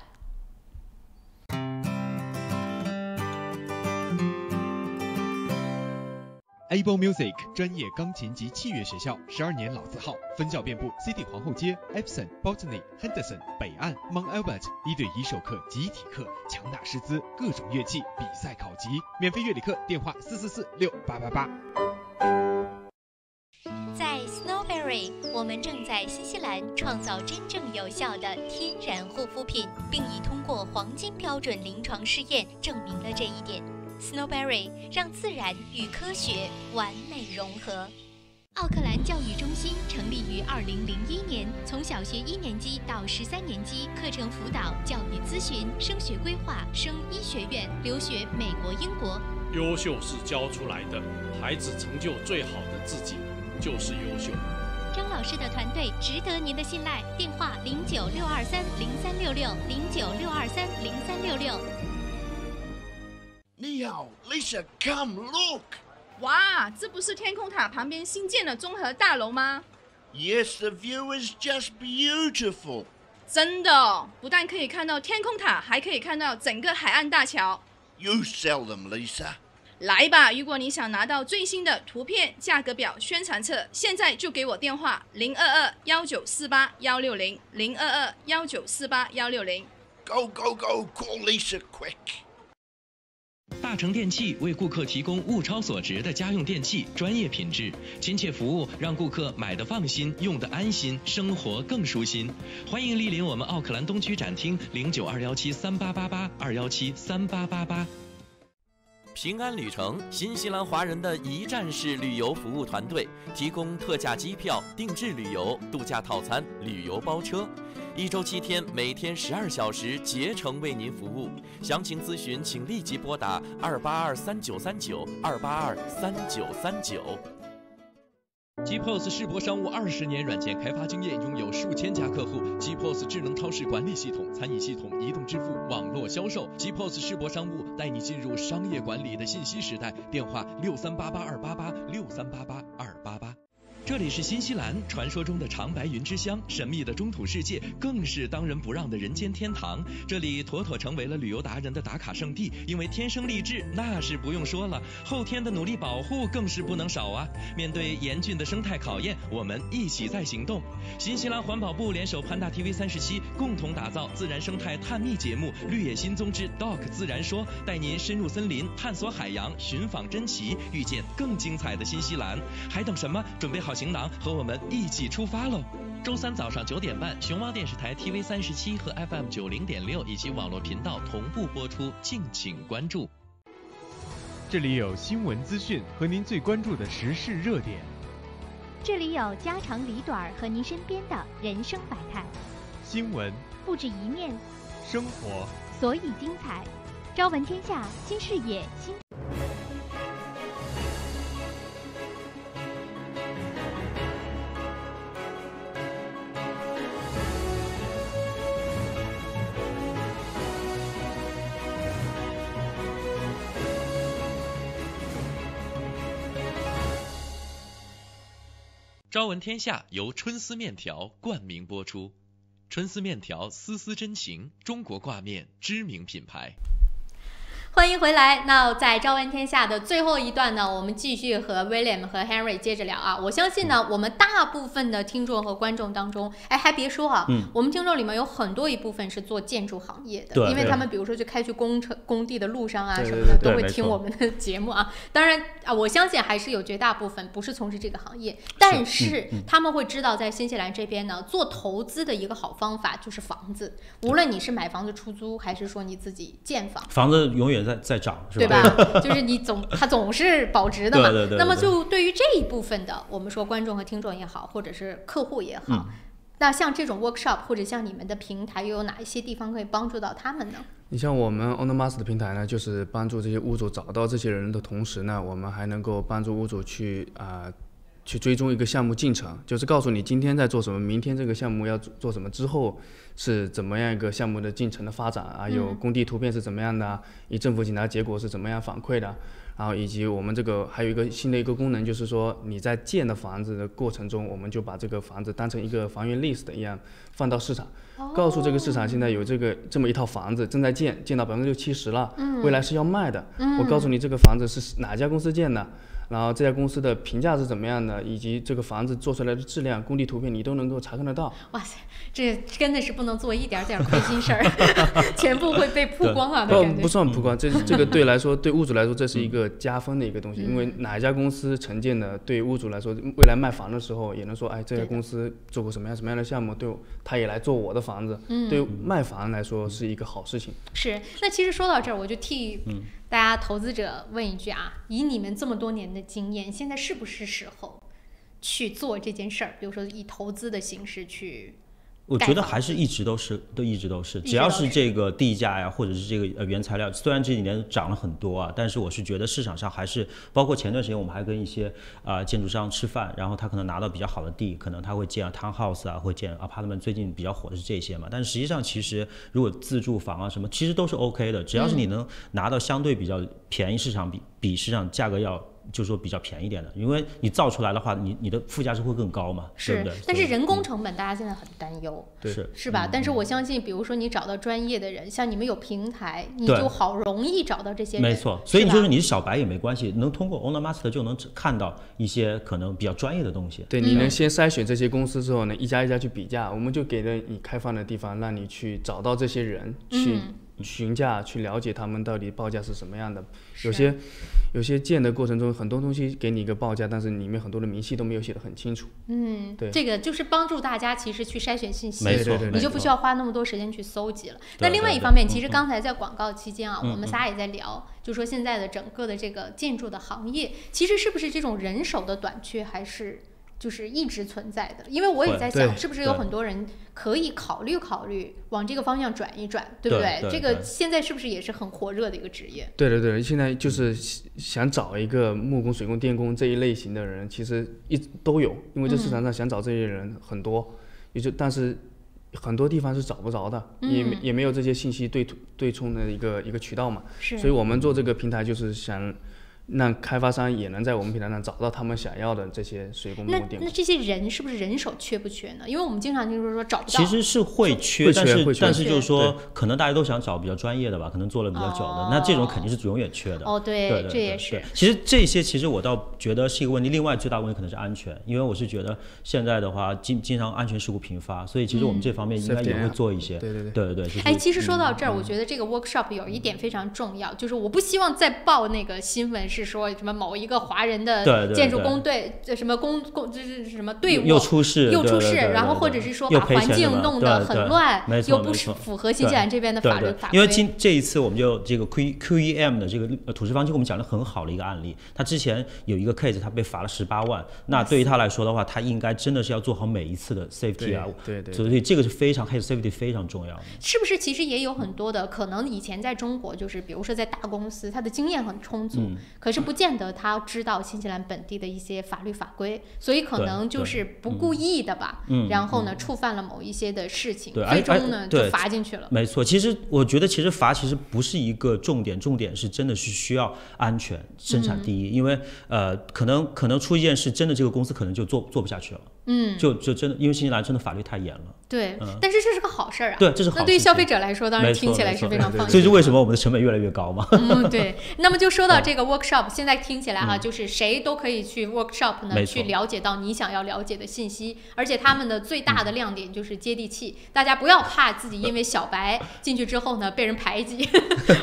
Able Music 专业钢琴及器乐学校，12年老字号，分校遍布 City 皇后街、Epson、Botany、Henderson、北岸、Mount Albert，1对1授课、集体课，强大师资，各种乐器比赛考级，免费乐理课，电话444-6888。在 Snowberry， 我们正在新西兰创造真正有效的天然护肤品，并已通过黄金标准临床试验证明了这一点。Snowberry 让自然与科学完美融合。奥克兰教育中心成立于2001年，从小学1年级到13年级，课程辅导、教育咨询、升学规划、升医学院、留学美国、英国。优秀是教出来的，孩子成就最好的自己就是优秀。张老师的团队值得您的信赖，电话0962303366，0962303366。你好 ，Lisa， come look。哇，这不是天空塔旁边新建的综合大楼吗 ？Yes, the view is just beautiful。真的，不但可以看到天空塔，还可以看到整个海岸大桥。You sell them, Lisa。来吧，如果你想拿到最新的图片、价格表、宣传册，现在就给我电话022-1948-160，022-1948-160。Go, go, go, call Lisa quick。大成电器为顾客提供物超所值的家用电器，专业品质、亲切服务，让顾客买得放心，用得安心，生活更舒心。欢迎莅临我们奥克兰东区展厅，092173888，2173888。平安旅程，新西兰华人的一站式旅游服务团队，提供特价机票、定制旅游、度假套餐、旅游包车，1周7天，每天12小时，竭诚为您服务。详情咨询，请立即拨打2823939，2823939。GPOS 世博商务20年软件开发经验，拥有数千家客户。GPOS 智能超市管理系统、餐饮系统、移动支付、网络销售。GPOS 世博商务带你进入商业管理的信息时代。电话6388288，6388288。这里是新西兰，传说中的长白云之乡，神秘的中土世界，更是当仁不让的人间天堂。这里妥妥成为了旅游达人的打卡圣地，因为天生丽质那是不用说了，后天的努力保护更是不能少啊！面对严峻的生态考验，我们一起在行动。新西兰环保部联手潘大 TV37，共同打造自然生态探秘节目《绿野新踪之 Doc 自然说》，带您深入森林，探索海洋，寻访珍奇，遇见更精彩的新西兰。还等什么？准备好行囊，和我们一起出发喽！周3早上9点半，熊猫电视台 TV37和 FM 90.6以及网络频道同步播出，敬请关注。这里有新闻资讯和您最关注的时事热点。这里有家长里短和您身边的人生百态，新闻不止一面，生活所以精彩。朝闻天下，新视野，新。朝闻天下由春丝面条冠名播出，春丝面条丝丝真情，中国挂面知名品牌。欢迎回来。那在朝闻天下的最后一段呢，我们继续和 William 和 Henry 接着聊啊。我相信呢，我们大部分的听众和观众当中，还别说啊，我们听众里面有很多一部分是做建筑行业的，因为他们比如说去开去工地的路上啊什么的，都会听我们的节目啊。当然啊，我相信还是有绝大部分不是从事这个行业，但是他们会知道，在新西兰这边呢，做投资的一个好方法就是房子。无论你是买房子出租，还是说你自己建房，房子永远在涨，是吧？对吧？就是它总是保值的嘛。对。那么就对于这一部分的，我们说观众和听众也好，或者是客户也好，那像这种 workshop 或者像你们的平台，又有哪一些地方可以帮助到他们呢？你像我们 OwnerMaster 的平台呢，就是帮助这些屋主找到这些人的同时呢，我们还能够帮助屋主去追踪一个项目进程，就是告诉你今天在做什么，明天这个项目要做什么，之后是怎么样一个项目的进程的发展啊，有工地图片是怎么样的啊，政府检查结果是怎么样反馈的，然后以及我们这个还有一个新的一个功能，就是说你在建的房子的过程中，我们就把这个房子当成一个房源 list 一样放到市场，告诉这个市场现在有这么一套房子正在建到60-70%了，未来是要卖的，我告诉你这个房子是哪家公司建的，然后这家公司的评价是怎么样的，以及这个房子做出来的质量、工地图片你都能够查看得到。哇塞，这真的是不能做一点亏心事儿，全部会被曝光啊！不算曝光，这个对屋主来说，这是一个加分的一个东西，因为哪一家公司承建的，对屋主来说，未来卖房的时候也能说，这家公司做过什么样的项目，对，他也来做我的房子，对卖房来说是一个好事情。是，那其实说到这儿，我就替大家投资者问一句啊，以你们这么多年的经验，现在是不是时候去做这件事儿？比如说以投资的形式去，我觉得还是一直都是，只要是这个地价呀，或者是这个原材料，虽然这几年涨了很多啊，但是我是觉得市场上还是，包括前段时间我们还跟一些建筑商吃饭，然后他可能拿到比较好的地，可能他会建townhouse 啊，会建 apartment， 最近比较火的是这些嘛。但是实际上其实如果自住房啊什么，其实都是 OK 的，只要是你能拿到相对比较便宜市场比市场价格要，就是说比较便宜一点的，因为你造出来的话，你的附加值会更高嘛，对不对？但是人工成本大家现在很担忧，是吧？但是我相信，比如说你找到专业的人，像你们有平台，你就好容易找到这些人。没错，所以你就是你是小白也没关系，能通过 OwnerMaster 就能看到一些可能比较专业的东西。对，你能先筛选这些公司之后呢，一家一家去比价，我们就给了你开放的地方，让你去找到这些人，去询价，去了解他们到底报价是什么样的。有些建的过程中，很多东西给你一个报价，但是里面很多的明细都没有写得很清楚。对，这个就是帮助大家其实去筛选信息，没错，你就不需要花那么多时间去搜集了。那另外一方面，其实刚才在广告期间啊，我们仨也在聊，就说现在的整个的这个建筑的行业，其实是不是这种人手的短缺还是就是一直存在的？因为我也在想，是不是有很多人可以考虑往这个方向转一转，对不对？这个现在是不是也是很火热的一个职业？对，现在就是想找一个木工、水工、电工这一类型的人，其实都有，因为这市场上想找这些人很多，但是很多地方是找不着的，也没有这些信息对冲的一个渠道嘛。所以我们做这个平台就是想让开发商也能在我们平台上找到他们想要的这些水工、木工、电工。那这些人是不是人手缺不缺呢？因为我们经常听说找不到。其实是会缺，但是就是说，可能大家都想找比较专业的吧，可能做了比较久的，那这种肯定是永远缺的。对，这也是。其实这些其实我倒觉得是一个问题，另外最大的问题可能是安全，因为我是觉得现在的话经常安全事故频发，所以其实我们这方面应该也会做一些。对。其实说到这儿，我觉得这个 workshop 有一点非常重要，就是我不希望再报那个新闻是是说什么某一个华人的建筑工队什么就是什么队伍又出事，然后或者是说把环境弄得很乱，又不符合新西兰这边的法律法规。因为这一次我们就这个 QEM 的这个土石方就给我们讲了很好的一个案例，他之前有一个 case 他被罚了18万，那对于他来说的话，他应该真的是要做好每一次的 safety 啊，对，所以这个是非常 health safety 非常重要的。是不是其实也有很多的可能以前在中国就是比如说在大公司他的经验很充足，可是不见得他知道新西兰本地的一些法律法规，所以可能就是不故意的吧，然后呢触犯了某一些的事情，最终呢就罚进去了。没错，其实我觉得罚其实不是一个重点，重点是真的是需要安全生产第一，因为可能出一件事，真的这个公司可能就做不下去了。就真的，因为新西兰真的法律太严了。对，但是这是个好事儿啊。对，这是好事。那对于消费者来说，当然听起来是非常放心。所以是为什么我们的成本越来越高嘛？对。那么就说到这个 workshop， 现在听起来哈，就是谁都可以去 workshop 呢，去了解到你想要了解的信息，而且他们的最大的亮点就是接地气。大家不要怕自己因为小白进去之后呢被人排挤，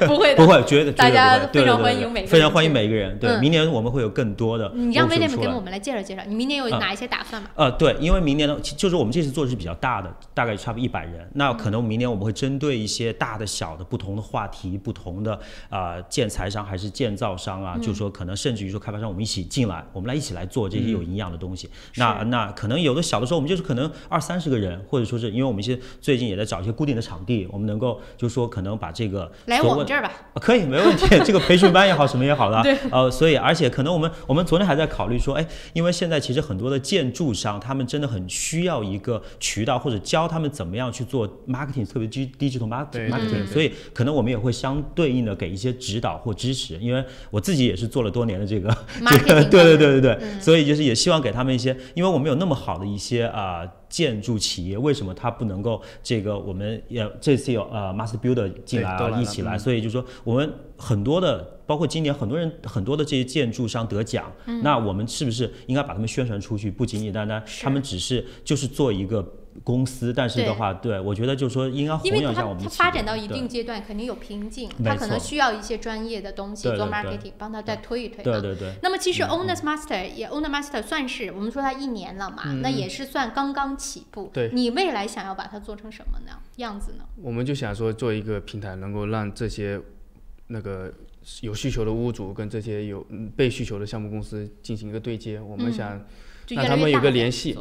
不会的，不会，绝对大家非常欢迎每个人，非常欢迎每个人。对，明年我们会有更多的。你让威廉给我们来介绍介绍，你明年有哪一些打算吗？对，因为明年呢，就是我们这次做的是比较大的，大概差不多100人。那可能明年我们会针对一些大的、小的不同的话题、不同的建材商还是建造商啊，就是说可能甚至于说开发商，我们一起进来，我们一起来做这些有营养的东西。那可能有的小的时候，我们就是可能20-30个人，或者说是因为我们最近也在找一些固定的场地，我们能够就是说可能把这个来我们这儿吧，可以没问题，这个培训班也好，什么也好的。对，所以而且可能我们昨天还在考虑说，因为现在其实很多的建筑商，他们真的很需要一个渠道，或者教他们怎么样去做 marketing， 特别 digital marketing， 所以可能我们也会相对应的给一些指导或支持，因为我自己也是做了多年的这个，对，所以就是也希望给他们一些，因为我们有那么好的一些建筑企业，为什么它不能够这个？我们也这次有Master Builder 进来一起来，所以就是说我们很多的，包括今年很多的这些建筑商得奖，那我们是不是应该把他们宣传出去？不仅仅单单他们就是做一个公司，但是的话，对我觉得就是说应该弘扬一下我们的企业。因为它发展到一定阶段肯定有瓶颈，它可能需要一些专业的东西做 marketing， 帮他再推一推。对。那么其实 Owner's Master 算是我们说它1年了嘛，那也是算刚刚起步。对。你未来想要把它做成什么样子呢？我们就想说做一个平台，能够让这些有需求的屋主跟这些有被需求的项目公司进行一个对接，我们想让他们有个联系，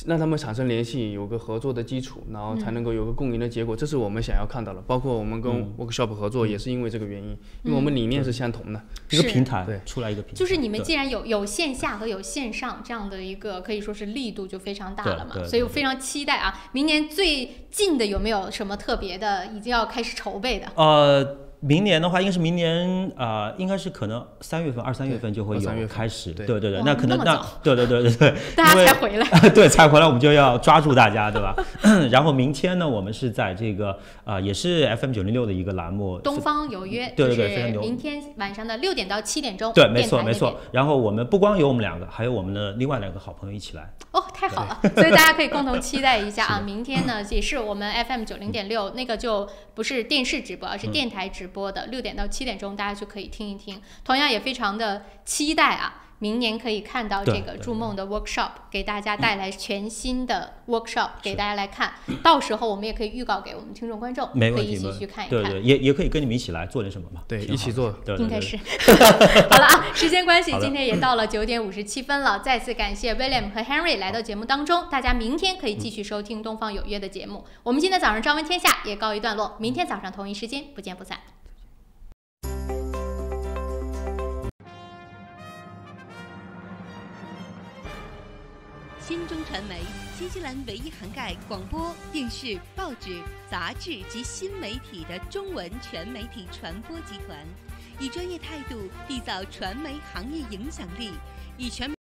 让他们产生联系，有个合作的基础，然后才能够有个共赢的结果，这是我们想要看到的。包括我们跟 workshop 合作也是因为这个原因，因为我们理念是相同的。一个平台，对，出来一个平台。就是你们既然有线下和有线上这样的一个，可以说是力度就非常大了嘛，所以我非常期待啊，明年最近的有没有什么特别的，已经要开始筹备的？明年的话，应该是明年应该是可能3月份、2、3月份就会有开始。对，那可能对，大家才回来。对，才回来，我们就要抓住大家，对吧？然后明天呢，我们是在这个也是 FM906的一个栏目，东方有约，对，就是明天晚上的6点到7点钟。对，没错。然后我们不光有我们2个，还有我们的另外2个好朋友一起来。哦，太好了！所以大家可以共同期待一下啊！明天呢，也是我们 FM90.6那个就不是电视直播，而是电台直播的6点到7点钟，大家就可以听一听。同样也非常的期待啊！明年可以看到这个筑梦的 workshop， 给大家带来全新的 workshop 给大家来看。到时候我们也可以预告给我们听众观众，可以一起去看一看。对，也可以跟你们一起来做点什么嘛。对，一起做。应该是。好了啊，时间关系，今天也到了9点57分了。再次感谢 William 和 Henry 来到节目当中，大家明天可以继续收听东方有约的节目。我们今天早上朝闻天下也告一段落，明天早上同一时间不见不散。新中传媒，新西兰唯一涵盖广播、电视、报纸、杂志及新媒体的中文全媒体传播集团，以专业态度缔造传媒行业影响力，以全